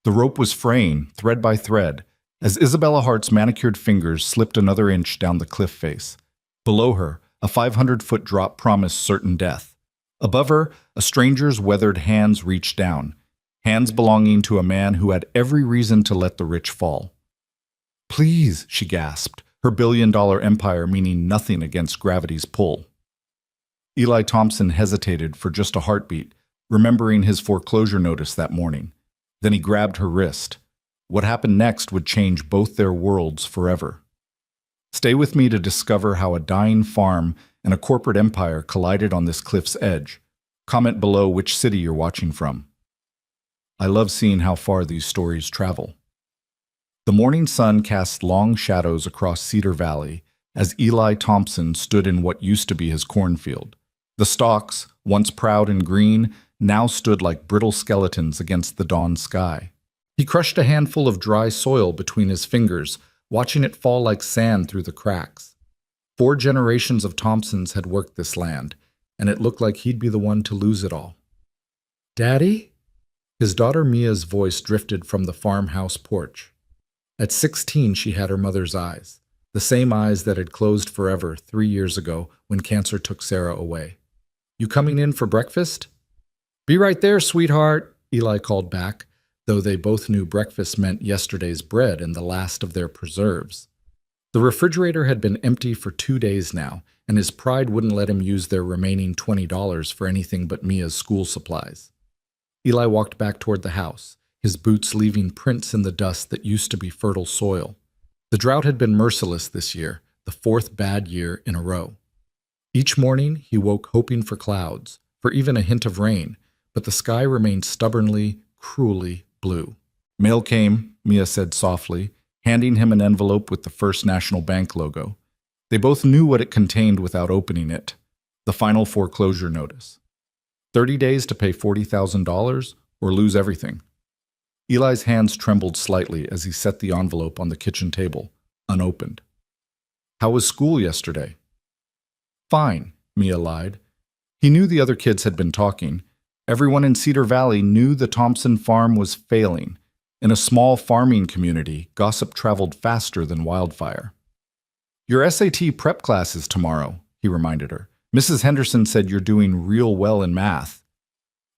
The rope was fraying, thread by thread, as Isabella Hart's manicured fingers slipped another inch down the cliff face. Below her, a 500-foot drop promised certain death. Above her, a stranger's weathered hands reached down, hands belonging to a man who had every reason to let the rich fall. "Please," she gasped, her billion-dollar empire meaning nothing against gravity's pull. Eli Thompson hesitated for just a heartbeat, remembering his foreclosure notice that morning. Then he grabbed her wrist. What happened next would change both their worlds forever. Stay with me to discover how a dying farm and a corporate empire collided on this cliff's edge. Comment below which city you're watching from. I love seeing how far these stories travel. The morning sun cast long shadows across Cedar Valley as Eli Thompson stood in what used to be his cornfield. The stalks, once proud and green, now stood like brittle skeletons against the dawn sky. He crushed a handful of dry soil between his fingers, watching it fall like sand through the cracks. 4 generations of Thompsons had worked this land, and it looked like he'd be the one to lose it all. "Daddy?" His daughter Mia's voice drifted from the farmhouse porch. At 16, she had her mother's eyes, the same eyes that had closed forever 3 years ago when cancer took Sarah away. "You coming in for breakfast?" "Be right there, sweetheart," Eli called back, though they both knew breakfast meant yesterday's bread and the last of their preserves. The refrigerator had been empty for 2 days now, and his pride wouldn't let him use their remaining $20 for anything but Mia's school supplies. Eli walked back toward the house, his boots leaving prints in the dust that used to be fertile soil. The drought had been merciless this year, the 4th bad year in a row. Each morning, he woke hoping for clouds, for even a hint of rain, but the sky remained stubbornly, cruelly blue. "Mail came," Mia said softly, handing him an envelope with the First National Bank logo. They both knew what it contained without opening it. The final foreclosure notice. 30 days to pay $40,000 or lose everything. Eli's hands trembled slightly as he set the envelope on the kitchen table, unopened. "How was school yesterday?" "Fine," Mia lied. He knew the other kids had been talking. Everyone in Cedar Valley knew the Thompson farm was failing. In a small farming community, gossip traveled faster than wildfire. "Your SAT prep class is tomorrow," he reminded her. "Mrs. Henderson said you're doing real well in math."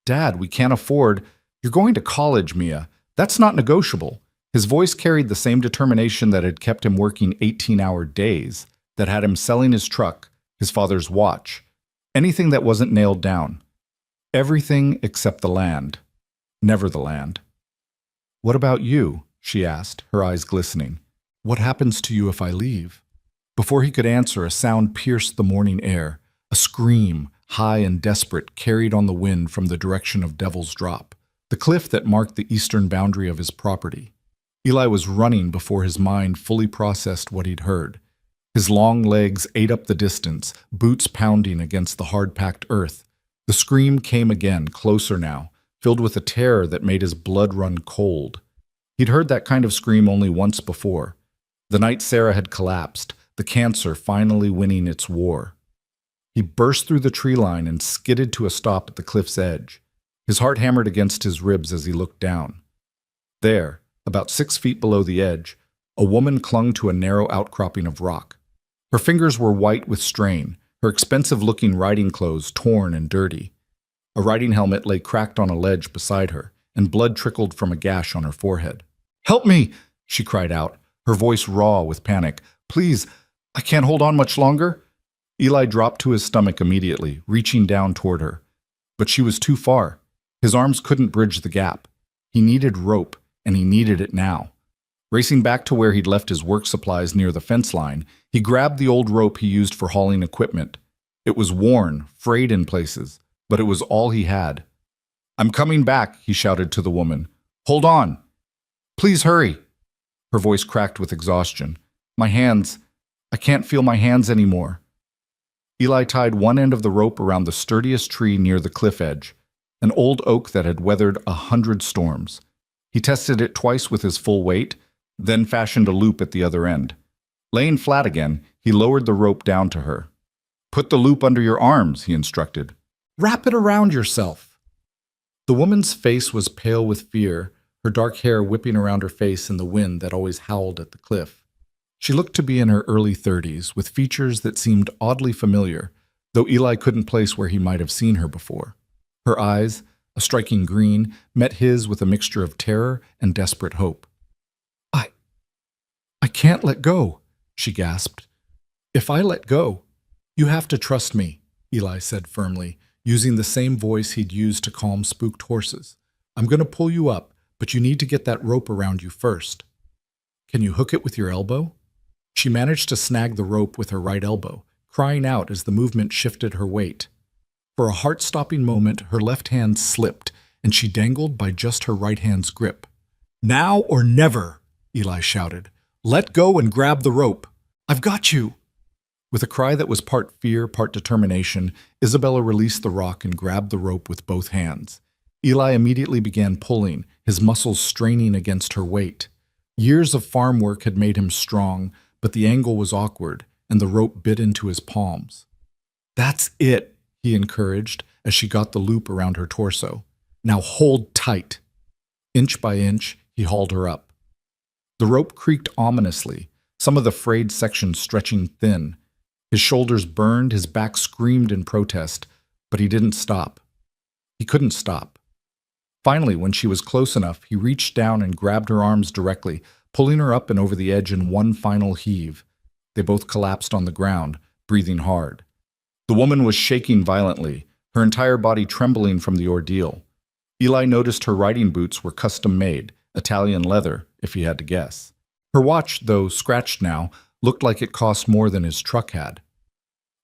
"Dad, we can't afford—" "You're going to college, Mia. That's not negotiable." His voice carried the same determination that had kept him working 18-hour days, that had him selling his truck, his father's watch, anything that wasn't nailed down. Everything except the land. Never the land. "What about you?" she asked, her eyes glistening. "What happens to you if I leave?" Before he could answer, a sound pierced the morning air. A scream, high and desperate, carried on the wind from the direction of Devil's Drop, the cliff that marked the eastern boundary of his property. Eli was running before his mind fully processed what he'd heard. His long legs ate up the distance, boots pounding against the hard-packed earth. The scream came again, closer now, filled with a terror that made his blood run cold. He'd heard that kind of scream only once before, the night Sarah had collapsed, the cancer finally winning its war. He burst through the tree line and skidded to a stop at the cliff's edge. His heart hammered against his ribs as he looked down. There, about 6 feet below the edge, a woman clung to a narrow outcropping of rock. Her fingers were white with strain, her expensive-looking riding clothes torn and dirty. A riding helmet lay cracked on a ledge beside her, and blood trickled from a gash on her forehead. "Help me!" she cried out, her voice raw with panic. "Please, I can't hold on much longer." Eli dropped to his stomach immediately, reaching down toward her. But she was too far. His arms couldn't bridge the gap. He needed rope, and he needed it now. Racing back to where he'd left his work supplies near the fence line, he grabbed the old rope he used for hauling equipment. It was worn, frayed in places, but it was all he had. "I'm coming back," he shouted to the woman. "Hold on. Please hurry." Her voice cracked with exhaustion. "My hands. I can't feel my hands anymore." Eli tied one end of the rope around the sturdiest tree near the cliff edge, an old oak that had weathered 100 storms. He tested it twice with his full weight, then fashioned a loop at the other end. Laying flat again, he lowered the rope down to her. "Put the loop under your arms," he instructed. "Wrap it around yourself." The woman's face was pale with fear, her dark hair whipping around her face in the wind that always howled at the cliff. She looked to be in her early 30s, with features that seemed oddly familiar, though Eli couldn't place where he might have seen her before. Her eyes, a striking green, met his with a mixture of terror and desperate hope. I can't let go, she gasped. If I let go, you have to trust me, Eli said firmly, using the same voice he'd used to calm spooked horses. I'm going to pull you up, but you need to get that rope around you first. Can you hook it with your elbow? She managed to snag the rope with her right elbow, crying out as the movement shifted her weight. For a heart-stopping moment, her left hand slipped, and she dangled by just her right hand's grip. Now or never, Eli shouted. Let go and grab the rope. I've got you. With a cry that was part fear, part determination, Isabella released the rock and grabbed the rope with both hands. Eli immediately began pulling, his muscles straining against her weight. Years of farm work had made him strong, but the angle was awkward, and the rope bit into his palms. That's it, he encouraged as she got the loop around her torso. Now hold tight. Inch by inch, he hauled her up. The rope creaked ominously, some of the frayed sections stretching thin. His shoulders burned, his back screamed in protest, but he didn't stop. He couldn't stop. Finally, when she was close enough, he reached down and grabbed her arms directly, pulling her up and over the edge in one final heave. They both collapsed on the ground, breathing hard. The woman was shaking violently, her entire body trembling from the ordeal. Eli noticed her riding boots were custom-made, Italian leather, if he had to guess. Her watch, though scratched now, looked like it cost more than his truck had.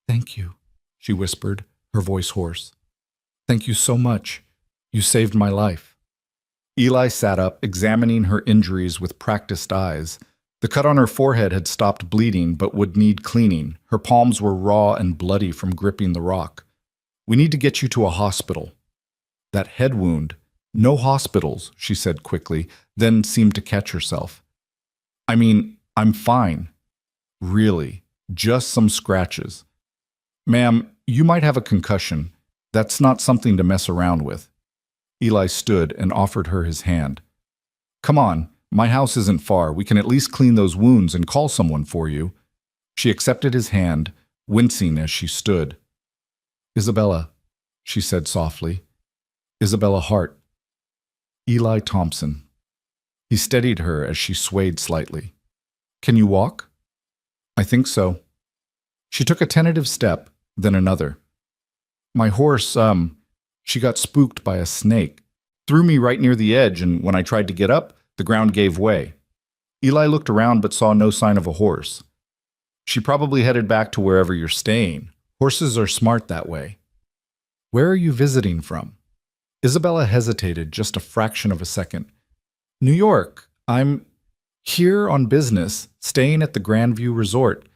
Thank you, she whispered, her voice hoarse. Thank you so much. You saved my life. Eli sat up, examining her injuries with practiced eyes. The cut on her forehead had stopped bleeding, but would need cleaning. Her palms were raw and bloody from gripping the rock. We need to get you to a hospital. That head wound. No hospitals, she said quickly, then seemed to catch herself. I mean, I'm fine. Really, just some scratches. Ma'am, you might have a concussion. That's not something to mess around with. Eli stood and offered her his hand. Come on, my house isn't far. We can at least clean those wounds and call someone for you. She accepted his hand, wincing as she stood. Isabella, she said softly. Isabella Hart. Eli Thompson. He steadied her as she swayed slightly. Can you walk? I think so. She took a tentative step, then another. My horse, she got spooked by a snake. Threw me right near the edge, and when I tried to get up, the ground gave way. Eli looked around but saw no sign of a horse. She probably headed back to wherever you're staying. Horses are smart that way. Where are you visiting from? Isabella hesitated just a fraction of a second. New York. I'm here on business, staying at the Grandview Resort.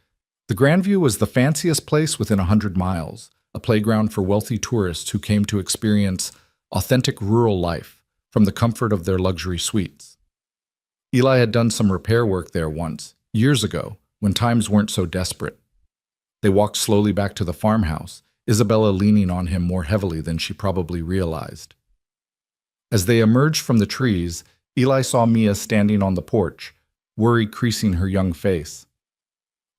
The Grandview was the fanciest place within 100 miles, a playground for wealthy tourists who came to experience authentic rural life from the comfort of their luxury suites. Eli had done some repair work there once, years ago, when times weren't so desperate. They walked slowly back to the farmhouse, Isabella leaning on him more heavily than she probably realized. As they emerged from the trees, Eli saw Mia standing on the porch, worry creasing her young face.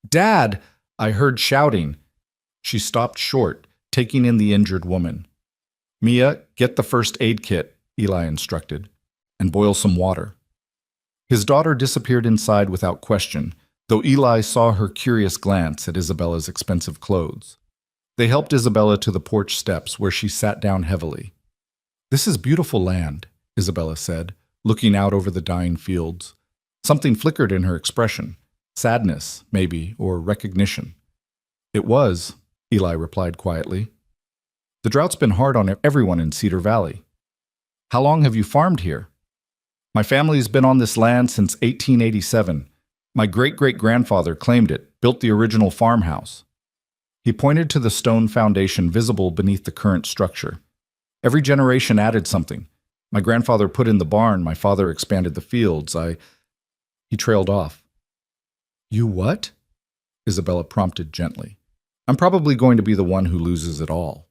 Dad! I heard shouting. She stopped short, taking in the injured woman. Mia, get the first aid kit, Eli instructed, and boil some water. His daughter disappeared inside without question, though Eli saw her curious glance at Isabella's expensive clothes. They helped Isabella to the porch steps, where she sat down heavily. This is beautiful land, Isabella said, looking out over the dying fields. Something flickered in her expression. Sadness, maybe, or recognition. It was, Eli replied quietly. The drought's been hard on everyone in Cedar Valley. How long have you farmed here? My family's been on this land since 1887. My great-great-grandfather claimed it, built the original farmhouse. He pointed to the stone foundation visible beneath the current structure. Every generation added something. My grandfather put in the barn, my father expanded the fields. He trailed off. You what? Isabella prompted gently. I'm probably going to be the one who loses it all.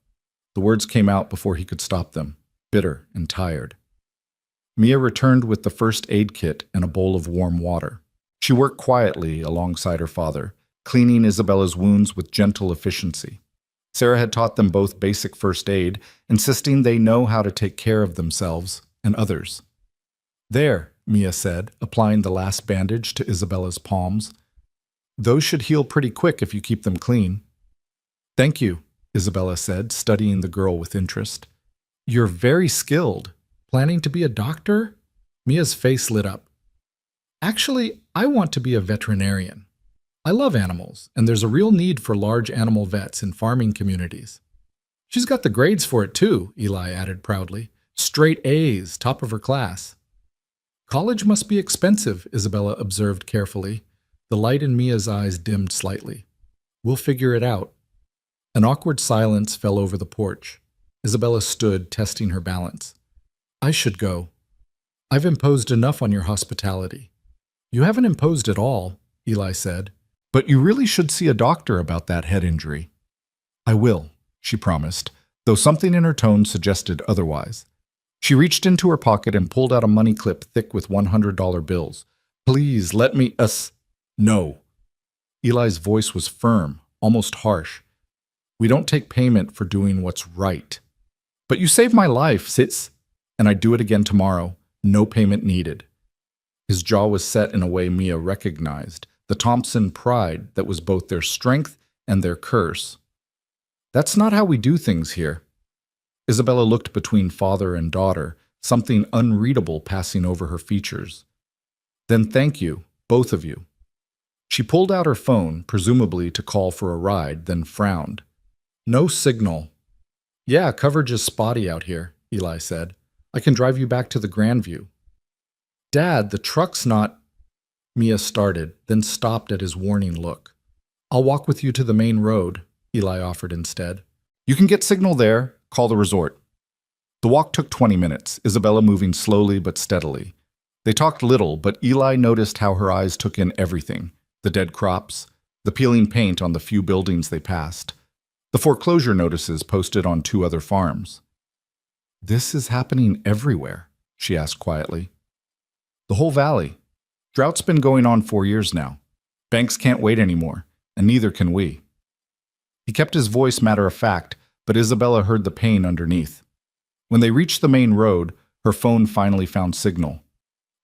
The words came out before he could stop them, bitter and tired. Mia returned with the first aid kit and a bowl of warm water. She worked quietly alongside her father, cleaning Isabella's wounds with gentle efficiency. Sarah had taught them both basic first aid, insisting they know how to take care of themselves and others. "There," Mia said, applying the last bandage to Isabella's palms. "Those should heal pretty quick if you keep them clean." "Thank you," Isabella said, studying the girl with interest. "You're very skilled. Planning to be a doctor?" Mia's face lit up. "Actually, I want to be a veterinarian. I love animals, and there's a real need for large animal vets in farming communities." "She's got the grades for it too," Eli added proudly. "Straight A's, top of her class." "College must be expensive," Isabella observed carefully. The light in Mia's eyes dimmed slightly. "We'll figure it out." An awkward silence fell over the porch. Isabella stood, testing her balance. "I should go. I've imposed enough on your hospitality." "You haven't imposed at all," Eli said. "But you really should see a doctor about that head injury." "I will," she promised, though something in her tone suggested otherwise. She reached into her pocket and pulled out a money clip thick with $100 bills. "Please, let me No." Eli's voice was firm, almost harsh. "We don't take payment for doing what's right." "But you saved my life, sis, and I'd do it again tomorrow. No payment needed." His jaw was set in a way Mia recognized, the Thompson pride that was both their strength and their curse. "That's not how we do things here." Isabella looked between father and daughter, something unreadable passing over her features. "Then thank you, both of you." She pulled out her phone, presumably to call for a ride, then frowned. "No signal." "Yeah, coverage is spotty out here," Eli said. "I can drive you back to the Grandview." "Dad, the truck's not—" Mia started, then stopped at his warning look. "I'll walk with you to the main road," Eli offered instead. "You can get signal there. Call the resort." The walk took 20 minutes, Isabella moving slowly but steadily. They talked little, but Eli noticed how her eyes took in everything: the dead crops, the peeling paint on the few buildings they passed, the foreclosure notices posted on 2 other farms. "This is happening everywhere?" she asked quietly. "The whole valley. Drought's been going on 4 years now. Banks can't wait anymore, and neither can we." He kept his voice matter-of-fact, but Isabella heard the pain underneath. When they reached the main road, her phone finally found signal.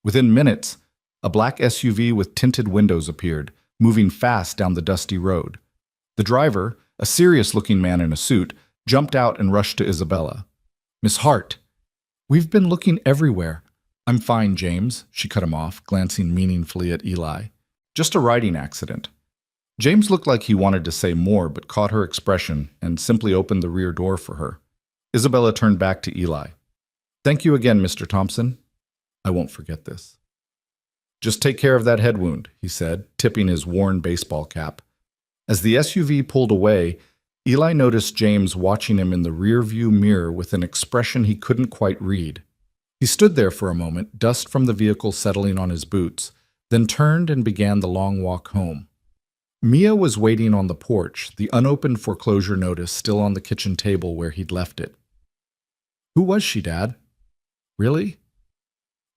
Within minutes, a black SUV with tinted windows appeared, moving fast down the dusty road. The driver, a serious-looking man in a suit, jumped out and rushed to Isabella. "Miss Hart, we've been looking everywhere." "I'm fine, James," she cut him off, glancing meaningfully at Eli. "Just a riding accident." James looked like he wanted to say more, but caught her expression and simply opened the rear door for her. Isabella turned back to Eli. "Thank you again, Mr. Thompson. I won't forget this." "Just take care of that head wound," he said, tipping his worn baseball cap. As the SUV pulled away, Eli noticed James watching him in the rearview mirror with an expression he couldn't quite read. He stood there for a moment, dust from the vehicle settling on his boots, then turned and began the long walk home. Mia was waiting on the porch, the unopened foreclosure notice still on the kitchen table where he'd left it. "Who was she, Dad?" "Really?"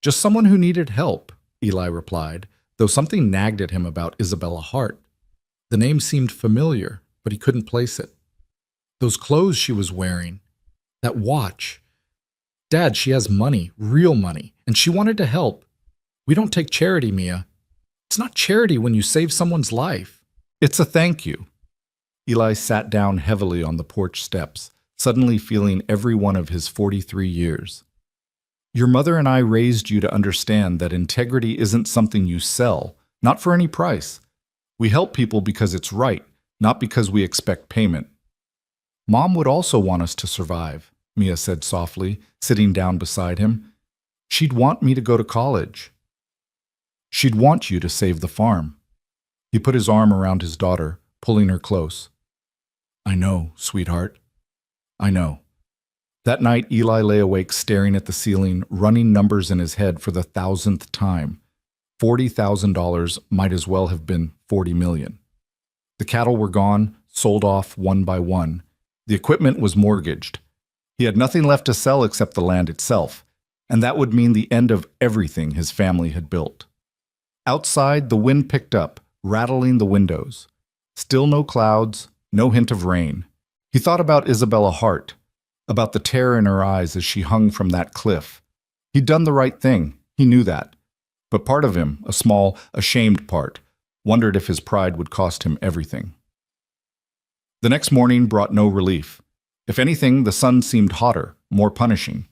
"Just someone who needed help," Eli replied, though something nagged at him about Isabella Hart. The name seemed familiar, but he couldn't place it. Those clothes she was wearing, that watch. "Dad, she has money, real money, and she wanted to help. We don't take charity, Mia. It's not charity when you save someone's life. It's a thank you." Eli sat down heavily on the porch steps, suddenly feeling every one of his 43 years. "Your mother and I raised you to understand that integrity isn't something you sell, not for any price. We help people because it's right, not because we expect payment." "Mom would also want us to survive," Mia said softly, sitting down beside him. "She'd want me to go to college. She'd want you to save the farm." He put his arm around his daughter, pulling her close. "I know, sweetheart. I know." That night, Eli lay awake staring at the ceiling, running numbers in his head for the 1,000th time. $40,000 might as well have been 40 million. The cattle were gone, sold off one by one. The equipment was mortgaged. He had nothing left to sell except the land itself. and that would mean the end of everything his family had built. Outside, the wind picked up, rattling the windows. Still no clouds, no hint of rain. He thought about Isabella Hart, about the terror in her eyes as she hung from that cliff. He'd done the right thing, he knew that. But part of him, a small, ashamed part, wondered if his pride would cost him everything. The next morning brought no relief. If anything, the sun seemed hotter, more punishing.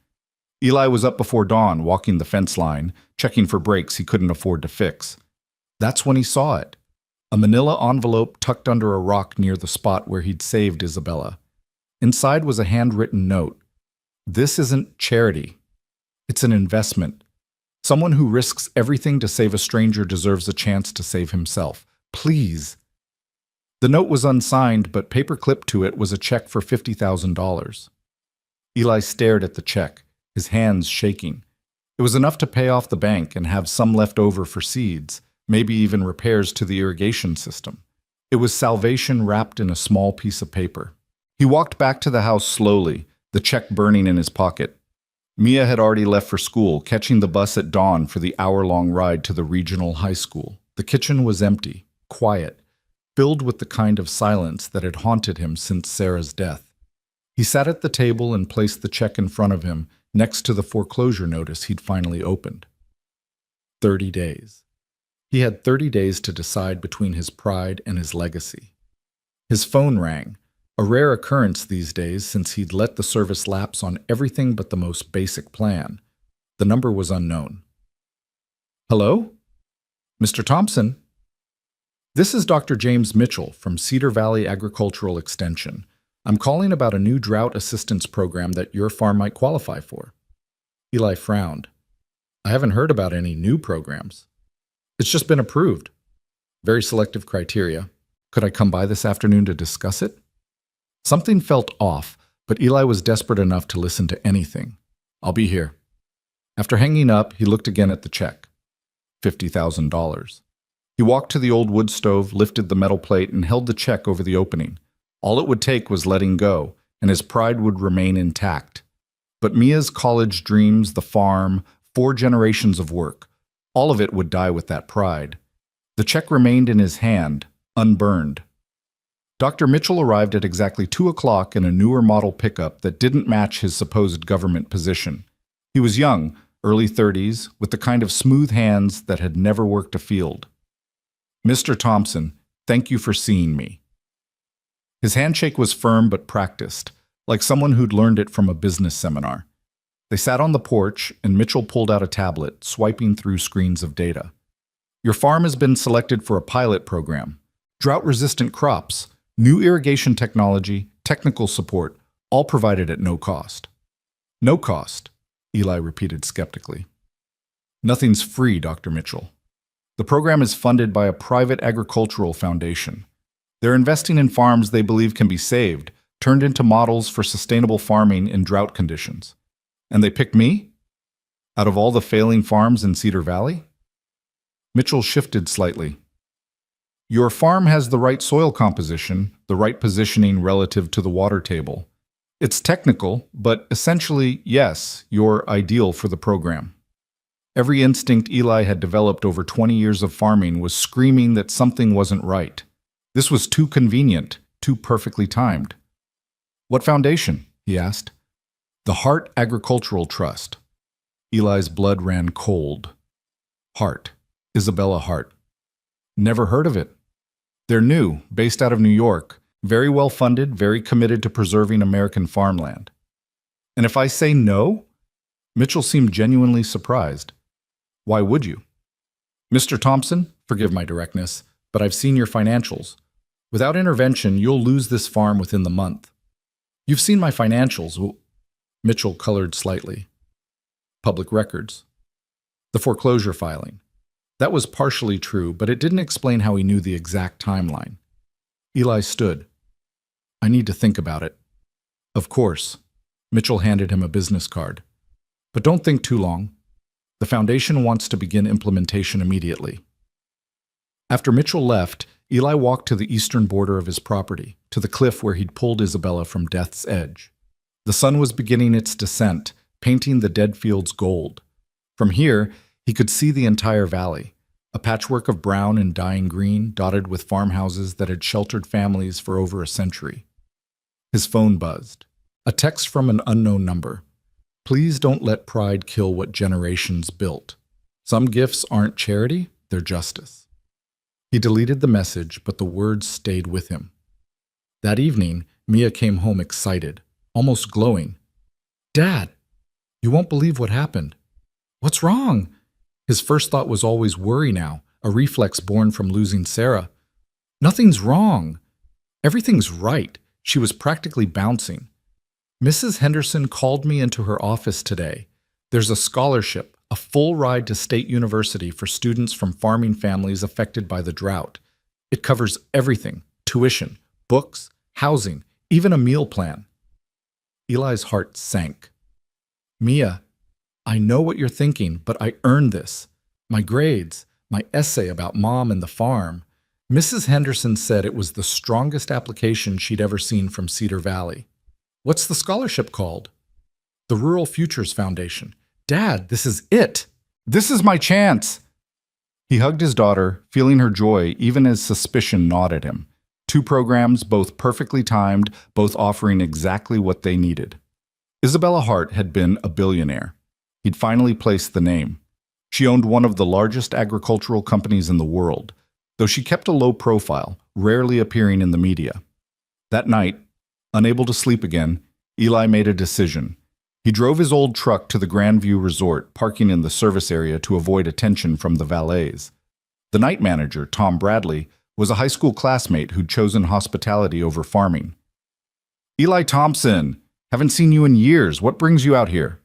Eli was up before dawn, walking the fence line, checking for breaks he couldn't afford to fix. That's when he saw it. A manila envelope tucked under a rock near the spot where he'd saved Isabella. Inside was a handwritten note. This isn't charity. It's an investment. Someone who risks everything to save a stranger deserves a chance to save himself. Please. The note was unsigned, but paper-clipped to it was a check for $50,000. Eli stared at the check, his hands shaking. It was enough to pay off the bank and have some left over for seeds, maybe even repairs to the irrigation system. It was salvation wrapped in a small piece of paper. He walked back to the house slowly, the check burning in his pocket. Mia had already left for school, catching the bus at dawn for the hour-long ride to the regional high school. The kitchen was empty, quiet, filled with the kind of silence that had haunted him since Sarah's death. He sat at the table and placed the check in front of him, next to the foreclosure notice he'd finally opened. 30 days. He had 30 days to decide between his pride and his legacy. His phone rang, a rare occurrence these days since he'd let the service lapse on everything but the most basic plan. The number was unknown. Hello? Mr. Thompson? This is Dr. James Mitchell from Cedar Valley Agricultural Extension. I'm calling about a new drought assistance program that your farm might qualify for. Eli frowned. I haven't heard about any new programs. It's just been approved. Very selective criteria. Could I come by this afternoon to discuss it? Something felt off, but Eli was desperate enough to listen to anything. I'll be here. After hanging up, he looked again at the check. $50,000. He walked to the old wood stove, lifted the metal plate, and held the check over the opening. All it would take was letting go, and his pride would remain intact. But Mia's college dreams, the farm, 4 generations of work, all of it would die with that pride. The check remained in his hand, unburned. Dr. Mitchell arrived at exactly 2 o'clock in a newer model pickup that didn't match his supposed government position. He was young, early 30s, with the kind of smooth hands that had never worked a field. Mr. Thompson, thank you for seeing me. His handshake was firm but practiced, like someone who'd learned it from a business seminar. They sat on the porch, and Mitchell pulled out a tablet, swiping through screens of data. Your farm has been selected for a pilot program. Drought-resistant crops, new irrigation technology, technical support, all provided at no cost. No cost, Eli repeated skeptically. Nothing's free, Dr. Mitchell. The program is funded by a private agricultural foundation. They're investing in farms they believe can be saved, turned into models for sustainable farming in drought conditions. And they picked me? Out of all the failing farms in Cedar Valley? Mitchell shifted slightly. Your farm has the right soil composition, the right positioning relative to the water table. It's technical, but essentially, yes, you're ideal for the program. Every instinct Eli had developed over 20 years of farming was screaming that something wasn't right. This was too convenient, too perfectly timed. What foundation? He asked. The Hart Agricultural Trust. Eli's blood ran cold. Hart. Isabella Hart. Never heard of it. They're new, based out of New York, very well funded, very committed to preserving American farmland. And if I say no? Mitchell seemed genuinely surprised. Why would you? Mr. Thompson, forgive my directness, but I've seen your financials. Without intervention, you'll lose this farm within the month. You've seen my financials. Mitchell colored slightly. Public records. The foreclosure filing. That was partially true, but it didn't explain how he knew the exact timeline. Eli stood. I need to think about it. Of course. Mitchell handed him a business card. But don't think too long. The foundation wants to begin implementation immediately. After Mitchell left, Eli walked to the eastern border of his property, to the cliff where he'd pulled Isabella from death's edge. The sun was beginning its descent, painting the dead fields gold. From here, he could see the entire valley, a patchwork of brown and dying green dotted with farmhouses that had sheltered families for over a century. His phone buzzed. A text from an unknown number. Please don't let pride kill what generations built. Some gifts aren't charity, they're justice. He deleted the message, but the words stayed with him. That evening, Mia came home excited, almost glowing. Dad, you won't believe what happened. What's wrong? His first thought was always worry now, a reflex born from losing Sarah. Nothing's wrong. Everything's right. She was practically bouncing. Mrs. Henderson called me into her office today. There's a scholarship, a full ride to State University for students from farming families affected by the drought. It covers everything: tuition, books, housing, even a meal plan. Eli's heart sank. Mia, I know what you're thinking, but I earned this. My grades, my essay about Mom and the farm. Mrs. Henderson said it was the strongest application she'd ever seen from Cedar Valley. What's the scholarship called? The Rural Futures Foundation. Dad, this is it. This is my chance. He hugged his daughter, feeling her joy even as suspicion gnawed at him. 2 programs, both perfectly timed, both offering exactly what they needed. Isabella Hart had been a billionaire. He'd finally placed the name. She owned one of the largest agricultural companies in the world, though she kept a low profile, rarely appearing in the media. That night, unable to sleep again, Eli made a decision. He drove his old truck to the Grandview Resort, parking in the service area to avoid attention from the valets. The night manager, Tom Bradley, was a high school classmate who'd chosen hospitality over farming. Eli Thompson, haven't seen you in years. What brings you out here?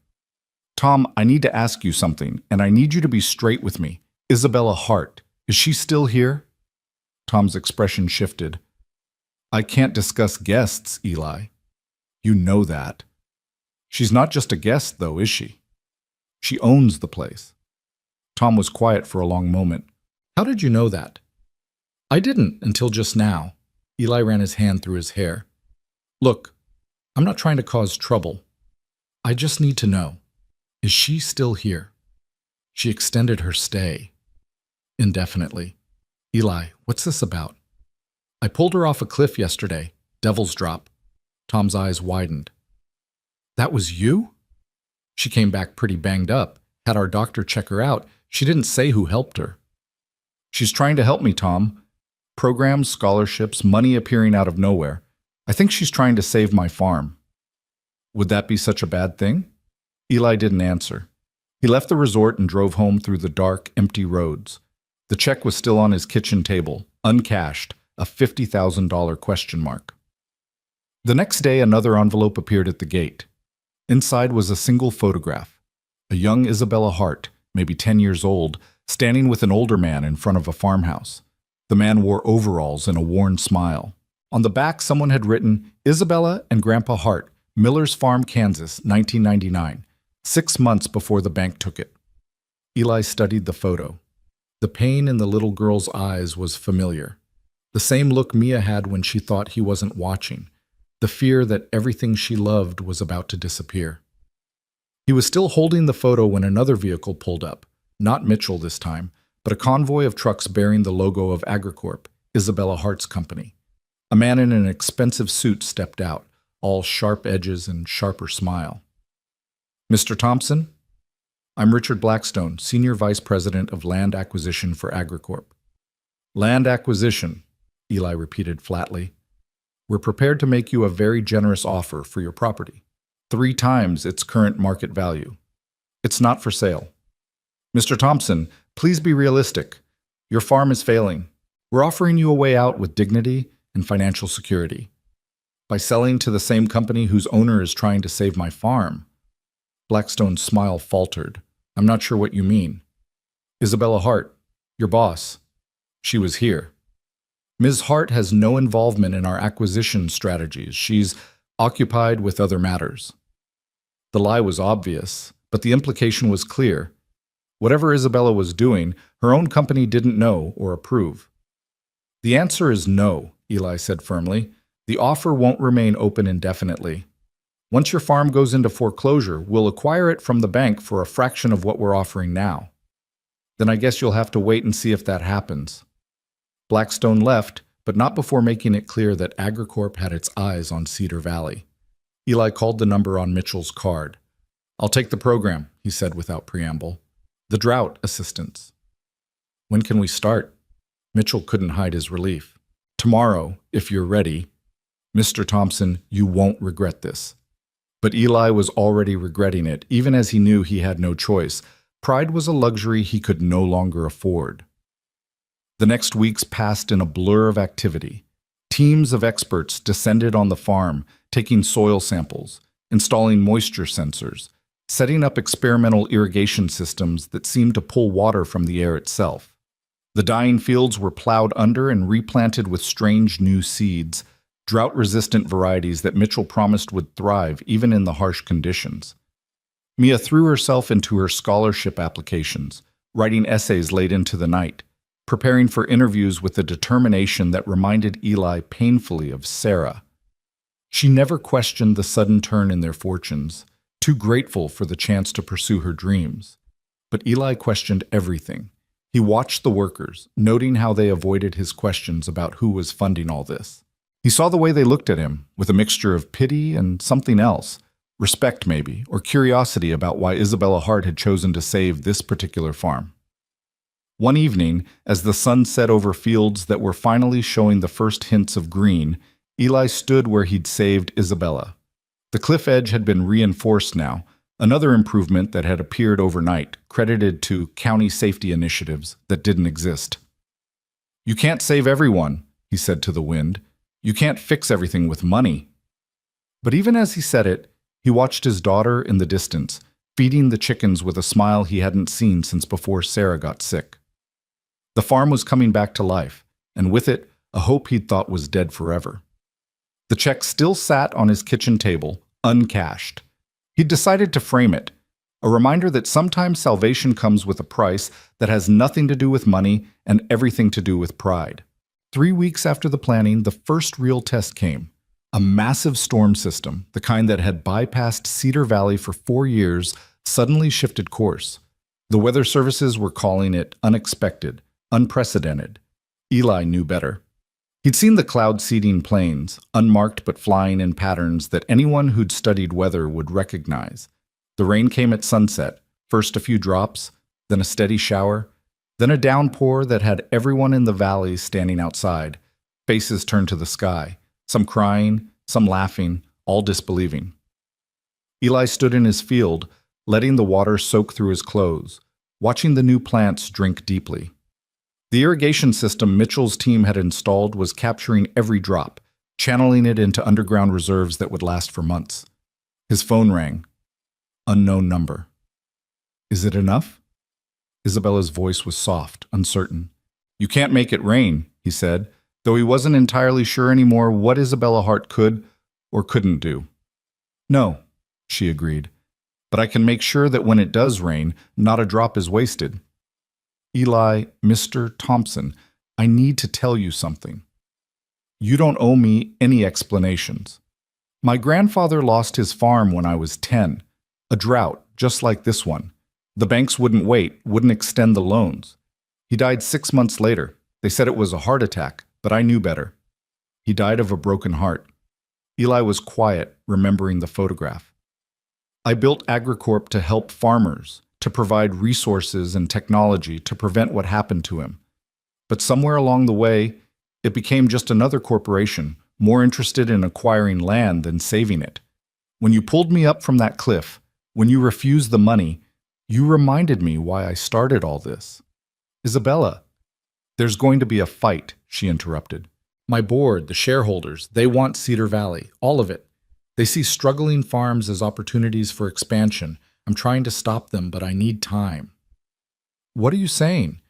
Tom, I need to ask you something, and I need you to be straight with me. Isabella Hart, is she still here? Tom's expression shifted. I can't discuss guests, Eli. You know that. She's not just a guest, though, is she? She owns the place. Tom was quiet for a long moment. How did you know that? I didn't until just now. Eli ran his hand through his hair. Look, I'm not trying to cause trouble. I just need to know. Is she still here? She extended her stay. Indefinitely. Eli, what's this about? I pulled her off a cliff yesterday. Devil's drop. Tom's eyes widened. That was you? She came back pretty banged up. Had our doctor check her out. She didn't say who helped her. She's trying to help me, Tom. Programs, scholarships, money appearing out of nowhere. I think she's trying to save my farm. Would that be such a bad thing? Eli didn't answer. He left the resort and drove home through the dark, empty roads. The check was still on his kitchen table, uncashed, a $50,000 question mark. The next day, another envelope appeared at the gate. Inside was a single photograph. A young Isabella Hart, maybe 10 years old, standing with an older man in front of a farmhouse. The man wore overalls and a worn smile. On the back, someone had written, Isabella and Grandpa Hart, Miller's Farm, Kansas, 1999, 6 months before the bank took it. Eli studied the photo. The pain in the little girl's eyes was familiar. The same look Mia had when she thought he wasn't watching. The fear that everything she loved was about to disappear. He was still holding the photo when another vehicle pulled up, not Mitchell this time, but a convoy of trucks bearing the logo of Agricorp, Isabella Hart's company. A man in an expensive suit stepped out, all sharp edges and sharper smile. Mr. Thompson? I'm Richard Blackstone, Senior Vice President of Land Acquisition for Agricorp. Land acquisition, Eli repeated flatly. We're prepared to make you a very generous offer for your property, 3 times its current market value. It's not for sale. Mr. Thompson, please be realistic. Your farm is failing. We're offering you a way out with dignity and financial security. By selling to the same company whose owner is trying to save my farm. Blackstone's smile faltered. I'm not sure what you mean. Isabella Hart, your boss. She was here. Ms. Hart has no involvement in our acquisition strategies. She's occupied with other matters. The lie was obvious, but the implication was clear. Whatever Isabella was doing, her own company didn't know or approve. The answer is no, Eli said firmly. The offer won't remain open indefinitely. Once your farm goes into foreclosure, we'll acquire it from the bank for a fraction of what we're offering now. Then I guess you'll have to wait and see if that happens. Blackstone left, but not before making it clear that Agricorp had its eyes on Cedar Valley. Eli called the number on Mitchell's card. "I'll take the program," he said without preamble. "The drought assistance." "When can we start?" Mitchell couldn't hide his relief. "Tomorrow, if you're ready. Mr. Thompson, you won't regret this." But Eli was already regretting it, even as he knew he had no choice. Pride was a luxury he could no longer afford. The next weeks passed in a blur of activity. Teams of experts descended on the farm, taking soil samples, installing moisture sensors, setting up experimental irrigation systems that seemed to pull water from the air itself. The dying fields were plowed under and replanted with strange new seeds, drought-resistant varieties that Mitchell promised would thrive even in the harsh conditions. Mia threw herself into her scholarship applications, writing essays late into the night, preparing for interviews with a determination that reminded Eli painfully of Sarah. She never questioned the sudden turn in their fortunes, too grateful for the chance to pursue her dreams. But Eli questioned everything. He watched the workers, noting how they avoided his questions about who was funding all this. He saw the way they looked at him, with a mixture of pity and something else, respect maybe, or curiosity about why Isabella Hart had chosen to save this particular farm. One evening, as the sun set over fields that were finally showing the first hints of green, Eli stood where he'd saved Isabella. The cliff edge had been reinforced now, another improvement that had appeared overnight, credited to county safety initiatives that didn't exist. "You can't save everyone," he said to the wind. "You can't fix everything with money." But even as he said it, he watched his daughter in the distance, feeding the chickens with a smile he hadn't seen since before Sarah got sick. The farm was coming back to life, and with it, a hope he'd thought was dead forever. The check still sat on his kitchen table, uncashed. He'd decided to frame it, a reminder that sometimes salvation comes with a price that has nothing to do with money and everything to do with pride. 3 weeks after the planning, the first real test came. A massive storm system, the kind that had bypassed Cedar Valley for 4 years, suddenly shifted course. The weather services were calling it unexpected, unprecedented. Eli knew better. He'd seen the cloud-seeding plains, unmarked but flying in patterns that anyone who'd studied weather would recognize. The rain came at sunset, first a few drops, then a steady shower, then a downpour that had everyone in the valley standing outside, faces turned to the sky, some crying, some laughing, all disbelieving. Eli stood in his field, letting the water soak through his clothes, watching the new plants drink deeply. The irrigation system Mitchell's team had installed was capturing every drop, channeling it into underground reserves that would last for months. His phone rang. Unknown number. "Is it enough?" Isabella's voice was soft, uncertain. "You can't make it rain," he said, though he wasn't entirely sure anymore what Isabella Hart could or couldn't do. "No," she agreed, "but I can make sure that when it does rain, not a drop is wasted." "Eli, Mr. Thompson, I need to tell you something. You don't owe me any explanations. My grandfather lost his farm when I was 10. A drought, just like this one. The banks wouldn't wait, wouldn't extend the loans. He died 6 months later. They said it was a heart attack, but I knew better. He died of a broken heart." Eli was quiet, remembering the photograph. "I built Agricorp to help farmers, to provide resources and technology to prevent what happened to him. But somewhere along the way, it became just another corporation, more interested in acquiring land than saving it. When you pulled me up from that cliff, when you refused the money, you reminded me why I started all this." "Isabella." "There's going to be a fight," she interrupted. "My board, the shareholders, they want Cedar Valley, all of it. They see struggling farms as opportunities for expansion. I'm trying to stop them, but I need time." "What are you saying?"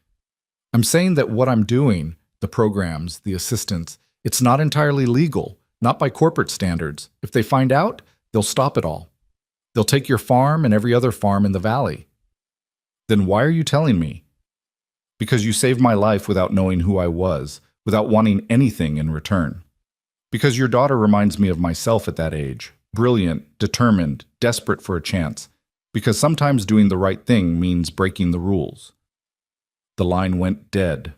"I'm saying that what I'm doing, the programs, the assistance, it's not entirely legal, not by corporate standards. If they find out, they'll stop it all. They'll take your farm and every other farm in the valley." "Then why are you telling me?" "Because you saved my life without knowing who I was, without wanting anything in return. Because your daughter reminds me of myself at that age, Brilliant, determined, desperate for a chance, because sometimes doing the right thing means breaking the rules. The line went dead.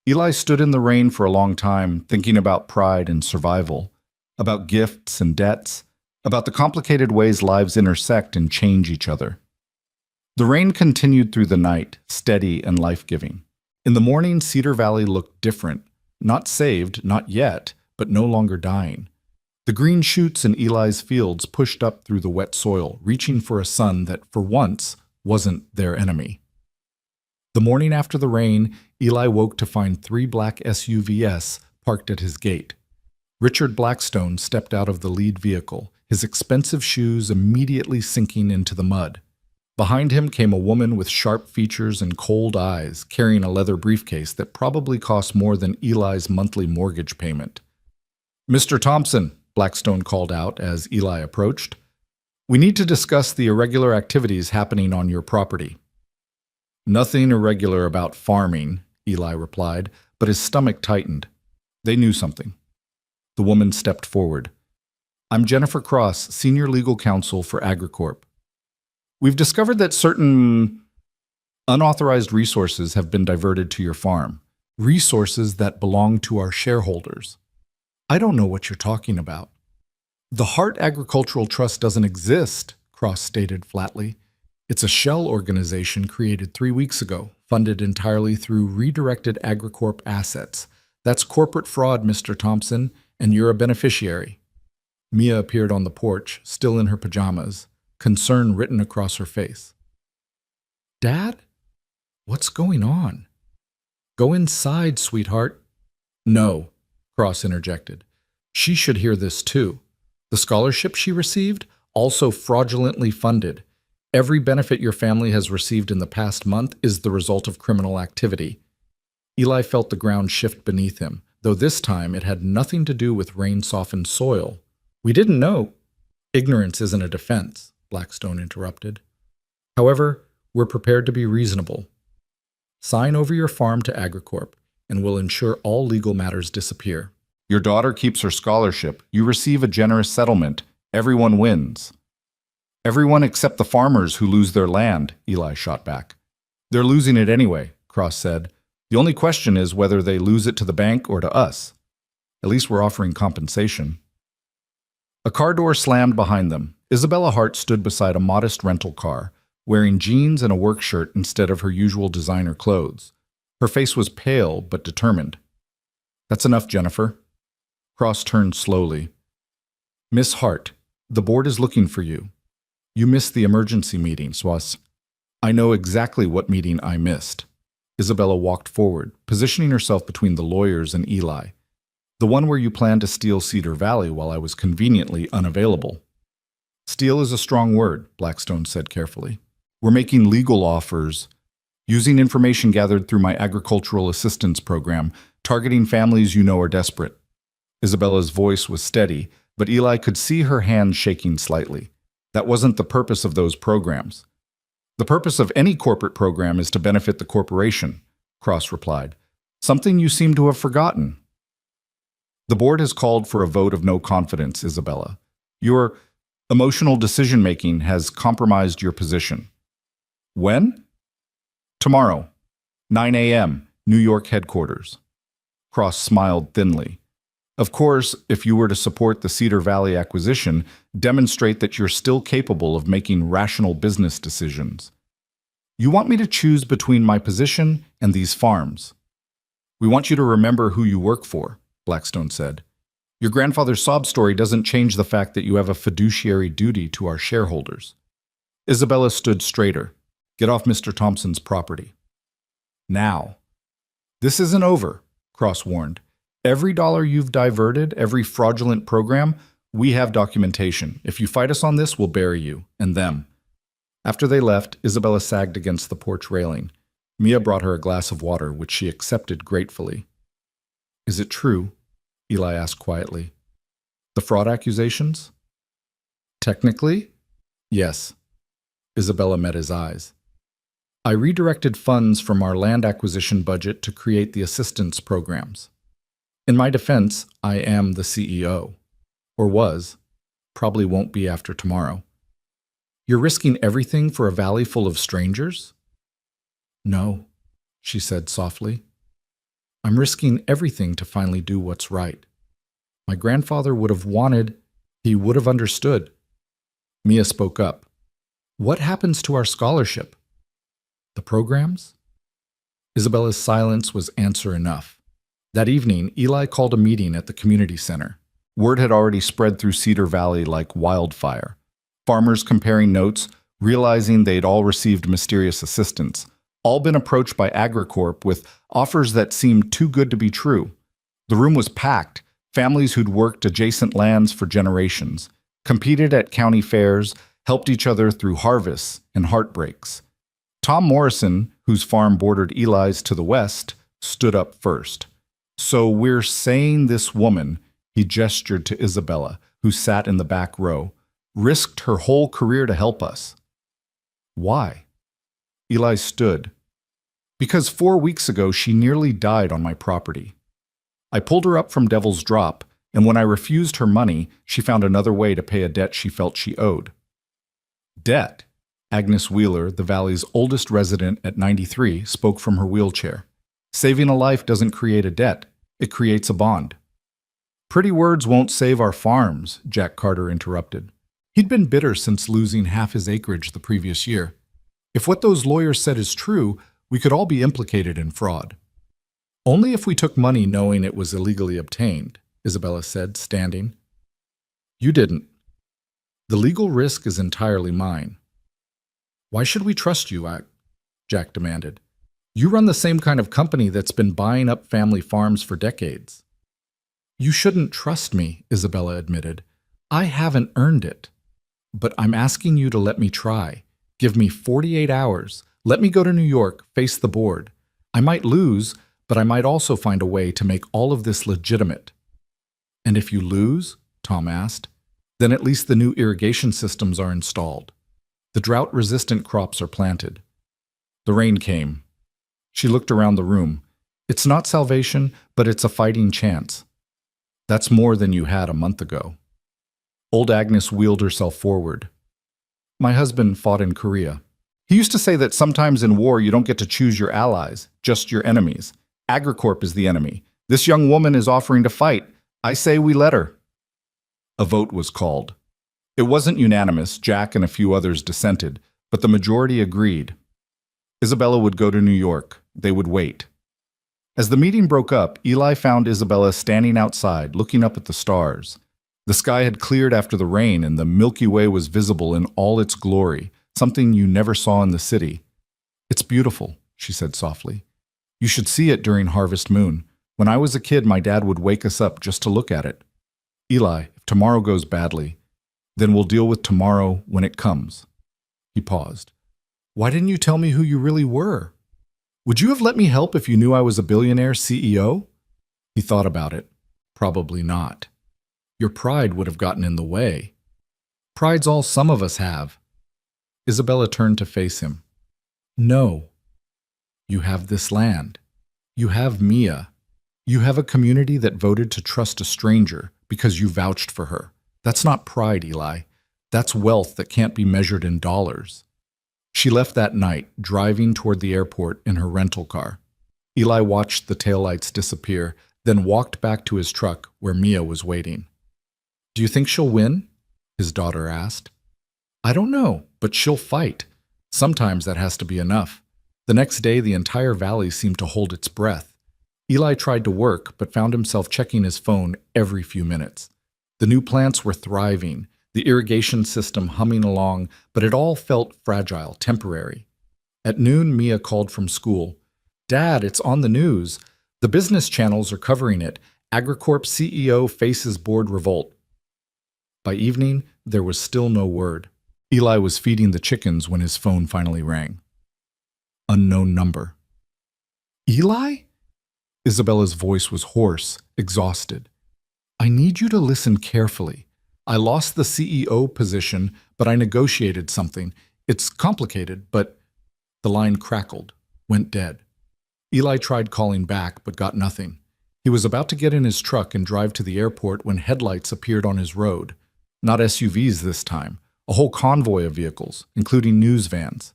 Eli stood in the rain for a long time, thinking about pride and survival, about gifts and debts, about the complicated ways lives intersect and change each other. The rain continued through the night, steady and life-giving. In the morning, Cedar Valley looked different, not saved, not yet, but no longer dying. The green shoots in Eli's fields pushed up through the wet soil, reaching for a sun that, for once, wasn't their enemy. The morning after the rain, Eli woke to find 3 black SUVs parked at his gate. Richard Blackstone stepped out of the lead vehicle, his expensive shoes immediately sinking into the mud. Behind him came a woman with sharp features and cold eyes, carrying a leather briefcase that probably cost more than Eli's monthly mortgage payment. "Mr. Thompson," Blackstone called out as Eli approached, "we need to discuss the irregular activities happening on your property." "Nothing irregular about farming," Eli replied, but his stomach tightened. They knew something. The woman stepped forward. "I'm Jennifer Cross, Senior Legal Counsel for AgriCorp. We've discovered that certain unauthorized resources have been diverted to your farm, resources that belong to our shareholders." "I don't know what you're talking about." "The Hart Agricultural Trust doesn't exist," Cross stated flatly. "It's a shell organization created 3 weeks ago, funded entirely through redirected AgriCorp assets. That's corporate fraud, Mr. Thompson, and you're a beneficiary." Mia appeared on the porch, still in her pajamas, concern written across her face. "Dad? What's going on?" "Go inside, sweetheart." "No," Cross interjected. "She should hear this too. The scholarship she received, also fraudulently funded. Every benefit your family has received in the past month is the result of criminal activity." Eli felt the ground shift beneath him, though this time it had nothing to do with rain-softened soil. "We didn't know." "Ignorance isn't a defense," Blackstone interrupted. "However, we're prepared to be reasonable. Sign over your farm to AgriCorp, and we'll ensure all legal matters disappear." "Your daughter keeps her scholarship. You receive a generous settlement. Everyone wins." "Everyone except the farmers who lose their land," Eli shot back. "They're losing it anyway," Cross said. "The only question is whether they lose it to the bank or to us. At least we're offering compensation." A car door slammed behind them. Isabella Hart stood beside a modest rental car, wearing jeans and a work shirt instead of her usual designer clothes. Her face was pale but determined. "That's enough, Jennifer." Cross turned slowly. "Miss Hart, the board is looking for you. You missed the emergency meeting, Swas." "I know exactly what meeting I missed." Isabella walked forward, positioning herself between the lawyers and Eli. "The one where you planned to steal Cedar Valley while I was conveniently unavailable." "Steal is a strong word," Blackstone said carefully. "We're making legal offers, using information gathered through my agricultural assistance program, targeting families you know are desperate." Isabella's voice was steady, but Eli could see her hands shaking slightly. "That wasn't the purpose of those programs." "The purpose of any corporate program is to benefit the corporation," Cross replied. "Something you seem to have forgotten." "The board has called for a vote of no confidence, Isabella. Your emotional decision-making has compromised your position." "When?" "Tomorrow, 9 a.m., New York headquarters." Cross smiled thinly. "Of course, if you were to support the Cedar Valley acquisition, demonstrate that you're still capable of making rational business decisions. You want me to choose between my position and these farms. We want you to remember who you work for," Blackstone said. "Your grandfather's sob story doesn't change the fact that you have a fiduciary duty to our shareholders." Isabella stood straighter. "Get off Mr. Thompson's property." "Now." "This isn't over," Cross warned. "Every dollar you've diverted, every fraudulent program, we have documentation. If you fight us on this, we'll bury you, and them." After they left, Isabella sagged against the porch railing. Mia brought her a glass of water, which she accepted gratefully. "Is it true?" Eli asked quietly. "The fraud accusations?" "Technically, yes." Isabella met his eyes. "I redirected funds from our land acquisition budget to create the assistance programs. In my defense, I am the CEO. Or was. Probably won't be after tomorrow. You're risking everything for a valley full of strangers? No, she said softly. I'm risking everything to finally do what's right. My grandfather would have wanted, he would have understood. Mia spoke up. What happens to our scholarship? The programs? Isabella's silence was answer enough. That evening, Eli called a meeting at the community center. Word had already spread through Cedar Valley like wildfire. Farmers comparing notes, realizing they'd all received mysterious assistance, all been approached by AgriCorp with offers that seemed too good to be true. The room was packed, families who'd worked adjacent lands for generations, competed at county fairs, helped each other through harvests and heartbreaks. Tom Morrison, whose farm bordered Eli's to the west, stood up first. So we're saying this woman, he gestured to Isabella, who sat in the back row, risked her whole career to help us. Why? Eli stood. Because 4 weeks ago she nearly died on my property. I pulled her up from Devil's Drop, and when I refused her money, she found another way to pay a debt she felt she owed. Debt? Agnes Wheeler, the valley's oldest resident at 93, spoke from her wheelchair. Saving a life doesn't create a debt, it creates a bond. Pretty words won't save our farms, Jack Carter interrupted. He'd been bitter since losing half his acreage the previous year. If what those lawyers said is true, we could all be implicated in fraud. Only if we took money knowing it was illegally obtained, Isabella said, standing. You didn't. The legal risk is entirely mine. Why should we trust you, Jack demanded. You run the same kind of company that's been buying up family farms for decades. You shouldn't trust me, Isabella admitted. I haven't earned it. But I'm asking you to let me try. Give me 48 hours. Let me go to New York, face the board. I might lose, but I might also find a way to make all of this legitimate. And if you lose, Tom asked, then at least the new irrigation systems are installed. The drought-resistant crops are planted. The rain came. She looked around the room. It's not salvation, but it's a fighting chance. That's more than you had a month ago. Old Agnes wheeled herself forward. My husband fought in Korea. He used to say that sometimes in war you don't get to choose your allies, just your enemies. AgriCorp is the enemy. This young woman is offering to fight. I say we let her. A vote was called. It wasn't unanimous. Jack and a few others dissented, but the majority agreed. Isabella would go to New York. They would wait. As the meeting broke up, Eli found Isabella standing outside, looking up at the stars. The sky had cleared after the rain, and the Milky Way was visible in all its glory, something you never saw in the city. It's beautiful, she said softly. You should see it during harvest moon. When I was a kid, my dad would wake us up just to look at it. Eli, if tomorrow goes badly, then we'll deal with tomorrow when it comes. He paused. Why didn't you tell me who you really were? Would you have let me help if you knew I was a billionaire CEO? He thought about it. Probably not. Your pride would have gotten in the way. Pride's all some of us have. Isabella turned to face him. No. You have this land. You have Mia. You have a community that voted to trust a stranger because you vouched for her. That's not pride, Eli. That's wealth that can't be measured in dollars. She left that night, driving toward the airport in her rental car. Eli watched the taillights disappear, then walked back to his truck where Mia was waiting. Do you think she'll win? His daughter asked. I don't know, but she'll fight. Sometimes that has to be enough. The next day, the entire valley seemed to hold its breath. Eli tried to work, but found himself checking his phone every few minutes. The new plants were thriving, the irrigation system humming along, but it all felt fragile, temporary. At noon, Mia called from school. Dad, it's on the news. The business channels are covering it. AgriCorp CEO faces board revolt. By evening, there was still no word. Eli was feeding the chickens when his phone finally rang. Unknown number. Eli? Isabella's voice was hoarse, exhausted. I need you to listen carefully. I lost the CEO position, but I negotiated something. It's complicated, but... The line crackled, went dead. Eli tried calling back, but got nothing. He was about to get in his truck and drive to the airport when headlights appeared on his road. Not SUVs this time, a whole convoy of vehicles, including news vans.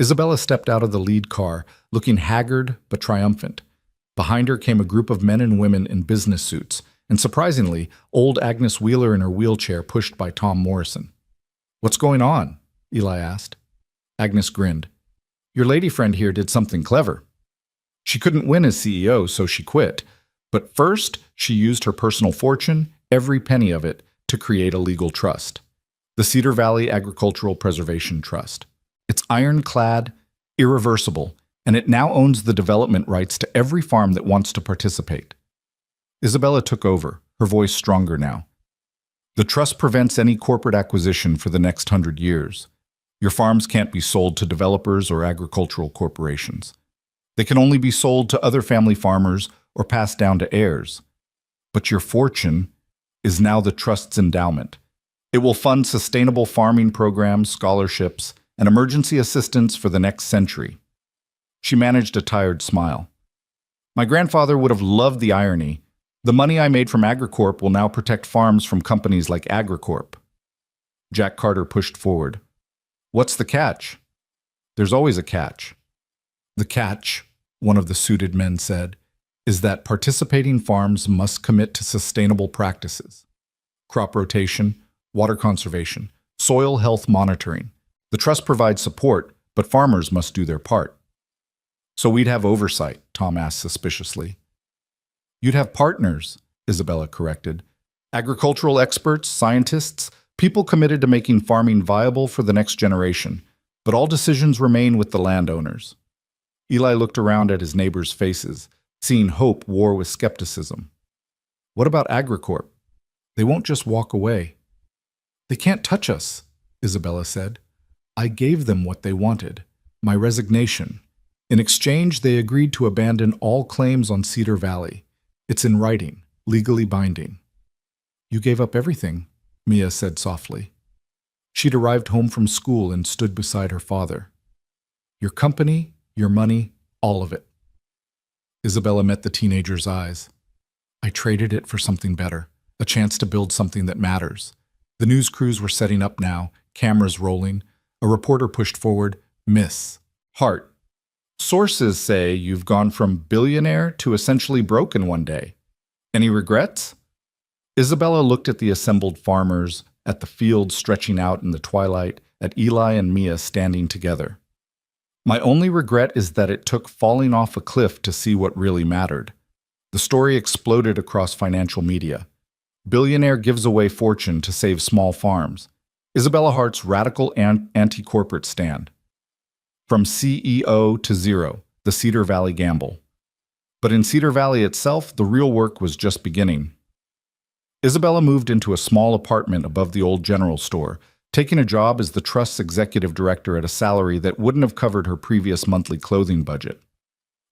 Isabella stepped out of the lead car, looking haggard but triumphant. Behind her came a group of men and women in business suits, and surprisingly, old Agnes Wheeler in her wheelchair pushed by Tom Morrison. "What's going on?" Eli asked. Agnes grinned. "Your lady friend here did something clever. She couldn't win as CEO, so she quit. But first, she used her personal fortune, every penny of it, to create a legal trust. The Cedar Valley Agricultural Preservation Trust. It's ironclad, irreversible, and it now owns the development rights to every farm that wants to participate." Isabella took over, her voice stronger now. "The trust prevents any corporate acquisition for the next 100 years. Your farms can't be sold to developers or agricultural corporations. They can only be sold to other family farmers or passed down to heirs. But your fortune is now the trust's endowment. It will fund sustainable farming programs, scholarships, and emergency assistance for the next century." She managed a tired smile. "My grandfather would have loved the irony. The money I made from AgriCorp will now protect farms from companies like AgriCorp." Jack Carter pushed forward. "What's the catch?" "There's always a catch." "The catch," one of the suited men said, "is that participating farms must commit to sustainable practices. Crop rotation, water conservation, soil health monitoring. The trust provides support, but farmers must do their part." "So we'd have oversight?" Tom asked suspiciously. "You'd have partners," Isabella corrected. "Agricultural experts, scientists, people committed to making farming viable for the next generation, but all decisions remain with the landowners." Eli looked around at his neighbors' faces, seeing hope war with skepticism. "What about AgriCorp? They won't just walk away." "They can't touch us," Isabella said. "I gave them what they wanted, my resignation. In exchange, they agreed to abandon all claims on Cedar Valley. It's in writing, legally binding." "You gave up everything," Mia said softly. She'd arrived home from school and stood beside her father. "Your company, your money, all of it." Isabella met the teenager's eyes. "I traded it for something better, a chance to build something that matters." The news crews were setting up now, cameras rolling. A reporter pushed forward, "Miss Hart, sources say you've gone from billionaire to essentially broke in one day. Any regrets?" Isabella looked at the assembled farmers, at the field stretching out in the twilight, at Eli and Mia standing together. "My only regret is that it took falling off a cliff to see what really mattered." The story exploded across financial media. Billionaire gives away fortune to save small farms. Isabella Hart's radical anti-corporate stand. From CEO to zero, the Cedar Valley gamble. But in Cedar Valley itself, the real work was just beginning. Isabella moved into a small apartment above the old general store, taking a job as the trust's executive director at a salary that wouldn't have covered her previous monthly clothing budget.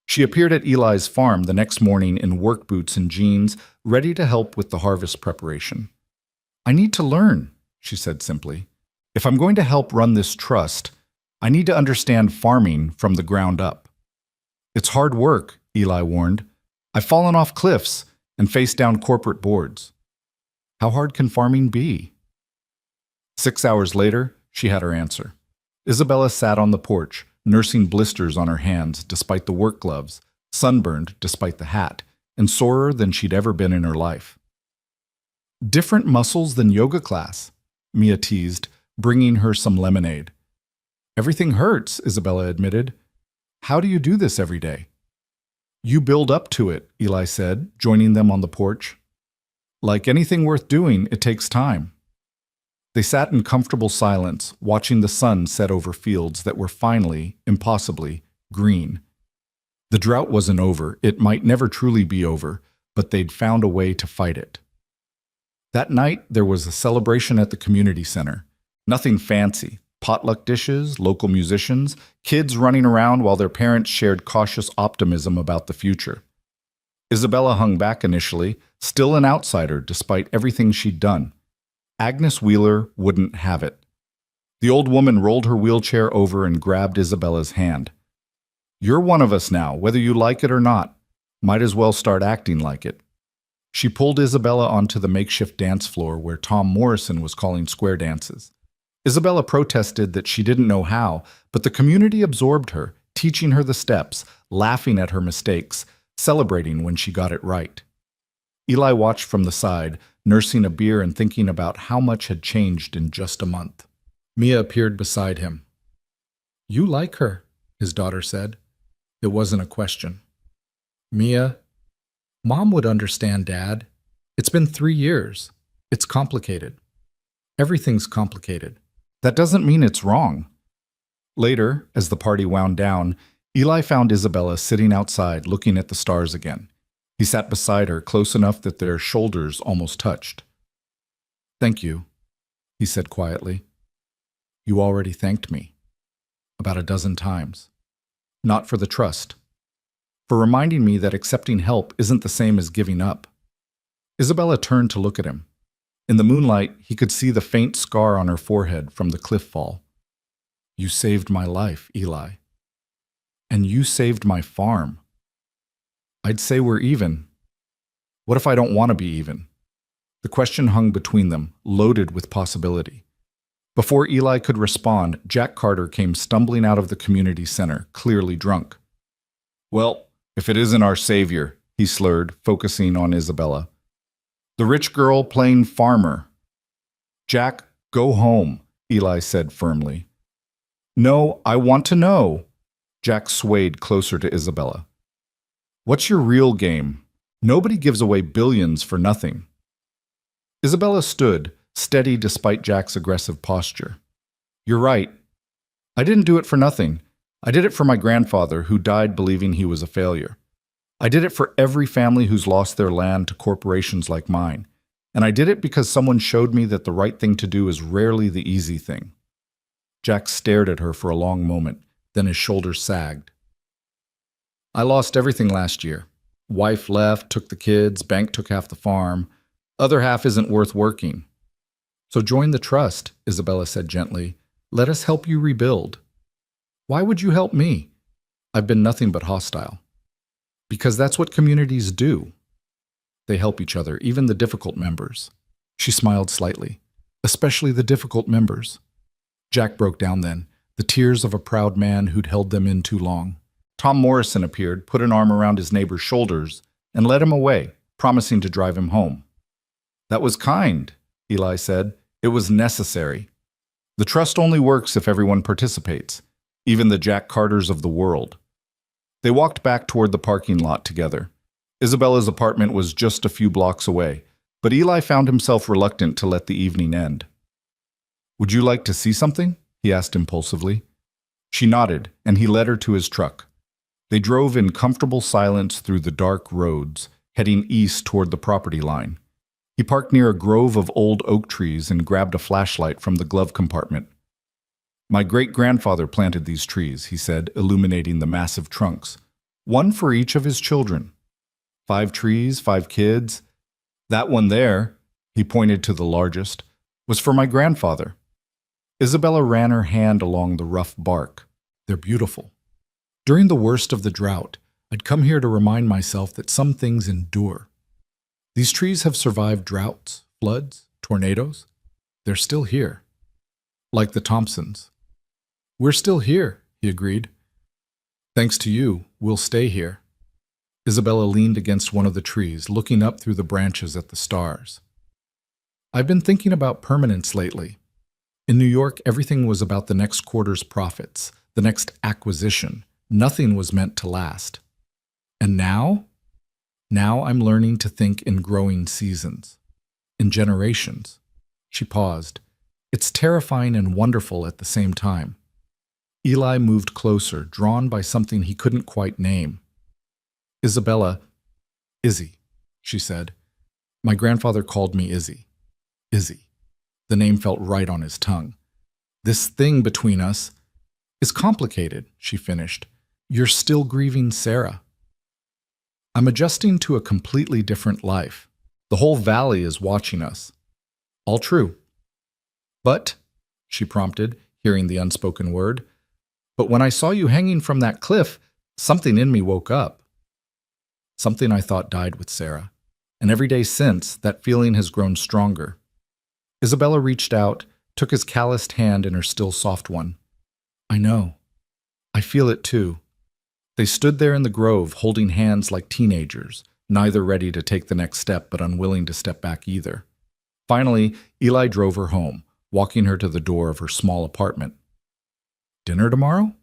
She appeared at Eli's farm the next morning in work boots and jeans, ready to help with the harvest preparation. "I need to learn," she said simply. "If I'm going to help run this trust, I need to understand farming from the ground up." "It's hard work," Eli warned. "I've fallen off cliffs and faced down corporate boards." "How hard can farming be?" 6 hours later, she had her answer. Isabella sat on the porch, nursing blisters on her hands despite the work gloves, sunburned despite the hat, and sorer than she'd ever been in her life. "Different muscles than yoga class," Mia teased, bringing her some lemonade. "Everything hurts," Isabella admitted. "How do you do this every day?" "You build up to it," Eli said, joining them on the porch. "Like anything worth doing, it takes time." They sat in comfortable silence, watching the sun set over fields that were finally, impossibly, green. The drought wasn't over. It might never truly be over, but they'd found a way to fight it. That night, there was a celebration at the community center. Nothing fancy. Potluck dishes, local musicians, kids running around while their parents shared cautious optimism about the future. Isabella hung back initially, still an outsider despite everything she'd done. Agnes Wheeler wouldn't have it. The old woman rolled her wheelchair over and grabbed Isabella's hand. "You're one of us now, whether you like it or not. Might as well start acting like it." She pulled Isabella onto the makeshift dance floor where Tom Morrison was calling square dances. Isabella protested that she didn't know how, but the community absorbed her, teaching her the steps, laughing at her mistakes, celebrating when she got it right. Eli watched from the side, nursing a beer and thinking about how much had changed in just a month. Mia appeared beside him. "You like her," his daughter said. It wasn't a question. "Mia, Mom would understand, Dad. It's been 3 years. It's complicated. Everything's complicated. That doesn't mean it's wrong." Later, as the party wound down, Eli found Isabella sitting outside looking at the stars again. He sat beside her, close enough that their shoulders almost touched. "Thank you," he said quietly. "You already thanked me. About a dozen times. Not for the trust. For reminding me that accepting help isn't the same as giving up." Isabella turned to look at him. In the moonlight, he could see the faint scar on her forehead from the cliff fall. "You saved my life, Eli. And you saved my farm. I'd say we're even. What if I don't want to be even?" The question hung between them, loaded with possibility. Before Eli could respond, Jack Carter came stumbling out of the community center, clearly drunk. "Well, if it isn't our savior," he slurred, focusing on Isabella. "The rich girl playing farmer." "Jack, go home," Eli said firmly. "No, I want to know." Jack swayed closer to Isabella. "What's your real game? Nobody gives away billions for nothing." Isabella stood, steady despite Jack's aggressive posture. "You're right. I didn't do it for nothing. I did it for my grandfather, who died believing he was a failure. I did it for every family who's lost their land to corporations like mine. And I did it because someone showed me that the right thing to do is rarely the easy thing." Jack stared at her for a long moment, then his shoulders sagged. "I lost everything last year. Wife left, took the kids, bank took half the farm. Other half isn't worth working. So join the trust," Isabella said gently. "Let us help you rebuild." "Why would you help me? I've been nothing but hostile." "Because that's what communities do. They help each other, even the difficult members." She smiled slightly. "Especially the difficult members." Jack broke down then, the tears of a proud man who'd held them in too long. Tom Morrison appeared, put an arm around his neighbor's shoulders, and led him away, promising to drive him home. "That was kind," Eli said. "It was necessary. The trust only works if everyone participates, even the Jack Carters of the world." They walked back toward the parking lot together. Isabella's apartment was just a few blocks away, but Eli found himself reluctant to let the evening end. "Would you like to see something?" he asked impulsively. She nodded, and he led her to his truck. They drove in comfortable silence through the dark roads, heading east toward the property line. He parked near a grove of old oak trees and grabbed a flashlight from the glove compartment. "My great-grandfather planted these trees," he said, illuminating the massive trunks. "One for each of his children. 5 trees, 5 kids. That one there," he pointed to the largest, "was for my grandfather." Isabella ran her hand along the rough bark. "They're beautiful. During the worst of the drought, I'd come here to remind myself that some things endure. These trees have survived droughts, floods, tornadoes. They're still here. Like the Thompsons." "We're still here," he agreed. "Thanks to you, we'll stay here." Isabella leaned against one of the trees, looking up through the branches at the stars. "I've been thinking about permanence lately. In New York, everything was about the next quarter's profits, the next acquisition. Nothing was meant to last. And now? Now I'm learning to think in growing seasons, in generations." She paused. "It's terrifying and wonderful at the same time." Eli moved closer, drawn by something he couldn't quite name. "Isabella, Izzy," she said. "My grandfather called me Izzy. Izzy." The name felt right on his tongue. "This thing between us is complicated," she finished. "You're still grieving Sarah." "I'm adjusting to a completely different life. The whole valley is watching us." "All true." "But," she prompted, hearing the unspoken word, "but when I saw you hanging from that cliff, something in me woke up. Something I thought died with Sarah. And every day since, that feeling has grown stronger. Isabella reached out, took his calloused hand in her still soft one. I know. I feel it too. They stood there in the grove, holding hands like teenagers, neither ready to take the next step but unwilling to step back either. Finally, Eli drove her home, walking her to the door of her small apartment. Dinner tomorrow?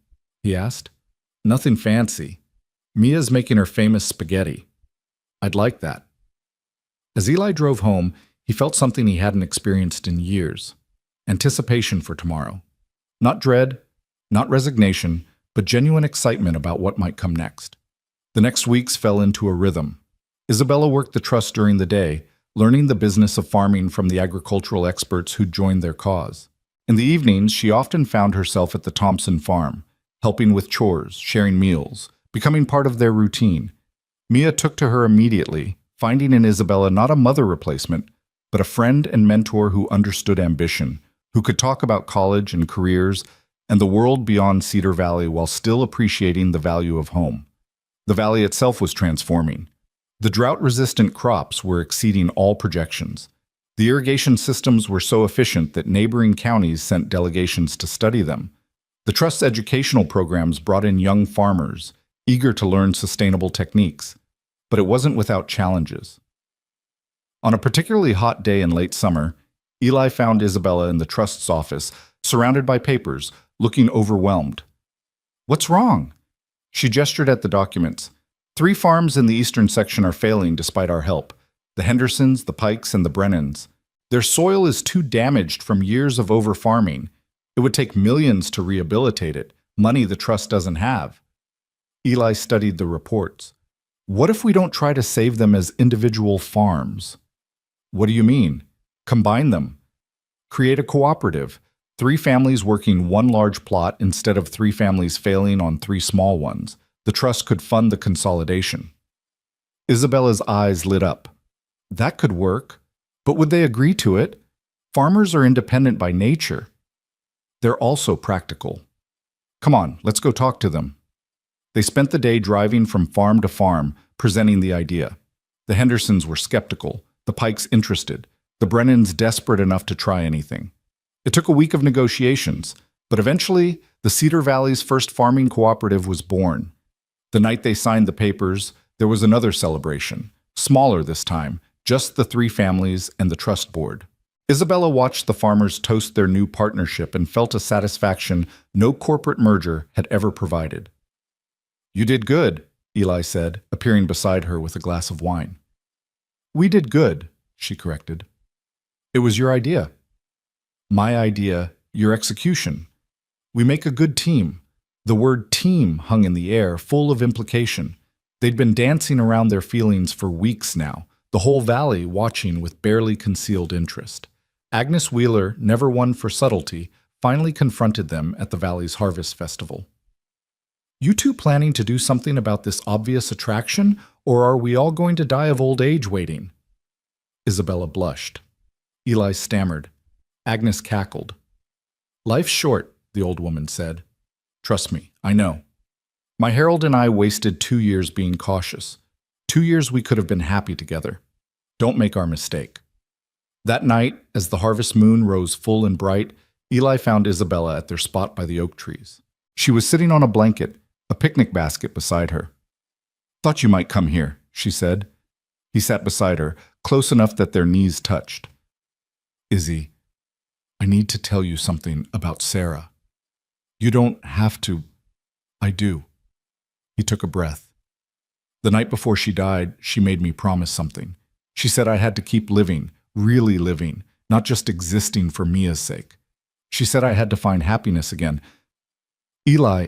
He asked. Nothing fancy. Mia's making her famous spaghetti. I'd like that. As Eli drove home, he felt something he hadn't experienced in years. Anticipation for tomorrow. Not dread, not resignation, but genuine excitement about what might come next. The next weeks fell into a rhythm. Isabella worked the trust during the day, learning the business of farming from the agricultural experts who'd joined their cause. In the evenings, she often found herself at the Thompson farm, helping with chores, sharing meals, becoming part of their routine. Mia took to her immediately, finding in Isabella not a mother replacement, but a friend and mentor who understood ambition, who could talk about college and careers and the world beyond Cedar Valley while still appreciating the value of home. The valley itself was transforming. The drought-resistant crops were exceeding all projections. The irrigation systems were so efficient that neighboring counties sent delegations to study them. The Trust's educational programs brought in young farmers, eager to learn sustainable techniques. But it wasn't without challenges. On a particularly hot day in late summer, Eli found Isabella in the Trust's office, surrounded by papers, looking overwhelmed. What's wrong? She gestured at the documents. 3 farms in the eastern section are failing despite our help. The Hendersons, the Pikes, and the Brennans. Their soil is too damaged from years of over-farming. It would take millions to rehabilitate it, money the Trust doesn't have. Eli studied the reports. What if we don't try to save them as individual farms? What do you mean? Combine them. Create a cooperative. 3 families working one large plot instead of 3 families failing on 3 small ones. The Trust could fund the consolidation. Isabella's eyes lit up. That could work. But would they agree to it? Farmers are independent by nature. They're also practical. Come on, let's go talk to them. They spent the day driving from farm to farm, presenting the idea. The Hendersons were skeptical, the Pikes interested, the Brennans desperate enough to try anything. It took a week of negotiations, but eventually, the Cedar Valley's first farming cooperative was born. The night they signed the papers, there was another celebration, smaller this time, just the 3 families and the Trust board. Isabella watched the farmers toast their new partnership and felt a satisfaction no corporate merger had ever provided. You did good, Eli said, appearing beside her with a glass of wine. We did good, she corrected. It was your idea. My idea, your execution. We make a good team. The word team hung in the air, full of implication. They'd been dancing around their feelings for weeks now, the whole valley watching with barely concealed interest. Agnes Wheeler, never one for subtlety, finally confronted them at the valley's harvest festival. You 2 planning to do something about this obvious attraction, or are we all going to die of old age waiting? Isabella blushed. Eli stammered. Agnes cackled. Life's short, the old woman said. Trust me, I know. My Harold and I wasted 2 years being cautious. 2 years we could have been happy together. Don't make our mistake. That night, as the harvest moon rose full and bright, Eli found Isabella at their spot by the oak trees. She was sitting on a blanket, a picnic basket beside her. Thought you might come here, she said. He sat beside her, close enough that their knees touched. Izzy, I need to tell you something about Sarah. You don't have to. I do. He took a breath. The night before she died, she made me promise something. She said I had to keep living, really living, not just existing for Mia's sake. She said I had to find happiness again. Eli,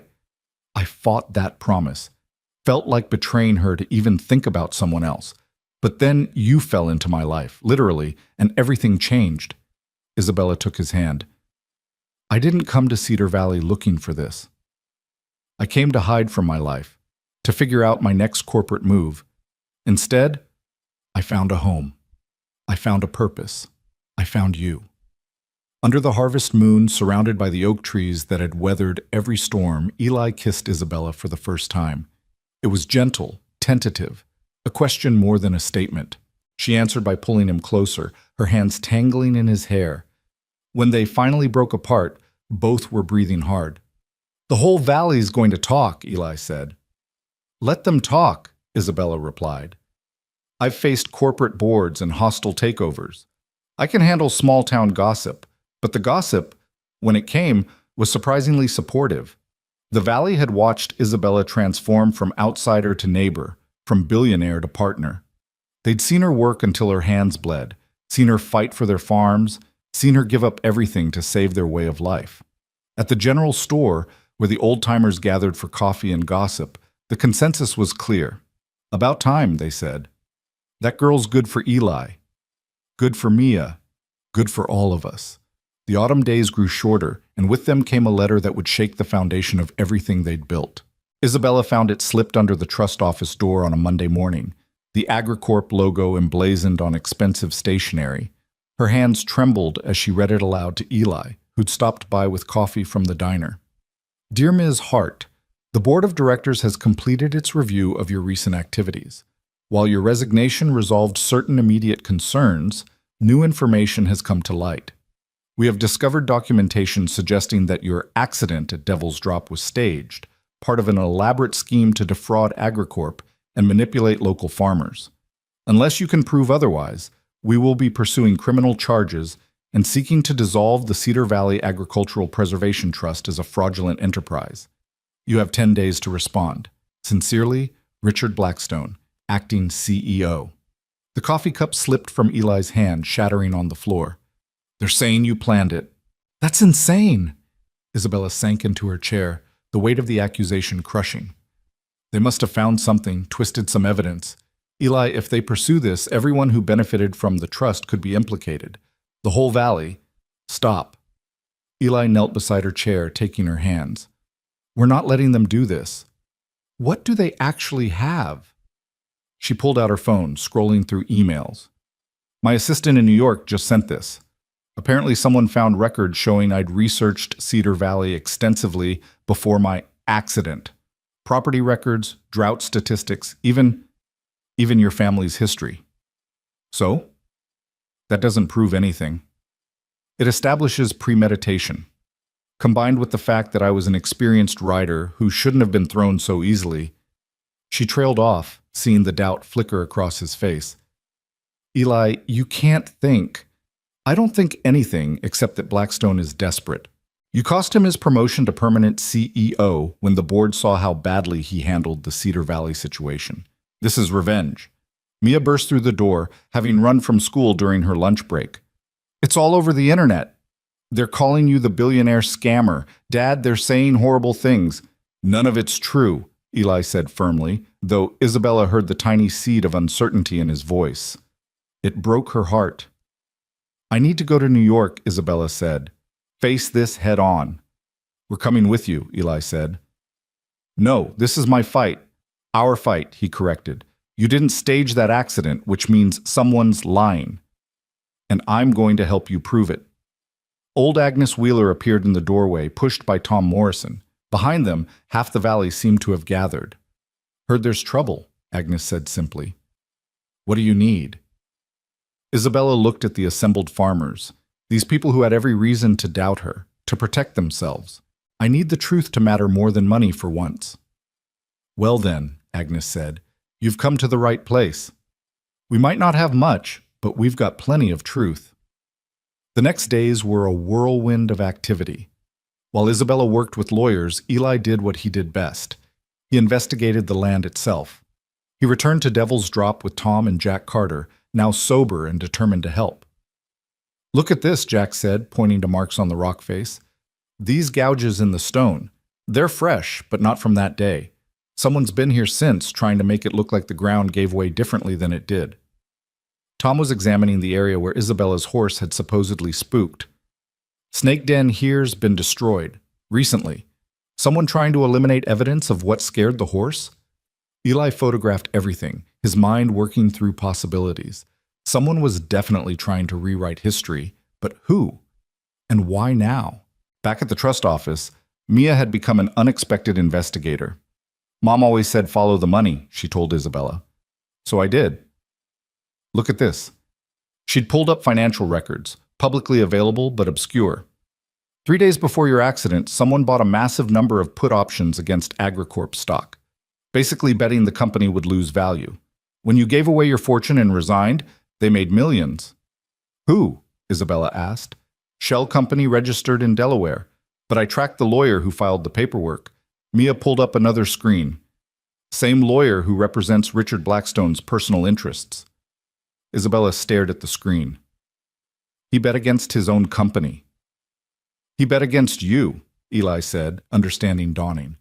I fought that promise. Felt like betraying her to even think about someone else. But then you fell into my life, literally, and everything changed. Isabella took his hand. I didn't come to Cedar Valley looking for this. I came to hide from my life, to figure out my next corporate move. Instead, I found a home. I found a purpose. I found you. Under the harvest moon, surrounded by the oak trees that had weathered every storm, Eli kissed Isabella for the first time. It was gentle, tentative, a question more than a statement. She answered by pulling him closer, her hands tangling in his hair. When they finally broke apart, both were breathing hard. "The whole valley's going to talk," Eli said. "Let them talk," Isabella replied. "I've faced corporate boards and hostile takeovers. I can handle small-town gossip, but the gossip, when it came, was surprisingly supportive. The valley had watched Isabella transform from outsider to neighbor, from billionaire to partner. They'd seen her work until her hands bled, seen her fight for their farms, seen her give up everything to save their way of life. At the general store, where the old-timers gathered for coffee and gossip, the consensus was clear. "About time," they said. "That girl's good for Eli. Good for Mia. Good for all of us." The autumn days grew shorter, and with them came a letter that would shake the foundation of everything they'd built. Isabella found it slipped under the trust office door on a Monday morning, the AgriCorp logo emblazoned on expensive stationery. Her hands trembled as she read it aloud to Eli, who'd stopped by with coffee from the diner. "Dear Ms. Hart, the Board of Directors has completed its review of your recent activities. While your resignation resolved certain immediate concerns, new information has come to light. We have discovered documentation suggesting that your accident at Devil's Drop was staged, part of an elaborate scheme to defraud AgriCorp and manipulate local farmers. Unless you can prove otherwise, we will be pursuing criminal charges and seeking to dissolve the Cedar Valley Agricultural Preservation Trust as a fraudulent enterprise. You have 10 days to respond. Sincerely, Richard Blackstone, Acting CEO." The coffee cup slipped from Eli's hand, shattering on the floor. "They're saying you planned it." "That's insane!" Isabella sank into her chair, the weight of the accusation crushing. "They must have found something, twisted some evidence. Eli, if they pursue this, everyone who benefited from the trust could be implicated. The whole valley." "Stop." Eli knelt beside her chair, taking her hands. "We're not letting them do this." "What do they actually have?" She pulled out her phone, scrolling through emails. "My assistant in New York just sent this. Apparently someone found records showing I'd researched Cedar Valley extensively before my accident. Property records, drought statistics, even your family's history." "So?" "That doesn't prove anything. It establishes premeditation. Combined with the fact that I was an experienced rider who shouldn't have been thrown so easily." She trailed off, seeing the doubt flicker across his face. "Eli, you can't think." "I don't think anything except that Blackstone is desperate. You cost him his promotion to permanent CEO when the board saw how badly he handled the Cedar Valley situation. This is revenge." Mia burst through the door, having run from school during her lunch break. "It's all over the internet. They're calling you the billionaire scammer. Dad, they're saying horrible things." "None of it's true," Eli said firmly, though Isabella heard the tiny seed of uncertainty in his voice. It broke her heart. "I need to go to New York," Isabella said. "Face this head on." "We're coming with you," Eli said. "No, this is my fight. Our fight," he corrected. "You didn't stage that accident, which means someone's lying. And I'm going to help you prove it." Old Agnes Wheeler appeared in the doorway, pushed by Tom Morrison. Behind them, half the valley seemed to have gathered. "Heard there's trouble," Agnes said simply. "What do you need?" Isabella looked at the assembled farmers, these people who had every reason to doubt her, to protect themselves. "I need the truth to matter more than money for once." "Well then," Agnes said, "you've come to the right place. We might not have much, but we've got plenty of truth." The next days were a whirlwind of activity. While Isabella worked with lawyers, Eli did what he did best. He investigated the land itself. He returned to Devil's Drop with Tom and Jack Carter, now sober and determined to help. "Look at this," Jack said, pointing to marks on the rock face. "These gouges in the stone. They're fresh, but not from that day. Someone's been here since, trying to make it look like the ground gave way differently than it did." Tom was examining the area where Isabella's horse had supposedly spooked. "Snake Den here's been destroyed. Recently. Someone trying to eliminate evidence of what scared the horse?" Eli photographed everything, his mind working through possibilities. Someone was definitely trying to rewrite history, but who? And why now? Back at the trust office, Mia had become an unexpected investigator. "Mom always said follow the money," she told Isabella. "So I did." Look at this. She'd pulled up financial records, publicly available but obscure. 3 days before your accident, someone bought a massive number of put options against Agricorp stock, basically betting the company would lose value. When you gave away your fortune and resigned, they made millions. Who? Isabella asked. Shell company registered in Delaware, but I tracked the lawyer who filed the paperwork. Mia pulled up another screen. Same lawyer who represents Richard Blackstone's personal interests. Isabella stared at the screen. He bet against his own company. He bet against you, Eli said, understanding dawning.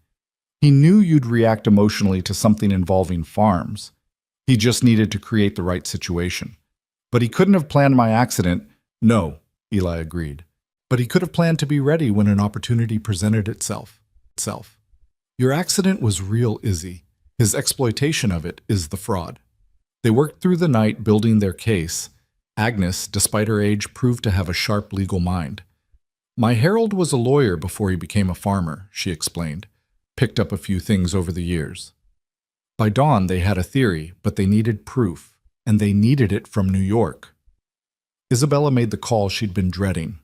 He knew you'd react emotionally to something involving farms. He just needed to create the right situation. But he couldn't have planned my accident. No, Eli agreed. But he could have planned to be ready when an opportunity presented itself. Your accident was real, Izzy. His exploitation of it is the fraud. They worked through the night building their case. Agnes, despite her age, proved to have a sharp legal mind. My Harold was a lawyer before he became a farmer, she explained. Picked up a few things over the years. By dawn, they had a theory, but they needed proof, and they needed it from New York. Isabella made the call she'd been dreading.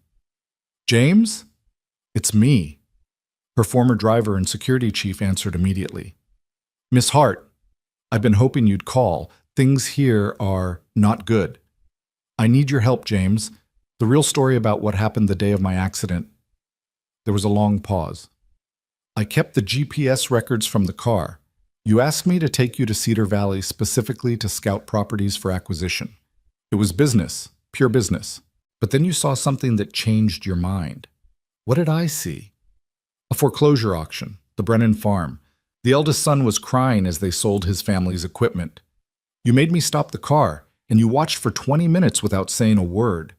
James? It's me. Her former driver and security chief answered immediately. Miss Hart, I've been hoping you'd call. Things here are not good. I need your help, James. The real story about what happened the day of my accident. There was a long pause. I kept the GPS records from the car. You asked me to take you to Cedar Valley specifically to scout properties for acquisition. It was business, pure business. But then you saw something that changed your mind. What did I see? A foreclosure auction, the Brennan farm. The eldest son was crying as they sold his family's equipment. You made me stop the car, and you watched for 20 minutes without saying a word.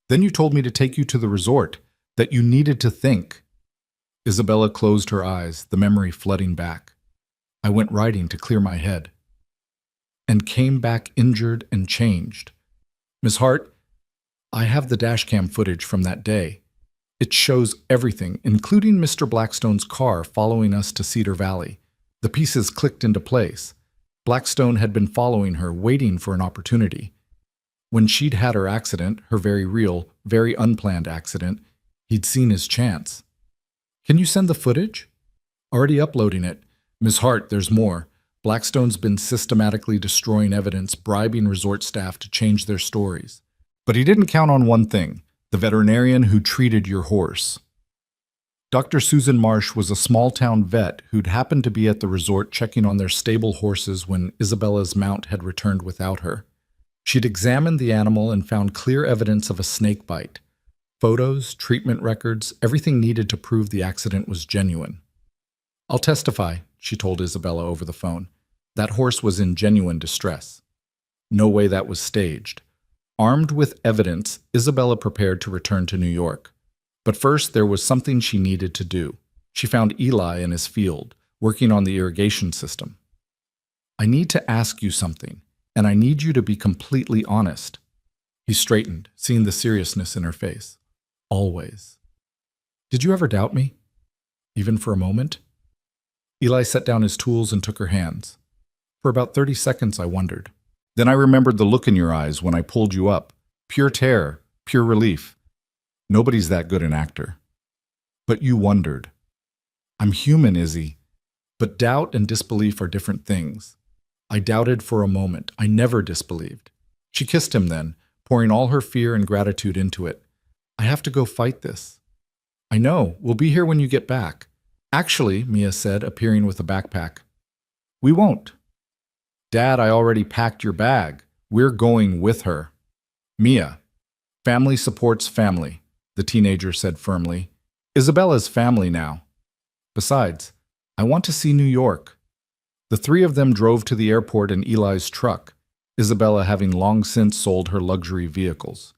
Then you told me to take you to the resort, that you needed to think. Isabella closed her eyes, the memory flooding back. I went riding to clear my head. And came back injured and changed. Miss Hart, I have the dashcam footage from that day. It shows everything, including Mr. Blackstone's car following us to Cedar Valley. The pieces clicked into place. Blackstone had been following her, waiting for an opportunity. When she'd had her accident, her very real, very unplanned accident, he'd seen his chance. Can you send the footage? Already uploading it. Miss Hart, there's more. Blackstone's been systematically destroying evidence, bribing resort staff to change their stories. But he didn't count on one thing, the veterinarian who treated your horse. Dr. Susan Marsh was a small-town vet who'd happened to be at the resort checking on their stable horses when Isabella's mount had returned without her. She'd examined the animal and found clear evidence of a snake bite. Photos, treatment records, everything needed to prove the accident was genuine. I'll testify, she told Isabella over the phone. That horse was in genuine distress. No way that was staged. Armed with evidence, Isabella prepared to return to New York. But first, there was something she needed to do. She found Eli in his field, working on the irrigation system. I need to ask you something, and I need you to be completely honest. He straightened, seeing the seriousness in her face. Always. Did you ever doubt me? Even for a moment? Eli set down his tools and took her hands. For about 30 seconds, I wondered. Then I remembered the look in your eyes when I pulled you up. Pure terror, pure relief. Nobody's that good an actor. But you wondered. I'm human, Izzy. But doubt and disbelief are different things. I doubted for a moment. I never disbelieved. She kissed him then, pouring all her fear and gratitude into it. I have to go fight this. I know. We'll be here when you get back. Actually, Mia said, appearing with a backpack. We won't. Dad, I already packed your bag. We're going with her. Mia. Family supports family, the teenager said firmly. Isabella's family now. Besides, I want to see New York. The three of them drove to the airport in Eli's truck, Isabella having long since sold her luxury vehicles.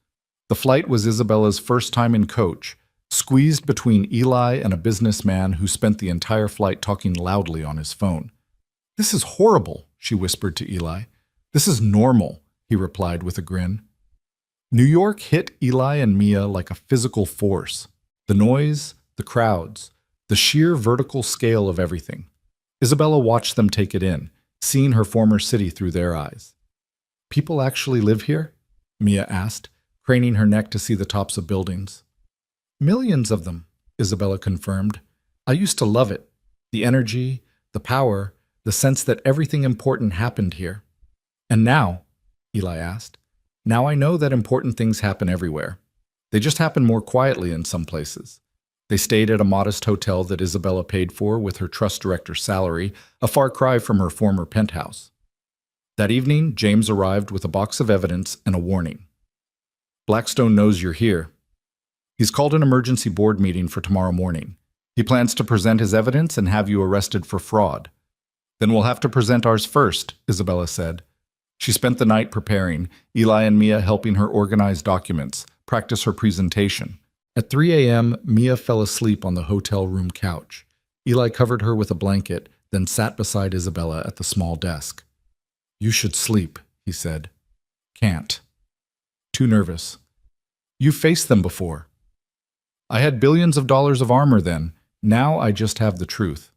The flight was Isabella's first time in coach, squeezed between Eli and a businessman who spent the entire flight talking loudly on his phone. This is horrible, she whispered to Eli. This is normal, he replied with a grin. New York hit Eli and Mia like a physical force. The noise, the crowds, the sheer vertical scale of everything. Isabella watched them take it in, seeing her former city through their eyes. People actually live here? Mia asked, craning her neck to see the tops of buildings. Millions of them, Isabella confirmed. I used to love it. The energy, the power, the sense that everything important happened here. And now, Eli asked, now I know that important things happen everywhere. They just happen more quietly in some places. They stayed at a modest hotel that Isabella paid for with her trust director's salary, a far cry from her former penthouse. That evening, James arrived with a box of evidence and a warning. Blackstone knows you're here. He's called an emergency board meeting for tomorrow morning. He plans to present his evidence and have you arrested for fraud. Then we'll have to present ours first, Isabella said. She spent the night preparing, Eli and Mia helping her organize documents, practice her presentation. At 3 a.m., Mia fell asleep on the hotel room couch. Eli covered her with a blanket, then sat beside Isabella at the small desk. You should sleep, he said. Can't. Too nervous. You've faced them before. I had billions of dollars of armor then. Now I just have the truth.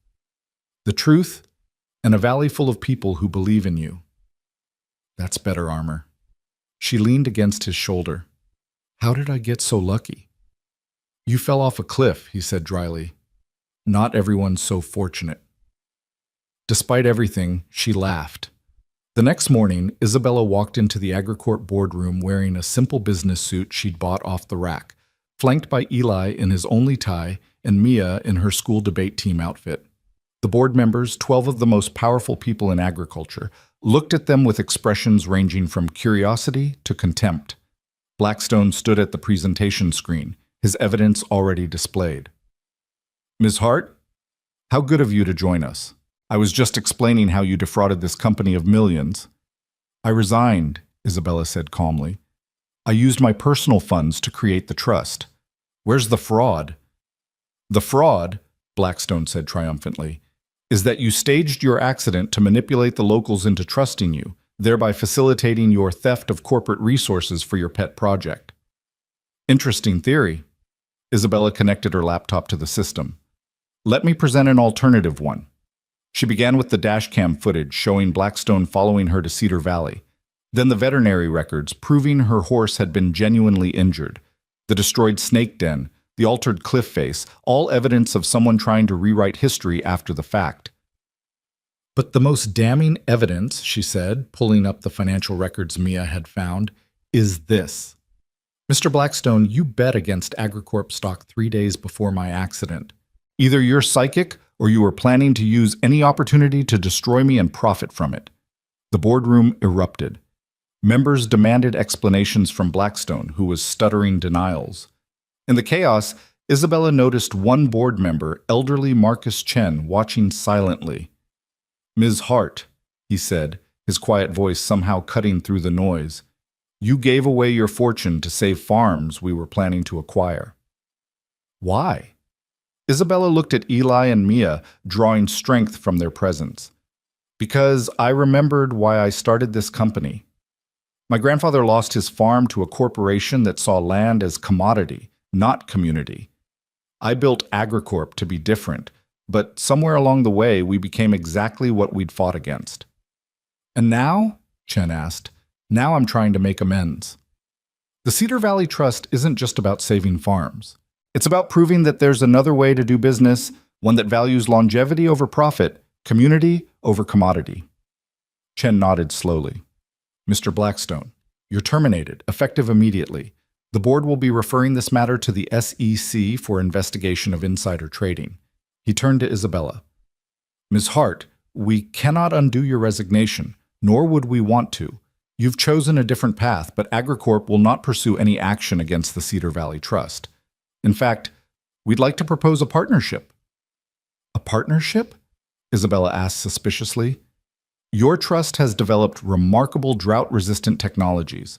The truth and a valley full of people who believe in you. That's better armor. She leaned against his shoulder. How did I get so lucky? You fell off a cliff, he said dryly. Not everyone's so fortunate. Despite everything, she laughed. The next morning, Isabella walked into the AgriCorp boardroom wearing a simple business suit she'd bought off the rack, flanked by Eli in his only tie and Mia in her school debate team outfit. The board members, 12 of the most powerful people in agriculture, looked at them with expressions ranging from curiosity to contempt. Blackstone stood at the presentation screen, his evidence already displayed. Ms. Hart, how good of you to join us. I was just explaining how you defrauded this company of millions. I resigned, Isabella said calmly. I used my personal funds to create the trust. Where's the fraud? The fraud, Blackstone said triumphantly, is that you staged your accident to manipulate the locals into trusting you, thereby facilitating your theft of corporate resources for your pet project. Interesting theory. Isabella connected her laptop to the system. Let me present an alternative one. She began with the dashcam footage showing Blackstone following her to Cedar Valley, then the veterinary records proving her horse had been genuinely injured, the destroyed snake den, the altered cliff face, all evidence of someone trying to rewrite history after the fact. But the most damning evidence, she said, pulling up the financial records Mia had found, is this. Mr. Blackstone, you bet against AgriCorp stock 3 days before my accident. Either you're psychic or you were planning to use any opportunity to destroy me and profit from it. The boardroom erupted. Members demanded explanations from Blackstone, who was stuttering denials. In the chaos, Isabella noticed one board member, elderly Marcus Chen, watching silently. Ms. Hart, he said, his quiet voice somehow cutting through the noise, you gave away your fortune to save farms we were planning to acquire. Why? Isabella looked at Eli and Mia, drawing strength from their presence. Because I remembered why I started this company. My grandfather lost his farm to a corporation that saw land as commodity, not community. I built AgriCorp to be different, but somewhere along the way we became exactly what we'd fought against. And now? Chen asked. Now I'm trying to make amends. The Cedar Valley Trust isn't just about saving farms. It's about proving that there's another way to do business, one that values longevity over profit, community over commodity. Chen nodded slowly. Mr. Blackstone, you're terminated, effective immediately. The board will be referring this matter to the SEC for investigation of insider trading. He turned to Isabella. Ms. Hart, we cannot undo your resignation, nor would we want to. You've chosen a different path, but AgriCorp will not pursue any action against the Cedar Valley Trust. In fact, we'd like to propose a partnership. A partnership? Isabella asked suspiciously. Your trust has developed remarkable drought-resistant technologies.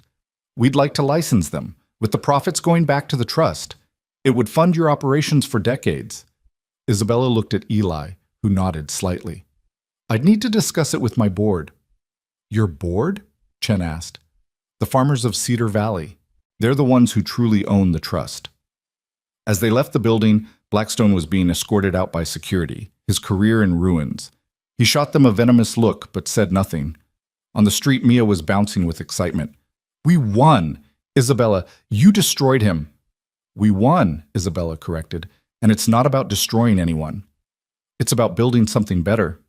We'd like to license them, with the profits going back to the trust. It would fund your operations for decades. Isabella looked at Eli, who nodded slightly. I'd need to discuss it with my board. Your board? Chen asked. The farmers of Cedar Valley. They're the ones who truly own the trust. As they left the building, Blackstone was being escorted out by security, his career in ruins. He shot them a venomous look, but said nothing. On the street, Mia was bouncing with excitement. We won! Isabella, you destroyed him. We won, Isabella corrected, and it's not about destroying anyone. It's about building something better.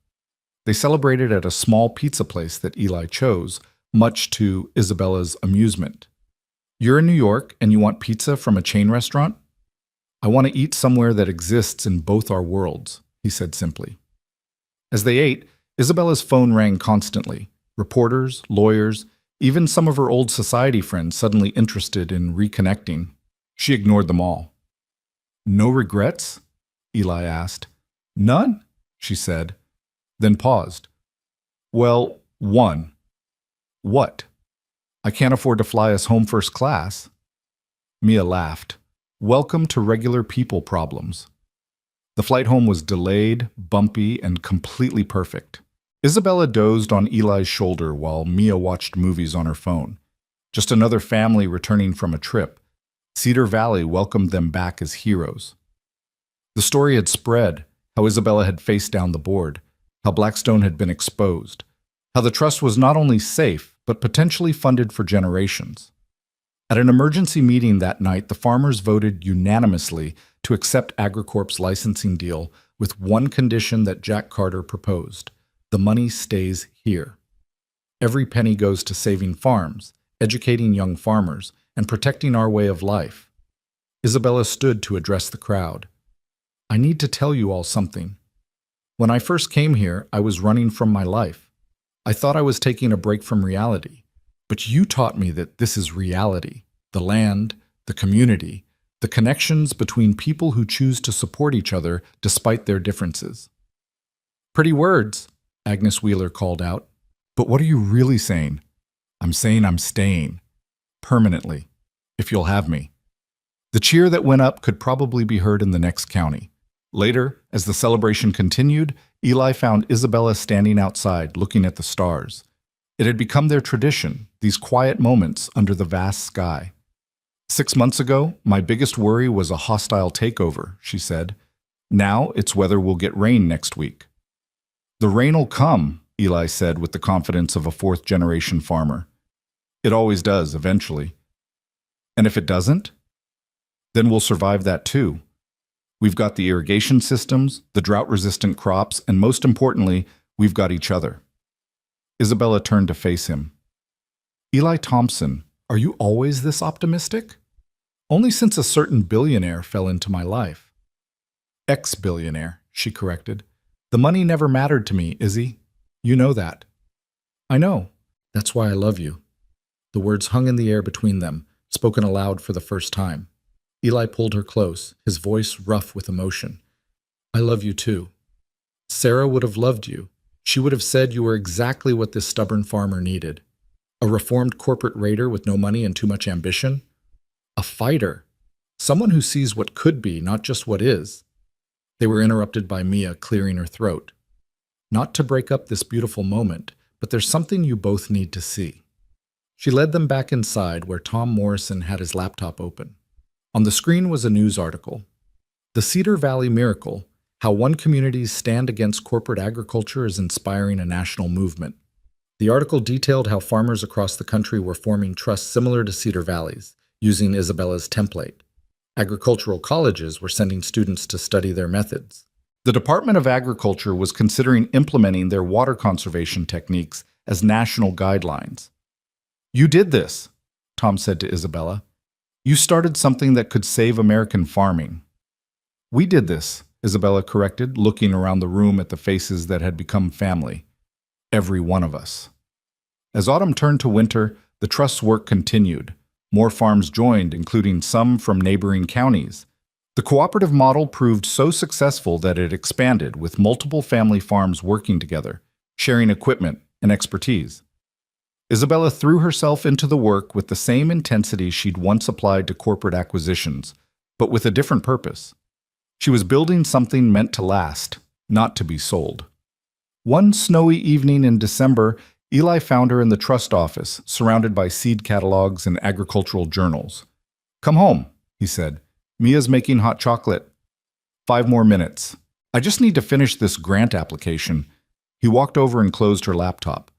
They celebrated at a small pizza place that Eli chose, much to Isabella's amusement. You're in New York and you want pizza from a chain restaurant? I want to eat somewhere that exists in both our worlds, he said simply. As they ate, Isabella's phone rang constantly. Reporters, lawyers, even some of her old society friends suddenly interested in reconnecting. She ignored them all. No regrets? Eli asked. None, she said, then paused. Well, one. What? I can't afford to fly us home first class. Mia laughed. Welcome to regular people problems. The flight home was delayed, bumpy, and completely perfect. Isabella dozed on Eli's shoulder while Mia watched movies on her phone. Just another family returning from a trip. Cedar Valley welcomed them back as heroes. The story had spread, how Isabella had faced down the board, how Blackstone had been exposed, how the trust was not only safe, but potentially funded for generations. At an emergency meeting that night, the farmers voted unanimously to accept AgriCorp's licensing deal with one condition that Jack Carter proposed. The money stays here. Every penny goes to saving farms, educating young farmers, and protecting our way of life. Isabella stood to address the crowd. I need to tell you all something. When I first came here, I was running from my life. I thought I was taking a break from reality. But you taught me that this is reality, the land, the community, the connections between people who choose to support each other despite their differences. Pretty words, Agnes Wheeler called out. But what are you really saying? I'm saying I'm staying. Permanently. If you'll have me. The cheer that went up could probably be heard in the next county. Later, as the celebration continued, Eli found Isabella standing outside, looking at the stars. It had become their tradition, these quiet moments under the vast sky. 6 months ago, my biggest worry was a hostile takeover, she said. Now it's whether we'll get rain next week. The rain'll come, Eli said with the confidence of a fourth-generation farmer. It always does, eventually. And if it doesn't? Then we'll survive that too. We've got the irrigation systems, the drought-resistant crops, and most importantly, we've got each other. Isabella turned to face him. Eli Thompson, are you always this optimistic? Only since a certain billionaire fell into my life. Ex-billionaire, she corrected. The money never mattered to me, Izzy. You know that. I know. That's why I love you. The words hung in the air between them, spoken aloud for the first time. Eli pulled her close, his voice rough with emotion. I love you too. Sarah would have loved you. She would have said you were exactly what this stubborn farmer needed. A reformed corporate raider with no money and too much ambition? A fighter. Someone who sees what could be, not just what is. They were interrupted by Mia clearing her throat. Not to break up this beautiful moment, but there's something you both need to see. She led them back inside where Tom Morrison had his laptop open. On the screen was a news article. The Cedar Valley Miracle, how one community's stand against corporate agriculture is inspiring a national movement. The article detailed how farmers across the country were forming trusts similar to Cedar Valley's, using Isabella's template. Agricultural colleges were sending students to study their methods. The Department of Agriculture was considering implementing their water conservation techniques as national guidelines. You did this, Tom said to Isabella. You started something that could save American farming. We did this, Isabella corrected, looking around the room at the faces that had become family. Every one of us. As autumn turned to winter, the trust's work continued. More farms joined, including some from neighboring counties. The cooperative model proved so successful that it expanded, with multiple family farms working together, sharing equipment and expertise. Isabella threw herself into the work with the same intensity she'd once applied to corporate acquisitions, but with a different purpose. She was building something meant to last, not to be sold. One snowy evening in December, Eli found her in the trust office, surrounded by seed catalogs and agricultural journals. Come home, he said. Mia's making hot chocolate. 5 more minutes. I just need to finish this grant application. He walked over and closed her laptop.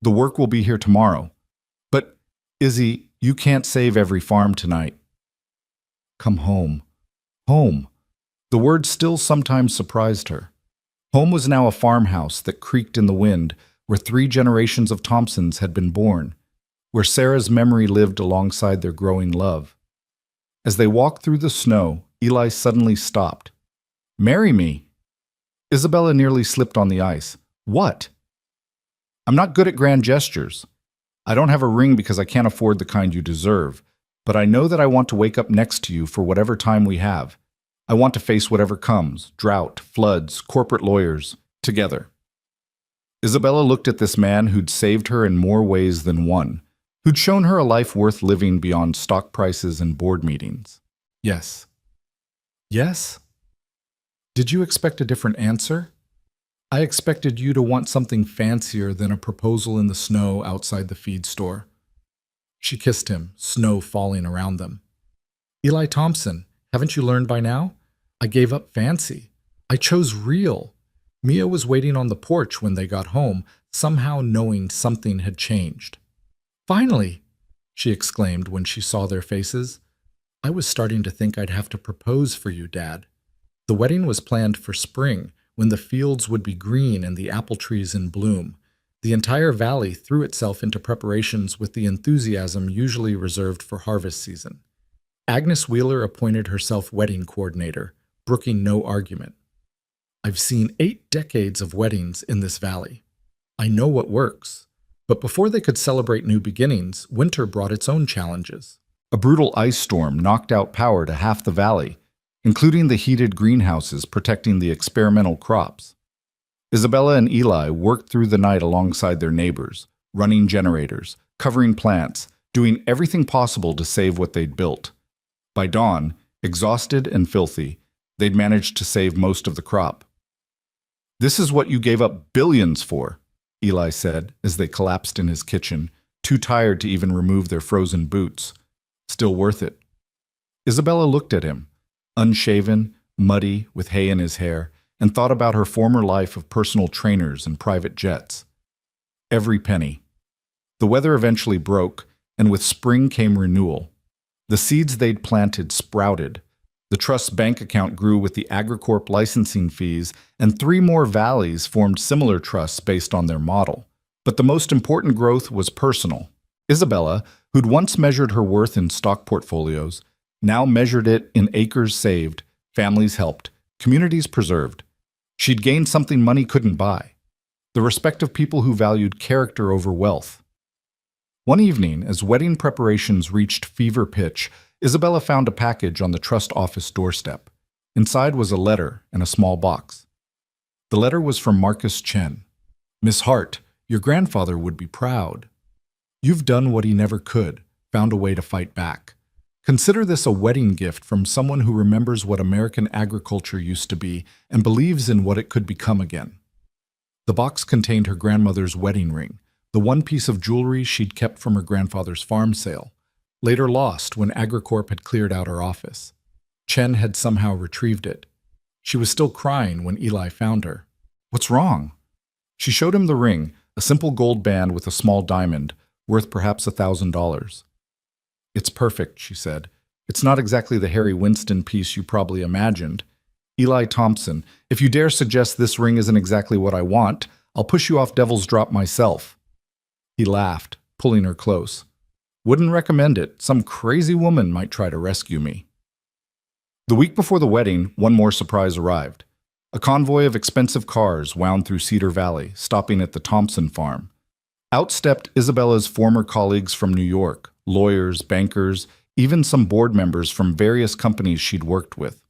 The work will be here tomorrow. But, Izzy, you can't save every farm tonight. Come home. Home. The word still sometimes surprised her. Home was now a farmhouse that creaked in the wind, where 3 generations of Thompsons had been born, where Sarah's memory lived alongside their growing love. As they walked through the snow, Eli suddenly stopped. "Marry me." Isabella nearly slipped on the ice. "What?" "I'm not good at grand gestures. I don't have a ring because I can't afford the kind you deserve, but I know that I want to wake up next to you for whatever time we have. I want to face whatever comes, drought, floods, corporate lawyers, together." Isabella looked at this man who'd saved her in more ways than one, who'd shown her a life worth living beyond stock prices and board meetings. Yes. Yes? Did you expect a different answer? I expected you to want something fancier than a proposal in the snow outside the feed store. She kissed him, snow falling around them. Eli Thompson, haven't you learned by now? I gave up fancy. I chose real. Mia was waiting on the porch when they got home, somehow knowing something had changed. Finally, she exclaimed when she saw their faces. I was starting to think I'd have to propose for you, Dad. The wedding was planned for spring, when the fields would be green and the apple trees in bloom. The entire valley threw itself into preparations with the enthusiasm usually reserved for harvest season. Agnes Wheeler appointed herself wedding coordinator, brooking no argument. I've seen 8 decades of weddings in this valley. I know what works. But before they could celebrate new beginnings, winter brought its own challenges. A brutal ice storm knocked out power to half the valley, including the heated greenhouses protecting the experimental crops. Isabella and Eli worked through the night alongside their neighbors, running generators, covering plants, doing everything possible to save what they'd built. By dawn, exhausted and filthy, they'd managed to save most of the crop. "This is what you gave up billions for," Eli said as they collapsed in his kitchen, too tired to even remove their frozen boots. "Still worth it." Isabella looked at him, unshaven, muddy, with hay in his hair, and thought about her former life of personal trainers and private jets. Every penny. The weather eventually broke, and with spring came renewal. The seeds they'd planted sprouted. The trust's bank account grew with the AgriCorp licensing fees, and 3 more valleys formed similar trusts based on their model. But the most important growth was personal. Isabella, who'd once measured her worth in stock portfolios, now measured it in acres saved, families helped, communities preserved. She'd gained something money couldn't buy: the respect of people who valued character over wealth. One evening, as wedding preparations reached fever pitch, Isabella found a package on the trust office doorstep. Inside was a letter and a small box. The letter was from Marcus Chen. "Miss Hart, your grandfather would be proud. You've done what he never could, found a way to fight back. Consider this a wedding gift from someone who remembers what American agriculture used to be and believes in what it could become again." The box contained her grandmother's wedding ring, the one piece of jewelry she'd kept from her grandfather's farm sale, later lost when AgriCorp had cleared out her office. Chen had somehow retrieved it. She was still crying when Eli found her. "What's wrong?" She showed him the ring, a simple gold band with a small diamond, worth perhaps $1,000. "It's perfect," she said. "It's not exactly the Harry Winston piece you probably imagined. Eli Thompson, if you dare suggest this ring isn't exactly what I want, I'll push you off Devil's Drop myself." He laughed, pulling her close. "Wouldn't recommend it. Some crazy woman might try to rescue me." The week before the wedding, one more surprise arrived. A convoy of expensive cars wound through Cedar Valley, stopping at the Thompson farm. Out stepped Isabella's former colleagues from New York, lawyers, bankers, even some board members from various companies she'd worked with.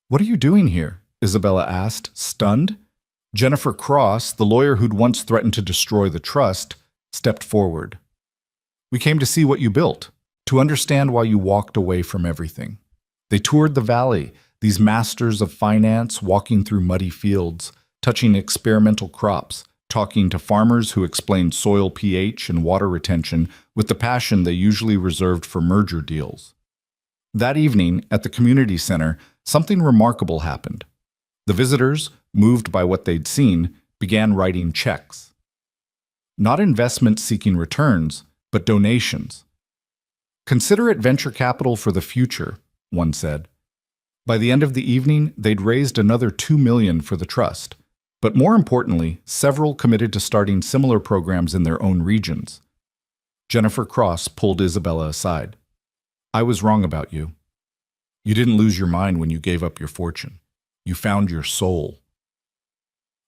"What are you doing here?" Isabella asked, stunned. Jennifer Cross, the lawyer who'd once threatened to destroy the trust, stepped forward. "We came to see what you built, to understand why you walked away from everything." They toured the valley, these masters of finance walking through muddy fields, touching experimental crops, talking to farmers who explained soil pH and water retention with the passion they usually reserved for merger deals. That evening, at the community center, something remarkable happened. The visitors, moved by what they'd seen, began writing checks. Not investment seeking returns, but donations. Consider it venture capital for the future, one said. By the end of the evening, they'd raised another $2 million for the trust. But more importantly, several committed to starting similar programs in their own regions. Jennifer Cross pulled Isabella aside. I was wrong about you. You didn't lose your mind when you gave up your fortune. You found your soul.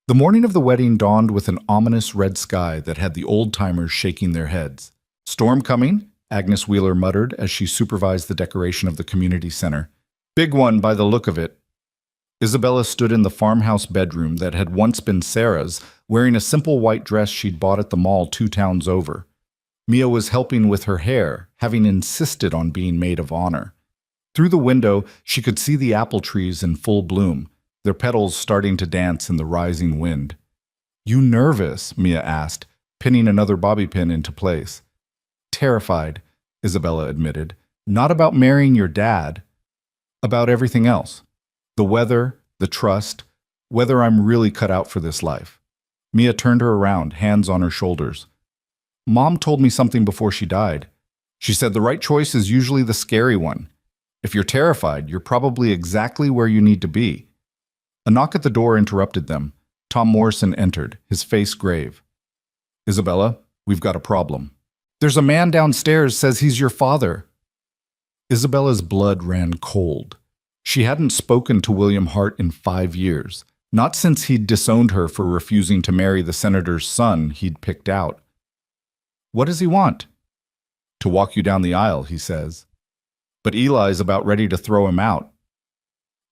The morning of the wedding dawned with an ominous red sky that had the old-timers shaking their heads. Storm coming? Agnes Wheeler muttered as she supervised the decoration of the community center. Big one by the look of it. Isabella stood in the farmhouse bedroom that had once been Sarah's, wearing a simple white dress she'd bought at the mall 2 towns over. Mia was helping with her hair, having insisted on being maid of honor. Through the window, she could see the apple trees in full bloom, their petals starting to dance in the rising wind. You nervous? Mia asked, pinning another bobby pin into place. Terrified, Isabella admitted. Not about marrying your dad. About everything else. The weather, the trust, whether I'm really cut out for this life. Mia turned her around, hands on her shoulders. Mom told me something before she died. She said the right choice is usually the scary one. If you're terrified, you're probably exactly where you need to be. A knock at the door interrupted them. Tom Morrison entered, his face grave. Isabella, we've got a problem. There's a man downstairs says he's your father. Isabella's blood ran cold. She hadn't spoken to William Hart in 5 years, not since he'd disowned her for refusing to marry the senator's son he'd picked out. What does he want? To walk you down the aisle, he says. But Eli's about ready to throw him out.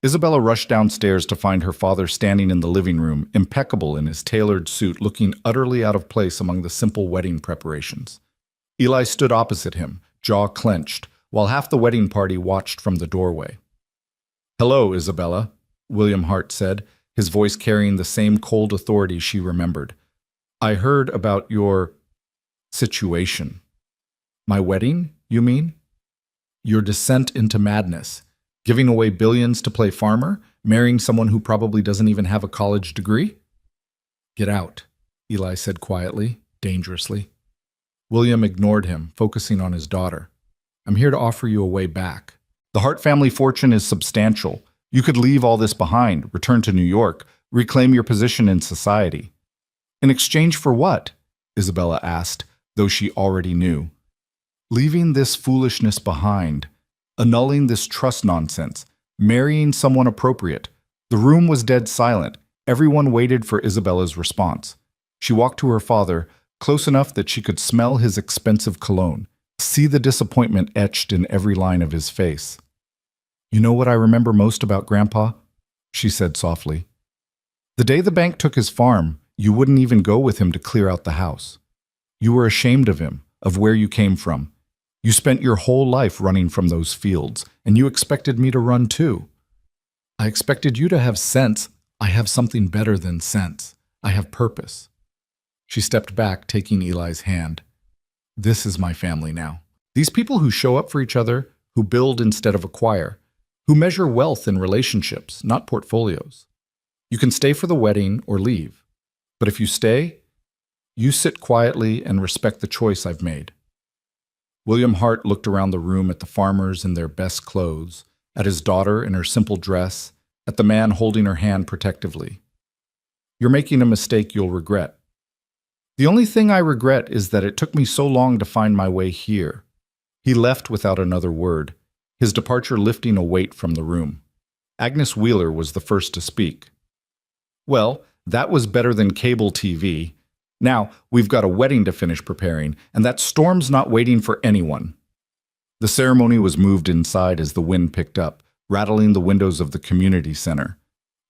Isabella rushed downstairs to find her father standing in the living room, impeccable in his tailored suit, looking utterly out of place among the simple wedding preparations. Eli stood opposite him, jaw clenched, while half the wedding party watched from the doorway. Hello, Isabella, William Hart said, his voice carrying the same cold authority she remembered. I heard about your situation. My wedding, you mean? Your descent into madness, giving away billions to play farmer, marrying someone who probably doesn't even have a college degree? Get out, Eli said quietly, dangerously. William ignored him, focusing on his daughter. I'm here to offer you a way back. The Hart family fortune is substantial. You could leave all this behind, return to New York, reclaim your position in society. In exchange for what? Isabella asked, though she already knew. Leaving this foolishness behind, annulling this trust nonsense, marrying someone appropriate. The room was dead silent. Everyone waited for Isabella's response. She walked to her father, close enough that she could smell his expensive cologne, see the disappointment etched in every line of his face. You know what I remember most about Grandpa? She said softly. The day the bank took his farm, you wouldn't even go with him to clear out the house. You were ashamed of him, of where you came from. You spent your whole life running from those fields, and you expected me to run too. I expected you to have sense. I have something better than sense. I have purpose. She stepped back, taking Eli's hand. This is my family now. These people who show up for each other, who build instead of acquire, who measure wealth in relationships, not portfolios. You can stay for the wedding or leave. But if you stay, you sit quietly and respect the choice I've made. William Hart looked around the room at the farmers in their best clothes, at his daughter in her simple dress, at the man holding her hand protectively. You're making a mistake you'll regret. The only thing I regret is that it took me so long to find my way here. He left without another word, his departure lifting a weight from the room. Agnes Wheeler was the first to speak. Well, that was better than cable TV. Now, we've got a wedding to finish preparing, and that storm's not waiting for anyone. The ceremony was moved inside as the wind picked up, rattling the windows of the community center.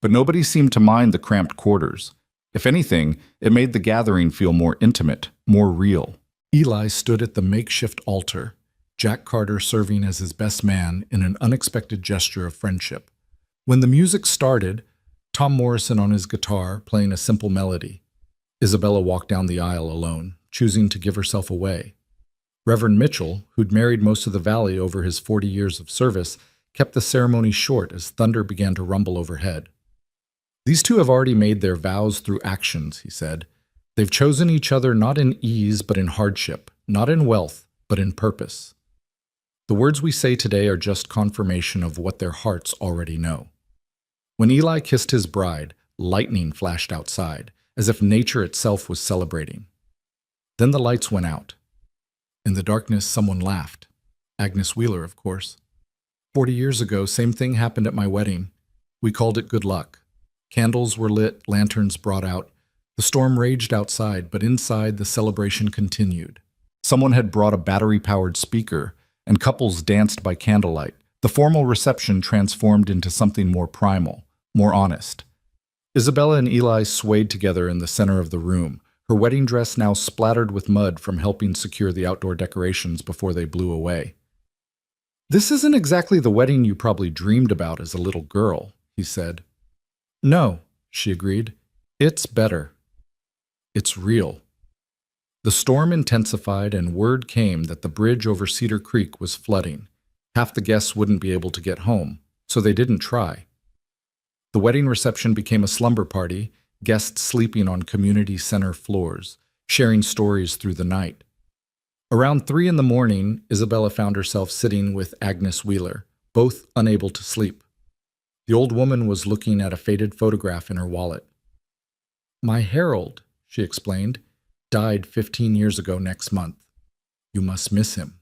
But nobody seemed to mind the cramped quarters. If anything, it made the gathering feel more intimate, more real. Eli stood at the makeshift altar, Jack Carter serving as his best man in an unexpected gesture of friendship. When the music started, Tom Morrison on his guitar playing a simple melody. Isabella walked down the aisle alone, choosing to give herself away. Reverend Mitchell, who'd married most of the valley over his 40 years of service, kept the ceremony short as thunder began to rumble overhead. These two have already made their vows through actions, he said. They've chosen each other not in ease but in hardship, not in wealth but in purpose. The words we say today are just confirmation of what their hearts already know. When Eli kissed his bride, lightning flashed outside, as if nature itself was celebrating. Then the lights went out. In the darkness, someone laughed. Agnes Wheeler, of course. 40 years ago, same thing happened at my wedding. We called it good luck. Candles were lit, lanterns brought out. The storm raged outside, but inside the celebration continued. Someone had brought a battery-powered speaker, and couples danced by candlelight. The formal reception transformed into something more primal, more honest. Isabella and Eli swayed together in the center of the room, her wedding dress now splattered with mud from helping secure the outdoor decorations before they blew away. "This isn't exactly the wedding you probably dreamed about as a little girl," he said. "No," she agreed. "It's better. It's real." The storm intensified and word came that the bridge over Cedar Creek was flooding. Half the guests wouldn't be able to get home, so they didn't try. The wedding reception became a slumber party, guests sleeping on community center floors, sharing stories through the night. Around 3 in the morning, Isabella found herself sitting with Agnes Wheeler, both unable to sleep. The old woman was looking at a faded photograph in her wallet. "My Harold," she explained, "died 15 years ago next month. You must miss him.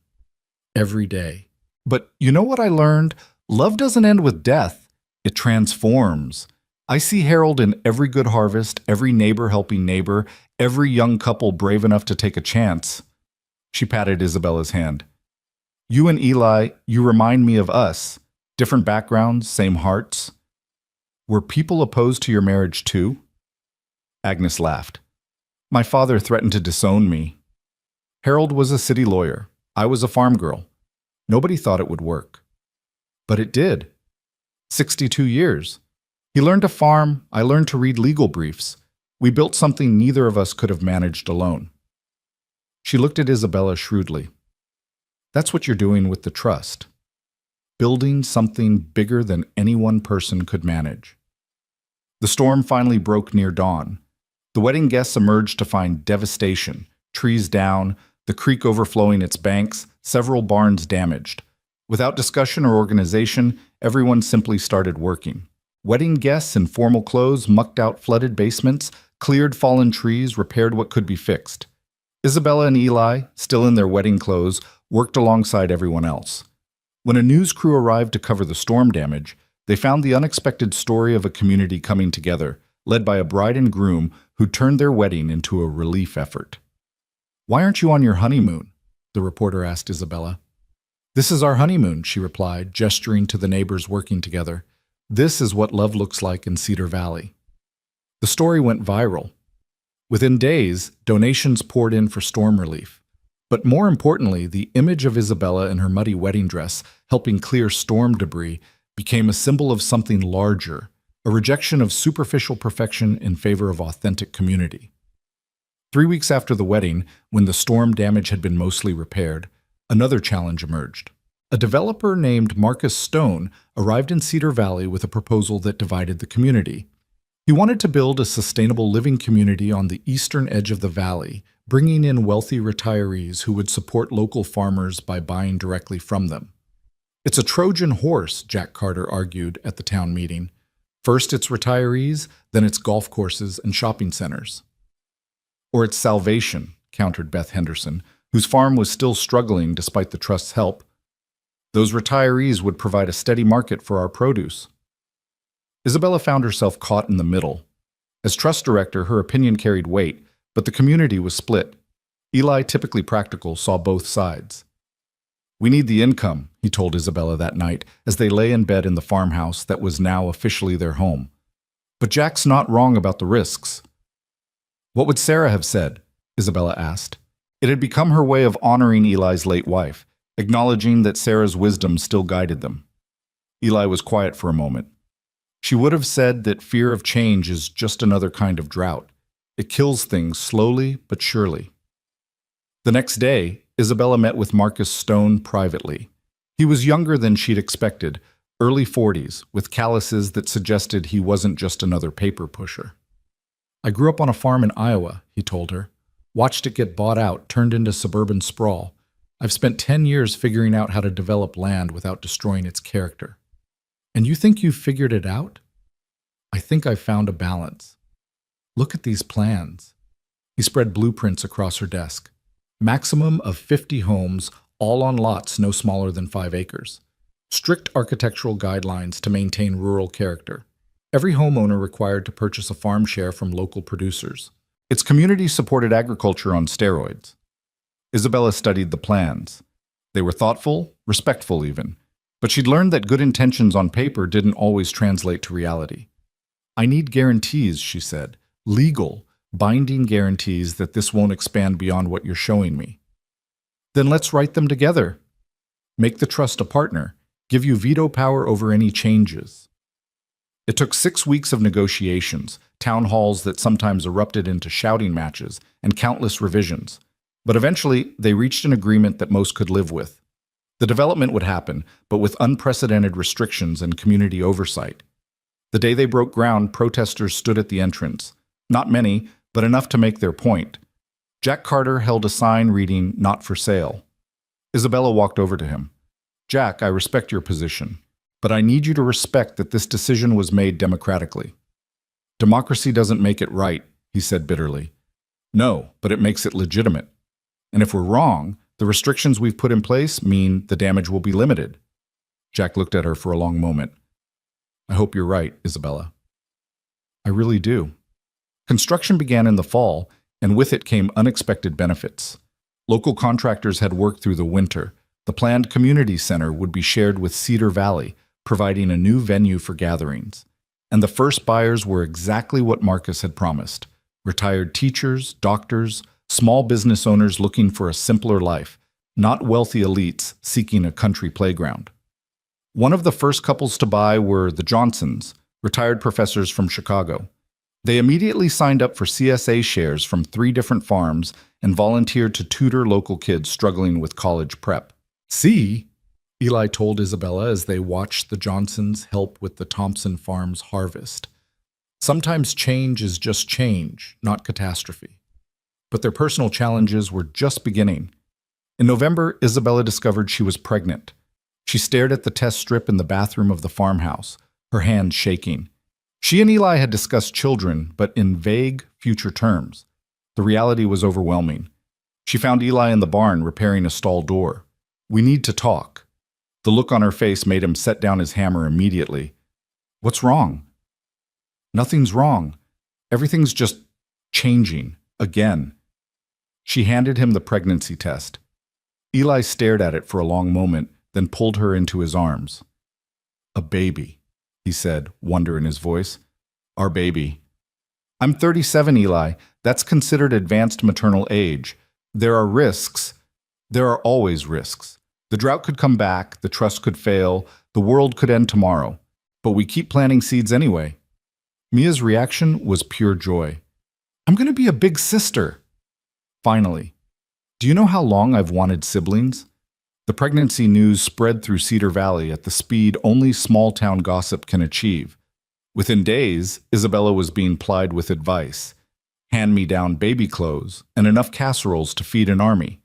Every day." "But you know what I learned? Love doesn't end with death. It transforms. I see Harold in every good harvest, every neighbor helping neighbor, every young couple brave enough to take a chance." She patted Isabella's hand. "You and Eli, you remind me of us. Different backgrounds, same hearts." "Were people opposed to your marriage too?" Agnes laughed. "My father threatened to disown me. Harold was a city lawyer. I was a farm girl. Nobody thought it would work. But it did. 62 years. He learned to farm, I learned to read legal briefs. We built something neither of us could have managed alone." She looked at Isabella shrewdly. "That's what you're doing with the trust. Building something bigger than any one person could manage." The storm finally broke near dawn. The wedding guests emerged to find devastation, trees down, the creek overflowing its banks, several barns damaged. Without discussion or organization, everyone simply started working. Wedding guests in formal clothes mucked out flooded basements, cleared fallen trees, repaired what could be fixed. Isabella and Eli, still in their wedding clothes, worked alongside everyone else. When a news crew arrived to cover the storm damage, they found the unexpected story of a community coming together, led by a bride and groom who turned their wedding into a relief effort. "Why aren't you on your honeymoon?" the reporter asked Isabella. "This is our honeymoon," she replied, gesturing to the neighbors working together. "This is what love looks like in Cedar Valley." The story went viral. Within days, donations poured in for storm relief. But more importantly, the image of Isabella in her muddy wedding dress, helping clear storm debris, became a symbol of something larger, a rejection of superficial perfection in favor of authentic community. 3 weeks after the wedding, when the storm damage had been mostly repaired, another challenge emerged. A developer named Marcus Stone arrived in Cedar Valley with a proposal that divided the community. He wanted to build a sustainable living community on the eastern edge of the valley, bringing in wealthy retirees who would support local farmers by buying directly from them. "It's a Trojan horse," Jack Carter argued at the town meeting. "First it's retirees, then it's golf courses and shopping centers." "Or it's salvation," countered Beth Henderson, whose farm was still struggling despite the trust's help. "Those retirees would provide a steady market for our produce." Isabella found herself caught in the middle. As trust director, her opinion carried weight, but the community was split. Eli, typically practical, saw both sides. "We need the income," he told Isabella that night as they lay in bed in the farmhouse that was now officially their home. "But Jack's not wrong about the risks." "What would Sarah have said?" Isabella asked. It had become her way of honoring Eli's late wife, acknowledging that Sarah's wisdom still guided them. Eli was quiet for a moment. She would have said that fear of change is just another kind of drought. It kills things slowly but surely. The next day, Isabella met with Marcus Stone privately. He was younger than she'd expected, early 40s, with calluses that suggested he wasn't just another paper pusher. I grew up on a farm in Iowa, he told her. Watched it get bought out, turned into suburban sprawl. I've spent 10 years figuring out how to develop land without destroying its character. And you think you've figured it out? I think I've found a balance. Look at these plans. He spread blueprints across her desk. Maximum of 50 homes, all on lots no smaller than 5 acres. Strict architectural guidelines to maintain rural character. Every homeowner required to purchase a farm share from local producers. It's community-supported agriculture on steroids. Isabella studied the plans. They were thoughtful, respectful even, but she'd learned that good intentions on paper didn't always translate to reality. I need guarantees, she said, legal, binding guarantees that this won't expand beyond what you're showing me. Then let's write them together. Make the trust a partner, give you veto power over any changes. It took 6 weeks of negotiations, town halls that sometimes erupted into shouting matches, and countless revisions. But eventually, they reached an agreement that most could live with. The development would happen, but with unprecedented restrictions and community oversight. The day they broke ground, protesters stood at the entrance. Not many, but enough to make their point. Jack Carter held a sign reading, "Not for sale." Isabella walked over to him. "Jack, I respect your position, but I need you to respect that this decision was made democratically." "Democracy doesn't make it right," he said bitterly. "No, but it makes it legitimate. And if we're wrong, the restrictions we've put in place mean the damage will be limited." Jack looked at her for a long moment. "I hope you're right, Isabella." "I really do." Construction began in the fall, and with it came unexpected benefits. Local contractors had worked through the winter. The planned community center would be shared with Cedar Valley, providing a new venue for gatherings. And the first buyers were exactly what Marcus had promised: retired teachers, doctors, small business owners looking for a simpler life, not wealthy elites seeking a country playground. One of the first couples to buy were the Johnsons, retired professors from Chicago. They immediately signed up for CSA shares from 3 different farms and volunteered to tutor local kids struggling with college prep. "See," Eli told Isabella as they watched the Johnsons help with the Thompson Farms harvest. "Sometimes change is just change, not catastrophe." But their personal challenges were just beginning. In November, Isabella discovered she was pregnant. She stared at the test strip in the bathroom of the farmhouse, her hands shaking. She and Eli had discussed children, but in vague, future terms. The reality was overwhelming. She found Eli in the barn repairing a stall door. "We need to talk." The look on her face made him set down his hammer immediately. "What's wrong?" "Nothing's wrong. Everything's just changing, again." She handed him the pregnancy test. Eli stared at it for a long moment, then pulled her into his arms. "A baby," he said, wonder in his voice. "Our baby." "I'm 37, Eli. That's considered advanced maternal age. There are risks. There are always risks. The drought could come back, the trust could fail, the world could end tomorrow. But we keep planting seeds anyway." Mia's reaction was pure joy. "I'm going to be a big sister." Finally. "Do you know how long I've wanted siblings?" The pregnancy news spread through Cedar Valley at the speed only small-town gossip can achieve. Within days, Isabella was being plied with advice. Hand-me-down baby clothes and enough casseroles to feed an army.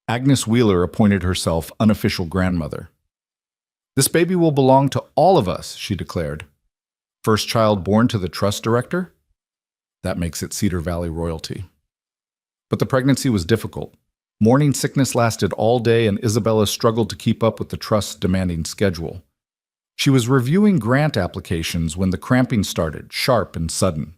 Agnes Wheeler appointed herself unofficial grandmother. "This baby will belong to all of us," she declared. "First child born to the trust director?" That makes it Cedar Valley royalty. But the pregnancy was difficult. Morning sickness lasted all day, and Isabella struggled to keep up with the trust's demanding schedule. She was reviewing grant applications when the cramping started, sharp and sudden.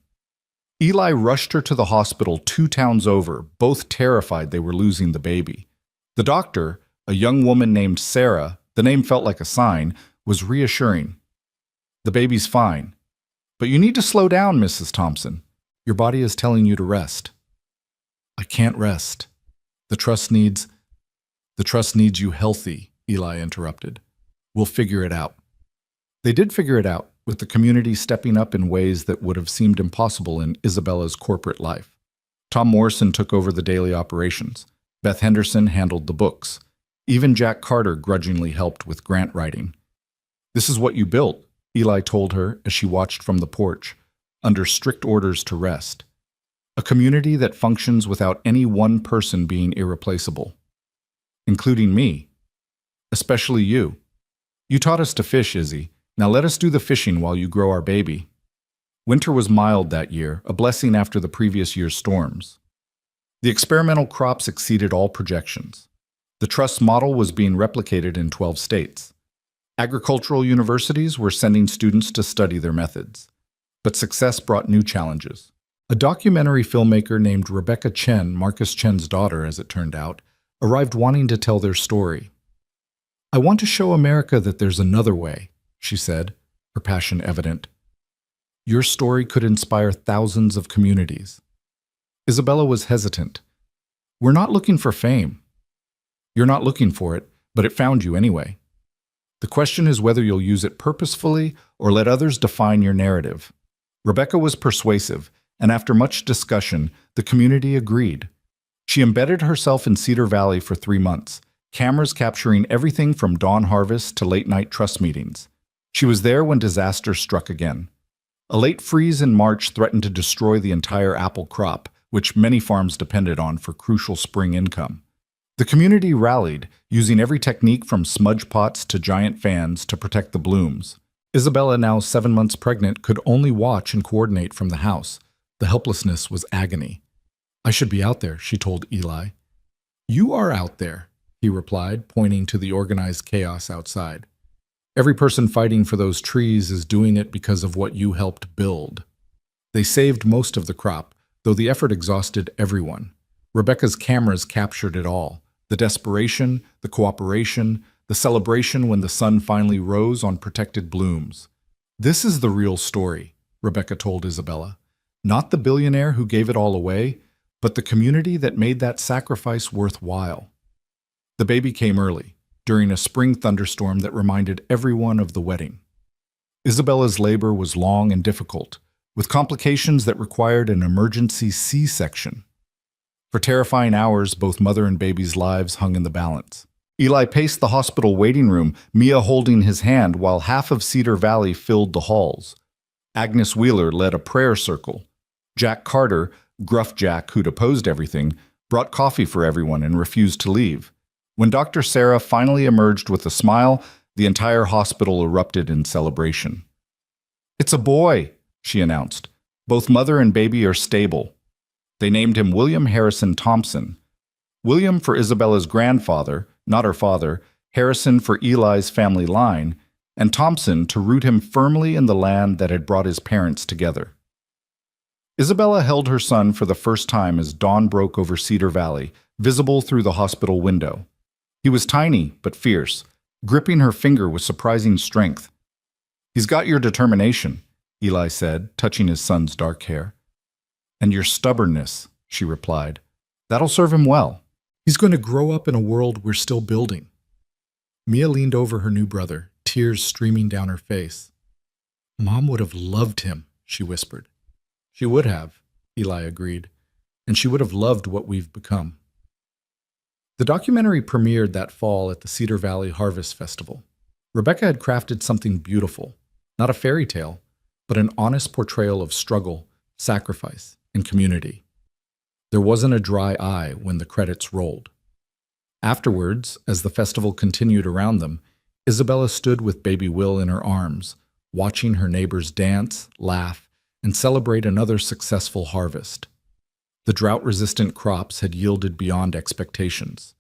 Eli rushed her to the hospital 2 towns over, both terrified they were losing the baby. The doctor, a young woman named Sarah, the name felt like a sign, was reassuring. "The baby's fine. But you need to slow down, Mrs. Thompson. Your body is telling you to rest." "I can't rest. The trust needs you healthy," Eli interrupted. "We'll figure it out." They did figure it out, with the community stepping up in ways that would have seemed impossible in Isabella's corporate life. Tom Morrison took over the daily operations. Beth Henderson handled the books. Even Jack Carter grudgingly helped with grant writing. "This is what you built," Eli told her as she watched from the porch. under strict orders to rest. A community that functions without any one person being irreplaceable. Including me. Especially you. You taught us to fish, Izzy. Now let us do the fishing while you grow our baby. Winter was mild that year, a blessing after the previous year's storms. The experimental crops exceeded all projections. The trust model was being replicated in 12 states. Agricultural universities were sending students to study their methods. But success brought new challenges. A documentary filmmaker named Rebecca Chen, Marcus Chen's daughter as it turned out, arrived wanting to tell their story. "I want to show America that there's another way," she said, her passion evident. "Your story could inspire thousands of communities." Isabella was hesitant. "We're not looking for fame." "You're not looking for it, but it found you anyway. The question is whether you'll use it purposefully or let others define your narrative." Rebecca was persuasive, and after much discussion, the community agreed. She embedded herself in Cedar Valley for 3 months, cameras capturing everything from dawn harvest to late-night trust meetings. She was there when disaster struck again. A late freeze in March threatened to destroy the entire apple crop, which many farms depended on for crucial spring income. The community rallied, using every technique from smudge pots to giant fans to protect the blooms. Isabella, now 7 months pregnant, could only watch and coordinate from the house. The helplessness was agony. "I should be out there," she told Eli. "You are out there," he replied, pointing to the organized chaos outside. "Every person fighting for those trees is doing it because of what you helped build." They saved most of the crop, though the effort exhausted everyone. Rebecca's cameras captured it all. The desperation, the cooperation, the celebration when the sun finally rose on protected blooms. "This is the real story," Rebecca told Isabella. "Not the billionaire who gave it all away, but the community that made that sacrifice worthwhile." The baby came early, during a spring thunderstorm that reminded everyone of the wedding. Isabella's labor was long and difficult, with complications that required an emergency C-section. For terrifying hours, both mother and baby's lives hung in the balance. Eli paced the hospital waiting room, Mia holding his hand while half of Cedar Valley filled the halls. Agnes Wheeler led a prayer circle. Jack Carter, gruff Jack who'd opposed everything, brought coffee for everyone and refused to leave. When Dr. Sarah finally emerged with a smile, the entire hospital erupted in celebration. "It's a boy," she announced. "Both mother and baby are stable." They named him William Harrison Thompson. William for Isabella's grandfather, not her father, Harrison for Eli's family line, and Thompson to root him firmly in the land that had brought his parents together. Isabella held her son for the first time as dawn broke over Cedar Valley, visible through the hospital window. He was tiny but fierce, gripping her finger with surprising strength. "He's got your determination," Eli said, touching his son's dark hair. "And your stubbornness," she replied. "That'll serve him well. He's going to grow up in a world we're still building." Mia leaned over her new brother, tears streaming down her face. "Mom would have loved him," she whispered. "She would have," Eli agreed, "and she would have loved what we've become." The documentary premiered that fall at the Cedar Valley Harvest Festival. Rebecca had crafted something beautiful, not a fairy tale, but an honest portrayal of struggle, sacrifice, and community. There wasn't a dry eye when the credits rolled. Afterwards, as the festival continued around them, Isabella stood with baby Will in her arms, watching her neighbors dance, laugh, and celebrate another successful harvest. The drought-resistant crops had yielded beyond expectations.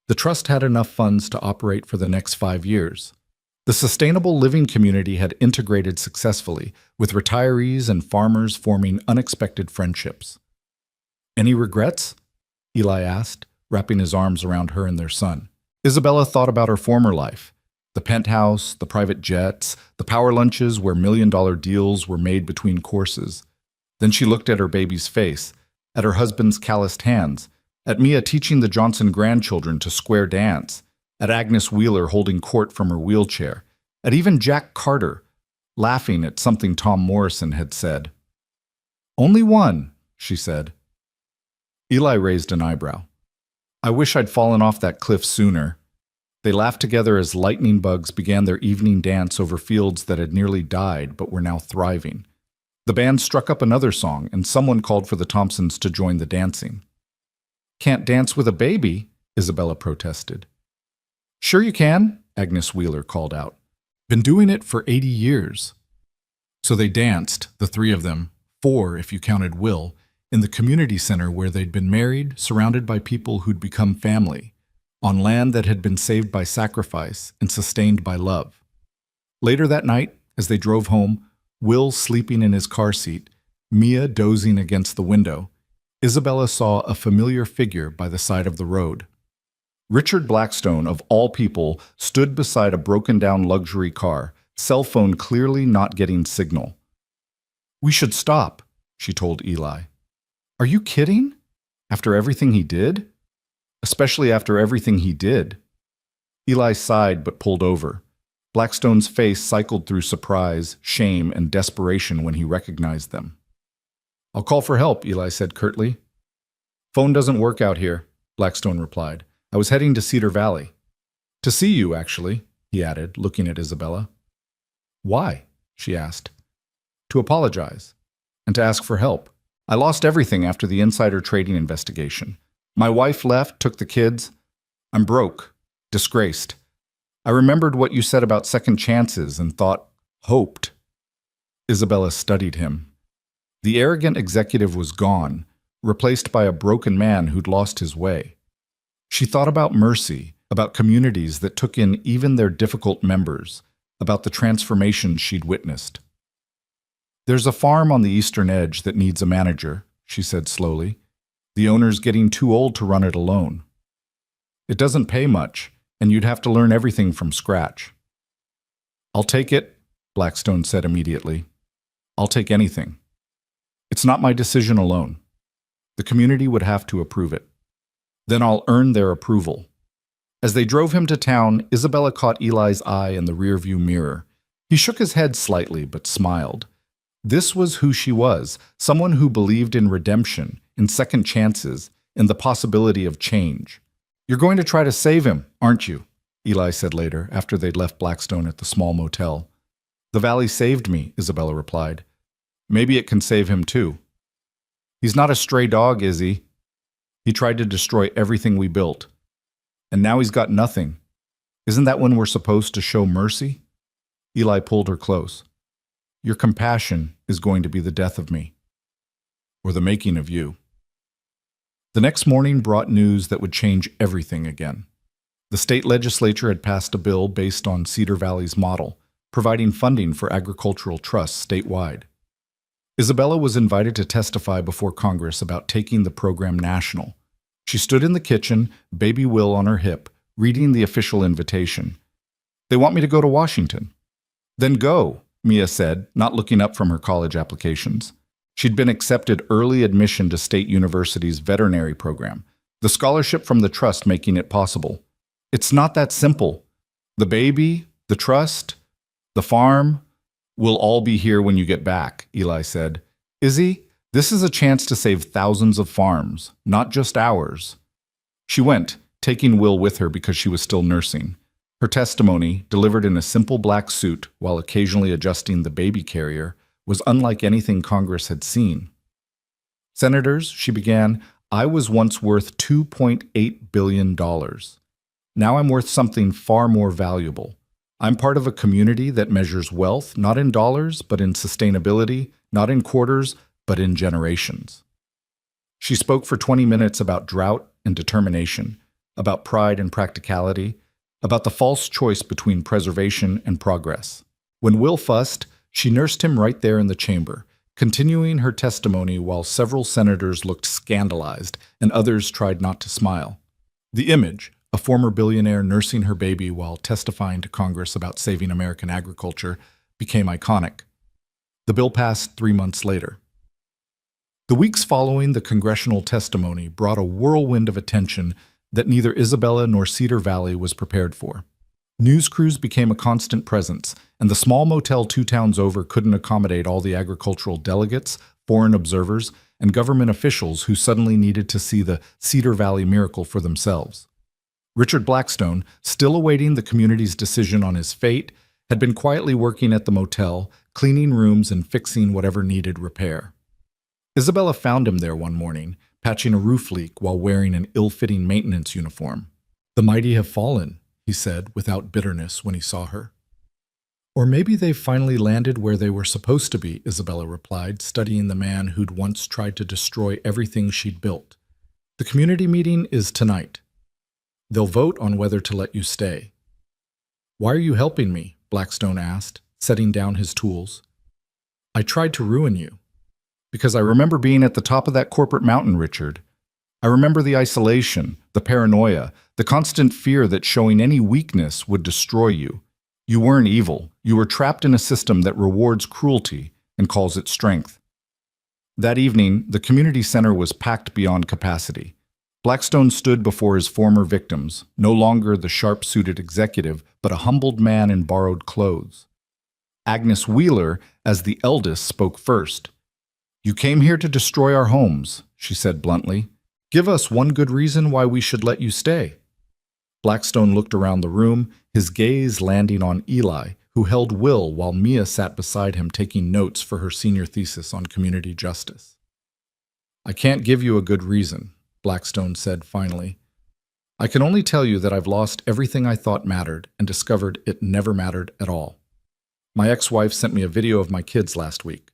The trust had enough funds to operate for the next 5 years. The sustainable living community had integrated successfully, with retirees and farmers forming unexpected friendships. "Any regrets?" Eli asked, wrapping his arms around her and their son. Isabella thought about her former life. The penthouse, the private jets, the power lunches where million-dollar deals were made between courses. Then she looked at her baby's face, at her husband's calloused hands, at Mia teaching the Johnson grandchildren to square dance, at Agnes Wheeler holding court from her wheelchair, at even Jack Carter, laughing at something Tom Morrison had said. "Only one," she said. Eli raised an eyebrow. "I wish I'd fallen off that cliff sooner." They laughed together as lightning bugs began their evening dance over fields that had nearly died but were now thriving. The band struck up another song, and someone called for the Thompsons to join the dancing. "Can't dance with a baby," Isabella protested. "Sure you can," Agnes Wheeler called out. "Been doing it for 80 years. So they danced, the three of them, four if you counted Will, in the community center where they'd been married, surrounded by people who'd become family, on land that had been saved by sacrifice and sustained by love. Later that night, as they drove home, Will sleeping in his car seat, Mia dozing against the window, Isabella saw a familiar figure by the side of the road. Richard Blackstone, of all people, stood beside a broken-down luxury car, cell phone clearly not getting signal. "We should stop," she told Eli. "Are you kidding? After everything he did?" "Especially after everything he did." Eli sighed but pulled over. Blackstone's face cycled through surprise, shame, and desperation when he recognized them. "I'll call for help," Eli said curtly. "Phone doesn't work out here," Blackstone replied. "I was heading to Cedar Valley." "To see you, actually," he added, looking at Isabella. "Why?" she asked. "To apologize, and to ask for help. I lost everything after the insider trading investigation. My wife left, took the kids. I'm broke, disgraced. I remembered what you said about second chances and thought, hoped." Isabella studied him. The arrogant executive was gone, replaced by a broken man who'd lost his way. She thought about mercy, about communities that took in even their difficult members, about the transformation she'd witnessed. "There's a farm on the eastern edge that needs a manager," she said slowly. "The owner's getting too old to run it alone. It doesn't pay much, and you'd have to learn everything from scratch." "I'll take it," Blackstone said immediately. "I'll take anything. It's not my decision alone. The community would have to approve it. Then I'll earn their approval." As they drove him to town, Isabella caught Eli's eye in the rearview mirror. He shook his head slightly, but smiled. This was who she was, someone who believed in redemption, in second chances, in the possibility of change. "You're going to try to save him, aren't you?" Eli said later, after they'd left Blackstone at the small motel. "The valley saved me," Isabella replied. "Maybe it can save him too. He's not a stray dog, is he? He tried to destroy everything we built. And now he's got nothing. Isn't that when we're supposed to show mercy?" Eli pulled her close. "Your compassion is going to be the death of me, or the making of you." The next morning brought news that would change everything again. The state legislature had passed a bill based on Cedar Valley's model, providing funding for agricultural trusts statewide. Isabella was invited to testify before Congress about taking the program national. She stood in the kitchen, baby Will on her hip, reading the official invitation. "They want me to go to Washington." "Then go," Mia said, not looking up from her college applications. She'd been accepted early admission to State University's veterinary program, the scholarship from the trust making it possible. "It's not that simple. The baby, the trust, the farm, will all be here when you get back," Eli said. "Izzy, this is a chance to save thousands of farms, not just ours." She went, taking Will with her because she was still nursing. Her testimony, delivered in a simple black suit while occasionally adjusting the baby carrier, was unlike anything Congress had seen. "Senators," she began, "I was once worth $2.8 billion. Now I'm worth something far more valuable. I'm part of a community that measures wealth not in dollars, but in sustainability, not in quarters, but in generations." She spoke for 20 minutes about drought and determination, about pride and practicality, about the false choice between preservation and progress. When Will fussed, she nursed him right there in the chamber, continuing her testimony while several senators looked scandalized and others tried not to smile. The image, a former billionaire nursing her baby while testifying to Congress about saving American agriculture, became iconic. The bill passed 3 months later. The weeks following the congressional testimony brought a whirlwind of attention that neither Isabella nor Cedar Valley was prepared for. News crews became a constant presence, and the small motel 2 towns over couldn't accommodate all the agricultural delegates, foreign observers, and government officials who suddenly needed to see the Cedar Valley miracle for themselves. Richard Blackstone, still awaiting the community's decision on his fate, had been quietly working at the motel, cleaning rooms and fixing whatever needed repair. Isabella found him there one morning, patching a roof leak while wearing an ill-fitting maintenance uniform. "The mighty have fallen," he said without bitterness when he saw her. "Or maybe they've finally landed where they were supposed to be," Isabella replied, studying the man who'd once tried to destroy everything she'd built. "The community meeting is tonight. They'll vote on whether to let you stay." "Why are you helping me?" Blackstone asked, setting down his tools. "I tried to ruin you." "Because I remember being at the top of that corporate mountain, Richard. I remember the isolation, the paranoia, the constant fear that showing any weakness would destroy you. You weren't evil. You were trapped in a system that rewards cruelty and calls it strength." That evening, the community center was packed beyond capacity. Blackstone stood before his former victims, no longer the sharp-suited executive, but a humbled man in borrowed clothes. Agnes Wheeler, as the eldest, spoke first. "You came here to destroy our homes," she said bluntly. "Give us one good reason why we should let you stay." Blackstone looked around the room, his gaze landing on Eli, who held Will while Mia sat beside him taking notes for her senior thesis on community justice. "I can't give you a good reason," Blackstone said finally. "I can only tell you that I've lost everything I thought mattered and discovered it never mattered at all. My ex-wife sent me a video of my kids last week.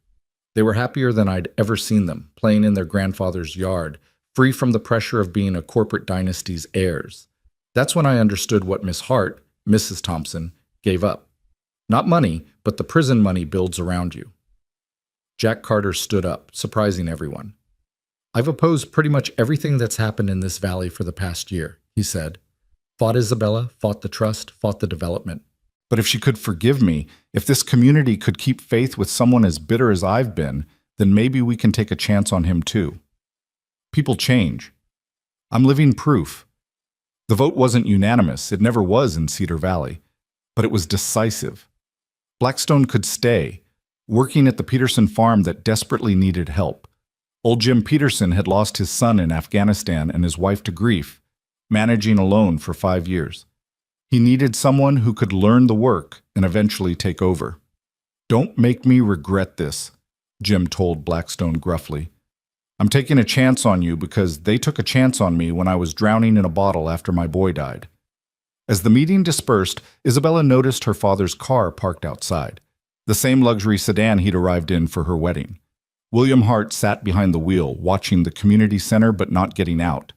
They were happier than I'd ever seen them, playing in their grandfather's yard, free from the pressure of being a corporate dynasty's heirs. That's when I understood what Miss Hart, Mrs. Thompson, gave up. Not money, but the prison money builds around you." Jack Carter stood up, surprising everyone. "I've opposed pretty much everything that's happened in this valley for the past year," he said. "Fought Isabella, fought the trust, fought the development. But if she could forgive me, if this community could keep faith with someone as bitter as I've been, then maybe we can take a chance on him too. People change. I'm living proof. The vote wasn't unanimous, it never was in Cedar Valley, but it was decisive. Blackstone could stay, working at the Peterson farm that desperately needed help. Old Jim Peterson had lost his son in Afghanistan and his wife to grief, managing alone for 5 years. He needed someone who could learn the work and eventually take over. "Don't make me regret this," Jim told Blackstone gruffly. "I'm taking a chance on you because they took a chance on me when I was drowning in a bottle after my boy died." As the meeting dispersed, Isabella noticed her father's car parked outside, the same luxury sedan he'd arrived in for her wedding. William Hart sat behind the wheel, watching the community center but not getting out.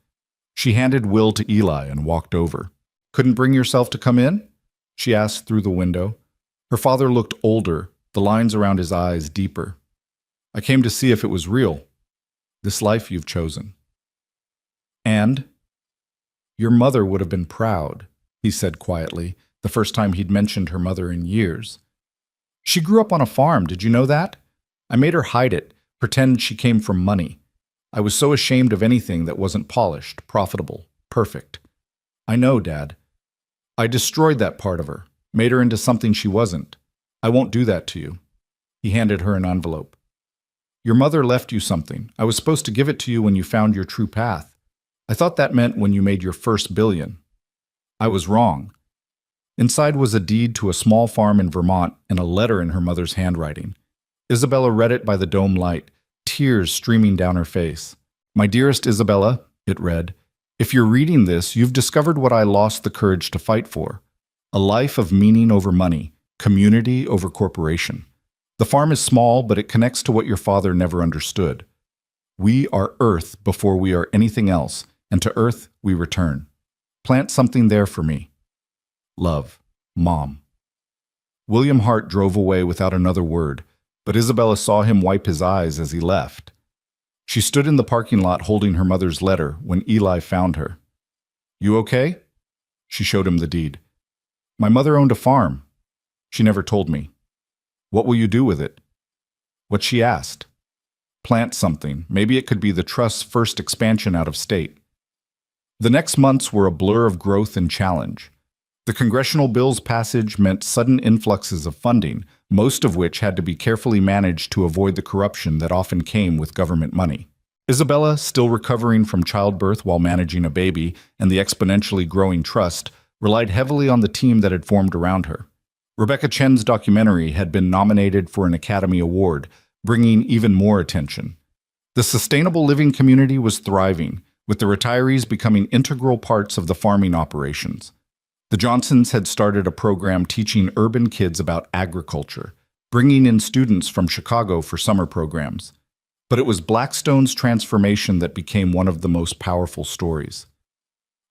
She handed Will to Eli and walked over. "Couldn't bring yourself to come in?" she asked through the window. Her father looked older, the lines around his eyes deeper. "I came to see if it was real. This life you've chosen." "And?" "Your mother would have been proud," he said quietly, the first time he'd mentioned her mother in years. "She grew up on a farm, did you know that? I made her hide it, pretend she came from money. I was so ashamed of anything that wasn't polished, profitable, perfect. I know, Dad. I destroyed that part of her, made her into something she wasn't. I won't do that to you." He handed her an envelope. "Your mother left you something. I was supposed to give it to you when you found your true path. I thought that meant when you made your first billion. I was wrong." Inside was a deed to a small farm in Vermont and a letter in her mother's handwriting. Isabella read it by the dome light, tears streaming down her face. "My dearest Isabella," it read, "if you're reading this, you've discovered what I lost the courage to fight for. A life of meaning over money, community over corporation. The farm is small, but it connects to what your father never understood. We are Earth before we are anything else, and to Earth we return. Plant something there for me. Love, Mom." William Hart drove away without another word, but Isabella saw him wipe his eyes as he left. She stood in the parking lot holding her mother's letter when Eli found her. "You okay?" She showed him the deed. "My mother owned a farm. She never told me." "What will you do with it?" What she asked. "Plant something. Maybe it could be the trust's first expansion out of state." The next months were a blur of growth and challenge. The congressional bill's passage meant sudden influxes of funding, most of which had to be carefully managed to avoid the corruption that often came with government money. Isabella, still recovering from childbirth while managing a baby and the exponentially growing trust, relied heavily on the team that had formed around her. Rebecca Chen's documentary had been nominated for an Academy Award, bringing even more attention. The sustainable living community was thriving, with the retirees becoming integral parts of the farming operations. The Johnsons had started a program teaching urban kids about agriculture, bringing in students from Chicago for summer programs. But it was Blackstone's transformation that became one of the most powerful stories.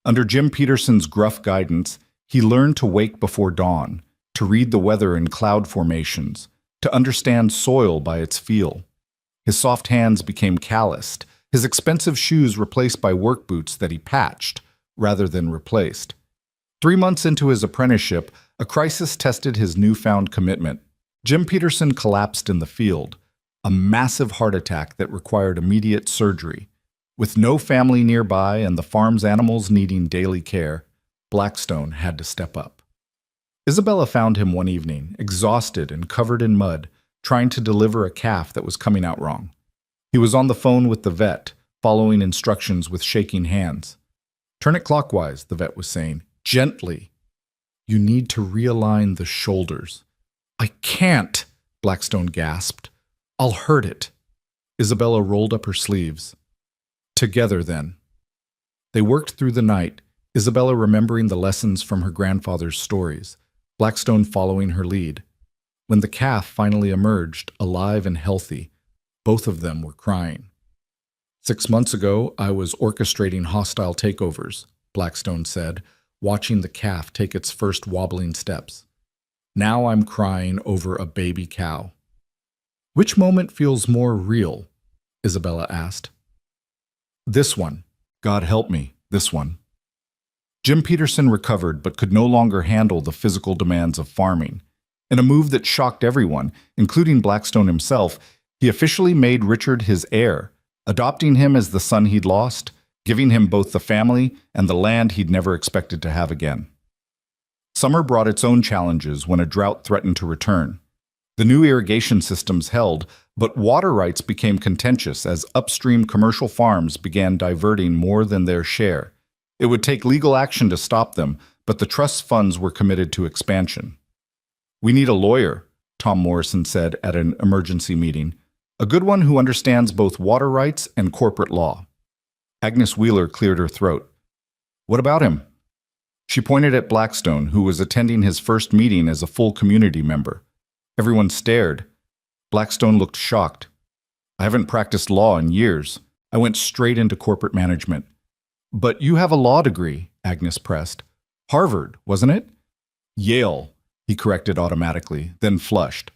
Under Jim Peterson's gruff guidance, he learned to wake before dawn, to read the weather in cloud formations, to understand soil by its feel. His soft hands became calloused, his expensive shoes replaced by work boots that he patched rather than replaced. 3 months into his apprenticeship, a crisis tested his newfound commitment. Jim Peterson collapsed in the field, a massive heart attack that required immediate surgery. With no family nearby and the farm's animals needing daily care, Blackstone had to step up. Isabella found him one evening, exhausted and covered in mud, trying to deliver a calf that was coming out wrong. He was on the phone with the vet, following instructions with shaking hands. "Turn it clockwise," the vet was saying. "Gently. You need to realign the shoulders." "I can't," Blackstone gasped. "I'll hurt it." Isabella rolled up her sleeves. "Together, then." They worked through the night, Isabella remembering the lessons from her grandfather's stories, Blackstone following her lead. When the calf finally emerged, alive and healthy, both of them were crying. "6 months ago, I was orchestrating hostile takeovers," Blackstone said, watching the calf take its first wobbling steps. "Now I'm crying over a baby cow." "Which moment feels more real?" Isabella asked. "This one. God help me, this one." Jim Peterson recovered but could no longer handle the physical demands of farming. In a move that shocked everyone, including Blackstone himself, he officially made Richard his heir, adopting him as the son he'd lost, giving him both the family and the land he'd never expected to have again. Summer brought its own challenges when a drought threatened to return. The new irrigation systems held, but water rights became contentious as upstream commercial farms began diverting more than their share. It would take legal action to stop them, but the trust funds were committed to expansion. "We need a lawyer," Tom Morrison said at an emergency meeting, "a good one who understands both water rights and corporate law." Agnes Wheeler cleared her throat. "What about him?" She pointed at Blackstone, who was attending his first meeting as a full community member. Everyone stared. Blackstone looked shocked. "I haven't practiced law in years. I went straight into corporate management." "But you have a law degree," Agnes pressed. "Harvard, wasn't it?" "Yale," he corrected automatically, then flushed.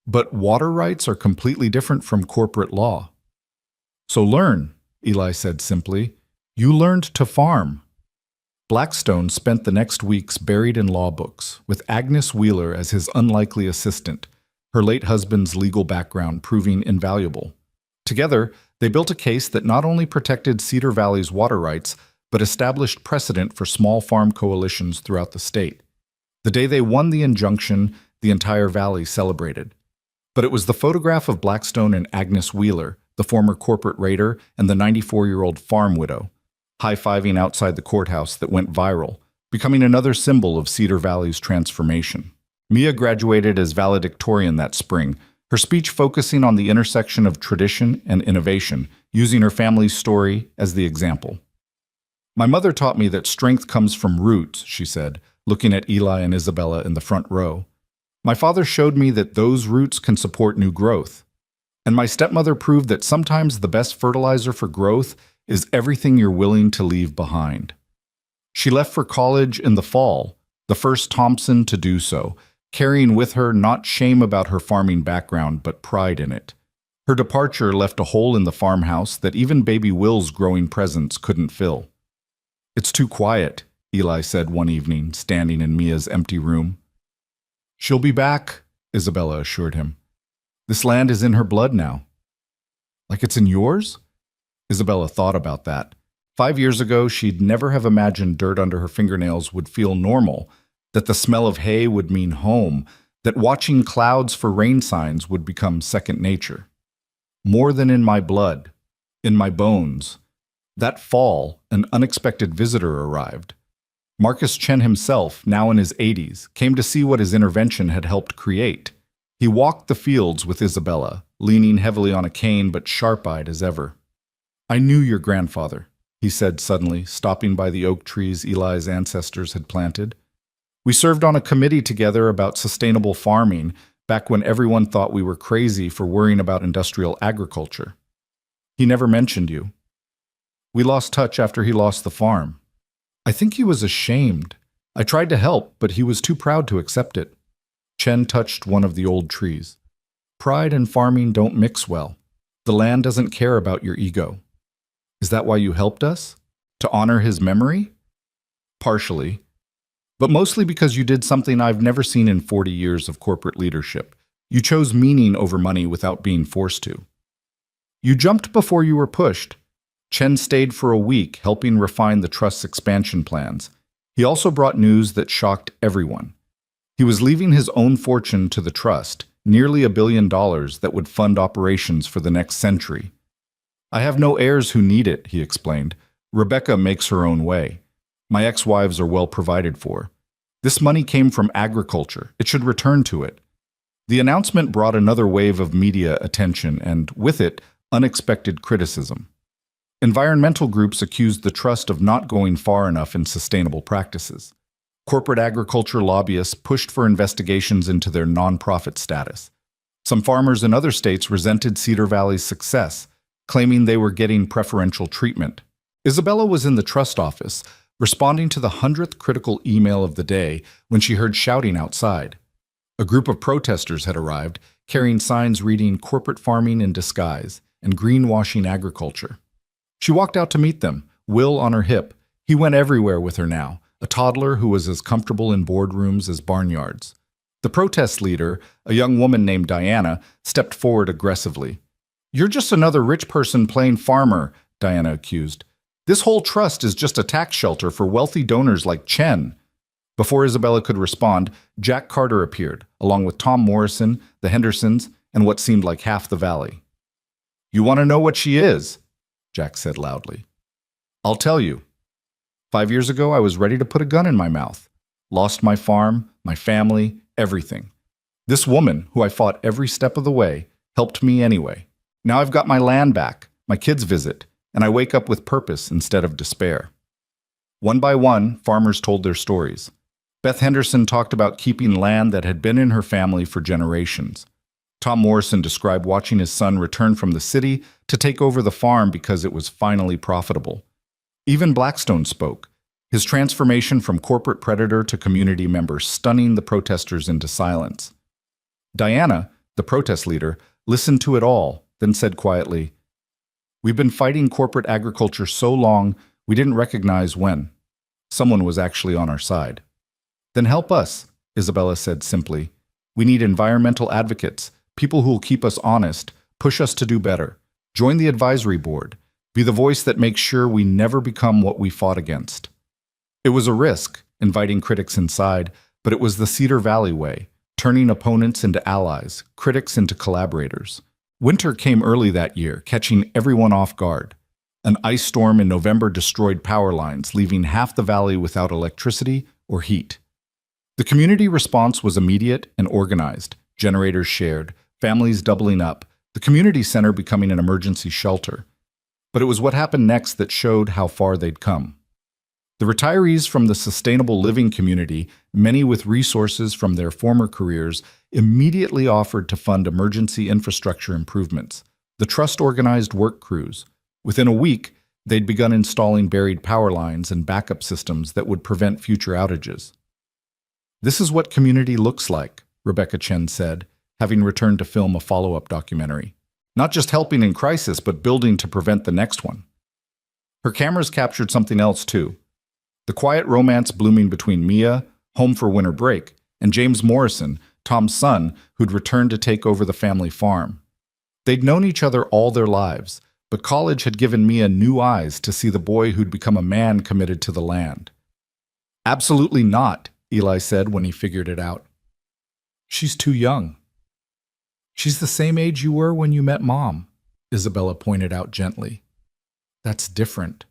"But water rights are completely different from corporate law." "So learn," Eli said simply. "You learned to farm." Blackstone spent the next weeks buried in law books, with Agnes Wheeler as his unlikely assistant, her late husband's legal background proving invaluable. Together, they built a case that not only protected Cedar Valley's water rights, but established precedent for small farm coalitions throughout the state. The day they won the injunction, the entire valley celebrated. But it was the photograph of Blackstone and Agnes Wheeler, the former corporate raider and the 94-year-old farm widow, high-fiving outside the courthouse that went viral, becoming another symbol of Cedar Valley's transformation. Mia graduated as valedictorian that spring, her speech focusing on the intersection of tradition and innovation, using her family's story as the example. "My mother taught me that strength comes from roots," she said, looking at Eli and Isabella in the front row. "My father showed me that those roots can support new growth. And my stepmother proved that sometimes the best fertilizer for growth is everything you're willing to leave behind." She left for college in the fall, the first Thompson to do so, carrying with her not shame about her farming background, but pride in it. Her departure left a hole in the farmhouse that even baby Will's growing presence couldn't fill. "It's too quiet," Eli said one evening, standing in Mia's empty room. "She'll be back," Isabella assured him. "This land is in her blood now." "Like it's in yours?" Isabella thought about that. 5 years ago, she'd never have imagined dirt under her fingernails would feel normal, that the smell of hay would mean home, that watching clouds for rain signs would become second nature. "More than in my blood, in my bones." That fall, an unexpected visitor arrived. Marcus Chen himself, now in his 80s, came to see what his intervention had helped create. He walked the fields with Isabella, leaning heavily on a cane but sharp-eyed as ever. "I knew your grandfather," he said suddenly, stopping by the oak trees Eli's ancestors had planted. "We served on a committee together about sustainable farming back when everyone thought we were crazy for worrying about industrial agriculture. He never mentioned you. We lost touch after he lost the farm. I think he was ashamed. I tried to help, but he was too proud to accept it." Chen touched one of the old trees. "Pride and farming don't mix well. The land doesn't care about your ego." "Is that why you helped us? To honor his memory?" "Partially. But mostly because you did something I've never seen in 40 years of corporate leadership. You chose meaning over money without being forced to. You jumped before you were pushed." Chen stayed for a week, helping refine the trust's expansion plans. He also brought news that shocked everyone. He was leaving his own fortune to the trust, nearly $1 billion that would fund operations for the next century. "I have no heirs who need it," he explained. "Rebecca makes her own way. My ex-wives are well provided for. This money came from agriculture. It should return to it." The announcement brought another wave of media attention and, with it, unexpected criticism. Environmental groups accused the trust of not going far enough in sustainable practices. Corporate agriculture lobbyists pushed for investigations into their nonprofit status. Some farmers in other states resented Cedar Valley's success, claiming they were getting preferential treatment. Isabella was in the trust office, responding to the 100th critical email of the day when she heard shouting outside. A group of protesters had arrived, carrying signs reading "Corporate Farming in Disguise" and "Greenwashing Agriculture." She walked out to meet them, Will on her hip. He went everywhere with her now, a toddler who was as comfortable in boardrooms as barnyards. The protest leader, a young woman named Diana, stepped forward aggressively. "You're just another rich person playing farmer," Diana accused. "This whole trust is just a tax shelter for wealthy donors like Chen." Before Isabella could respond, Jack Carter appeared, along with Tom Morrison, the Hendersons, and what seemed like half the valley. "You want to know what she is?" Jack said loudly. "I'll tell you. 5 years ago, I was ready to put a gun in my mouth. Lost my farm, my family, everything. This woman, who I fought every step of the way, helped me anyway. Now I've got my land back, my kids visit, and I wake up with purpose instead of despair." One by one, farmers told their stories. Beth Henderson talked about keeping land that had been in her family for generations. Tom Morrison described watching his son return from the city to take over the farm because it was finally profitable. Even Blackstone spoke, his transformation from corporate predator to community member stunning the protesters into silence. Diana, the protest leader, listened to it all, then said quietly, "We've been fighting corporate agriculture so long, we didn't recognize when. Someone was actually on our side." "Then help us," Isabella said simply. "We need environmental advocates, people who will keep us honest, push us to do better. Join the advisory board. Be the voice that makes sure we never become what we fought against." It was a risk, inviting critics inside, but it was the Cedar Valley way, turning opponents into allies, critics into collaborators. Winter came early that year, catching everyone off guard. An ice storm in November destroyed power lines, leaving half the valley without electricity or heat. The community response was immediate and organized. Generators shared, families doubling up, the community center becoming an emergency shelter. But it was what happened next that showed how far they'd come. The retirees from the sustainable living community, many with resources from their former careers, immediately offered to fund emergency infrastructure improvements. The trust organized work crews. Within a week, they'd begun installing buried power lines and backup systems that would prevent future outages. "This is what community looks like," Rebecca Chen said, having returned to film a follow-up documentary. "Not just helping in crisis, but building to prevent the next one." Her cameras captured something else, too. The quiet romance blooming between Mia, home for winter break, and James Morrison, Tom's son, who'd returned to take over the family farm. They'd known each other all their lives, but college had given Mia new eyes to see the boy who'd become a man committed to the land. "Absolutely not," Eli said when he figured it out. "She's too young." "She's the same age you were when you met Mom," Isabella pointed out gently. "That's different.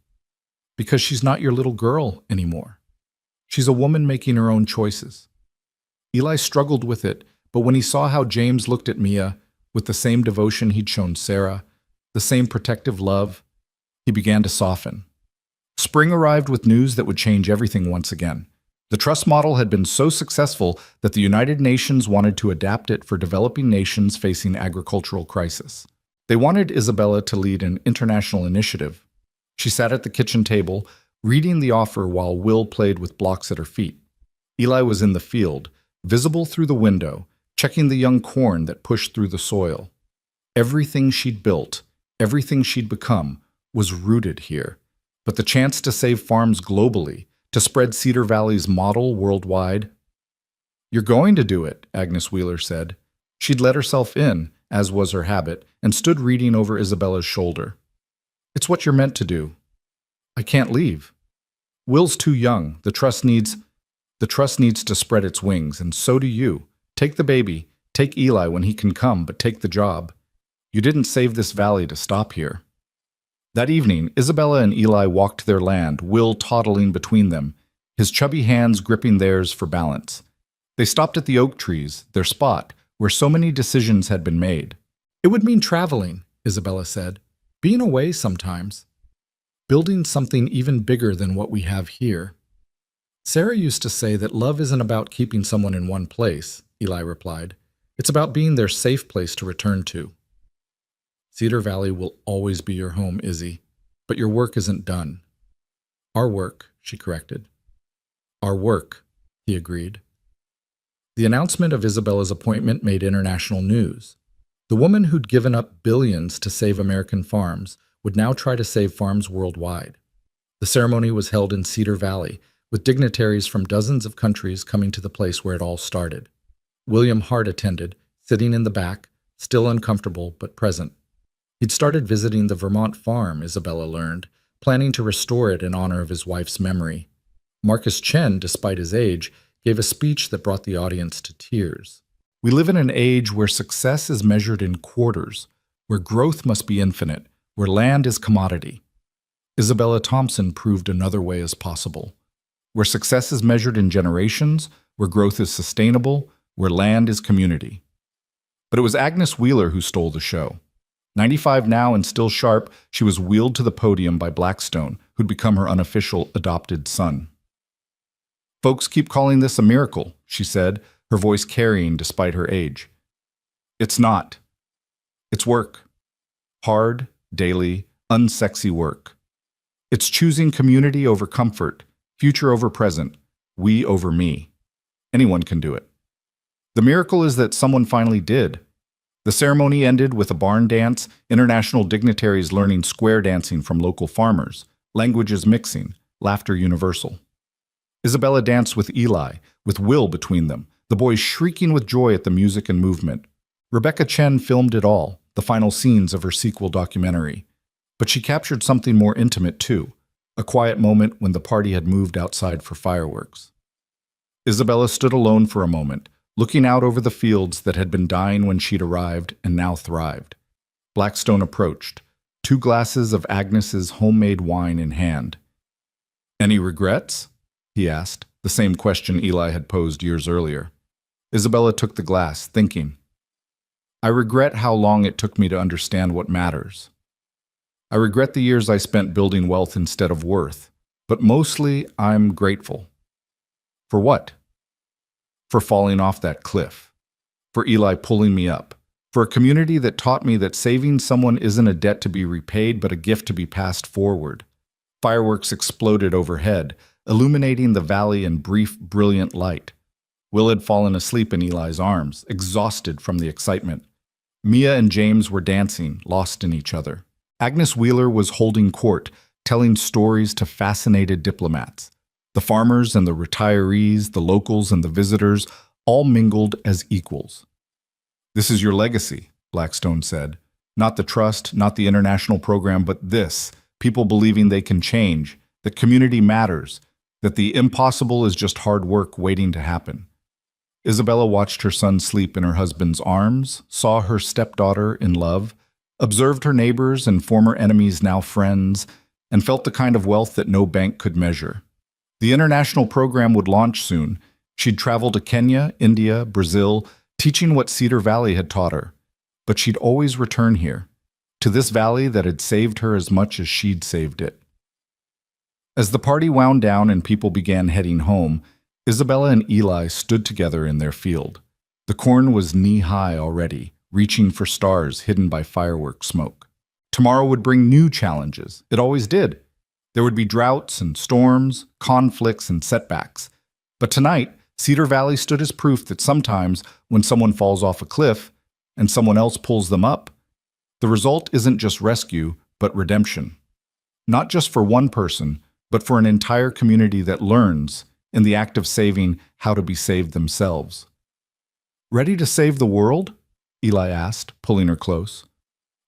Because she's not your little girl anymore." She's a woman making her own choices. Eli struggled with it, but when he saw how James looked at Mia, with the same devotion he'd shown Sarah, the same protective love, he began to soften. Spring arrived with news that would change everything once again. The trust model had been so successful that the United Nations wanted to adapt it for developing nations facing agricultural crisis. They wanted Isabella to lead an international initiative. She sat at the kitchen table, reading the offer while Will played with blocks at her feet. Eli was in the field, visible through the window, checking the young corn that pushed through the soil. Everything she'd built, everything she'd become, was rooted here. But the chance to save farms globally, to spread Cedar Valley's model worldwide? "You're going to do it," Agnes Wheeler said. She'd let herself in, as was her habit, and stood reading over Isabella's shoulder. "It's what you're meant to do." "I can't leave." "Will's too young. The trust needs to spread its wings, and so do you. Take the baby, take Eli when he can come, but take the job. You didn't save this valley to stop here." That evening, Isabella and Eli walked their land, Will toddling between them, his chubby hands gripping theirs for balance. They stopped at the oak trees, their spot, where so many decisions had been made. "It would mean traveling," Isabella said. "Being away sometimes. Building something even bigger than what we have here." "Sarah used to say that love isn't about keeping someone in one place," Eli replied. "It's about being their safe place to return to." "Cedar Valley will always be your home, Izzy, but your work isn't done." "Our work," she corrected. "Our work," he agreed. The announcement of Isabella's appointment made international news. The woman who'd given up billions to save American farms would now try to save farms worldwide. The ceremony was held in Cedar Valley, with dignitaries from dozens of countries coming to the place where it all started. William Hart attended, sitting in the back, still uncomfortable but present. He'd started visiting the Vermont farm, Isabella learned, planning to restore it in honor of his wife's memory. Marcus Chen, despite his age, gave a speech that brought the audience to tears. "We live in an age where success is measured in quarters, where growth must be infinite, where land is commodity." Isabella Thompson proved another way is possible. Where success is measured in generations, where growth is sustainable, where land is community. But it was Agnes Wheeler who stole the show. 95 now and still sharp, she was wheeled to the podium by Blackstone, who'd become her unofficial adopted son. "Folks keep calling this a miracle," she said, her voice carrying despite her age. "It's not. It's work. Hard, daily, unsexy work. It's choosing community over comfort, future over present, we over me. Anyone can do it. The miracle is that someone finally did." The ceremony ended with a barn dance, international dignitaries learning square dancing from local farmers, languages mixing, laughter universal. Isabella danced with Eli, with Will between them, the boys shrieking with joy at the music and movement. Rebecca Chen filmed it all, the final scenes of her sequel documentary. But she captured something more intimate too, a quiet moment when the party had moved outside for fireworks. Isabella stood alone for a moment, looking out over the fields that had been dying when she'd arrived and now thrived. Blackstone approached, 2 glasses of Agnes's homemade wine in hand. "Any regrets?" he asked, the same question Eli had posed years earlier. Isabella took the glass, thinking. "I regret how long it took me to understand what matters. I regret the years I spent building wealth instead of worth, but mostly I'm grateful." "For what?" "For falling off that cliff. For Eli pulling me up. For a community that taught me that saving someone isn't a debt to be repaid, but a gift to be passed forward." Fireworks exploded overhead, illuminating the valley in brief, brilliant light. Will had fallen asleep in Eli's arms, exhausted from the excitement. Mia and James were dancing, lost in each other. Agnes Wheeler was holding court, telling stories to fascinated diplomats. The farmers and the retirees, the locals and the visitors, all mingled as equals. "This is your legacy," Blackstone said. "Not the trust, not the international program, but this, people believing they can change, that community matters, that the impossible is just hard work waiting to happen." Isabella watched her son sleep in her husband's arms, saw her stepdaughter in love, observed her neighbors and former enemies now friends, and felt the kind of wealth that no bank could measure. The international program would launch soon. She'd travel to Kenya, India, Brazil, teaching what Cedar Valley had taught her. But she'd always return here, to this valley that had saved her as much as she'd saved it. As the party wound down and people began heading home, Isabella and Eli stood together in their field. The corn was knee-high already, reaching for stars hidden by fireworks smoke. Tomorrow would bring new challenges. It always did. There would be droughts and storms, conflicts and setbacks. But tonight, Cedar Valley stood as proof that sometimes, when someone falls off a cliff and someone else pulls them up, the result isn't just rescue, but redemption. Not just for one person, but for an entire community that learns, in the act of saving, how to be saved themselves. "Ready to save the world?" Eli asked, pulling her close.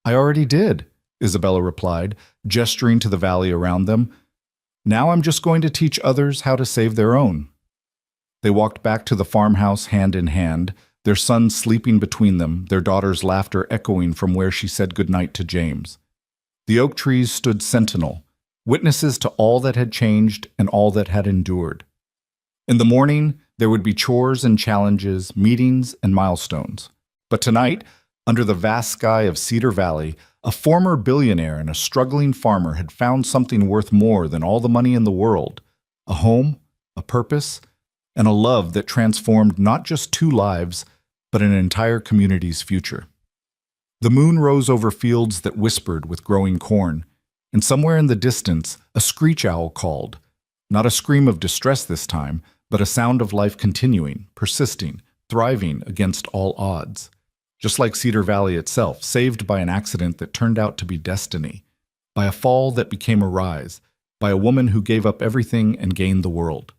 "I already did," Isabella replied, gesturing to the valley around them. "Now I'm just going to teach others how to save their own." They walked back to the farmhouse hand in hand, their son sleeping between them, their daughter's laughter echoing from where she said goodnight to James. The oak trees stood sentinel, witnesses to all that had changed and all that had endured. In the morning, there would be chores and challenges, meetings and milestones. But tonight, under the vast sky of Cedar Valley, a former billionaire and a struggling farmer had found something worth more than all the money in the world: a home, a purpose, and a love that transformed not just two lives, but an entire community's future. The moon rose over fields that whispered with growing corn, and somewhere in the distance, a screech owl called. Not a scream of distress this time, but a sound of life continuing, persisting, thriving against all odds. Just like Cedar Valley itself, saved by an accident that turned out to be destiny, by a fall that became a rise, by a woman who gave up everything and gained the world.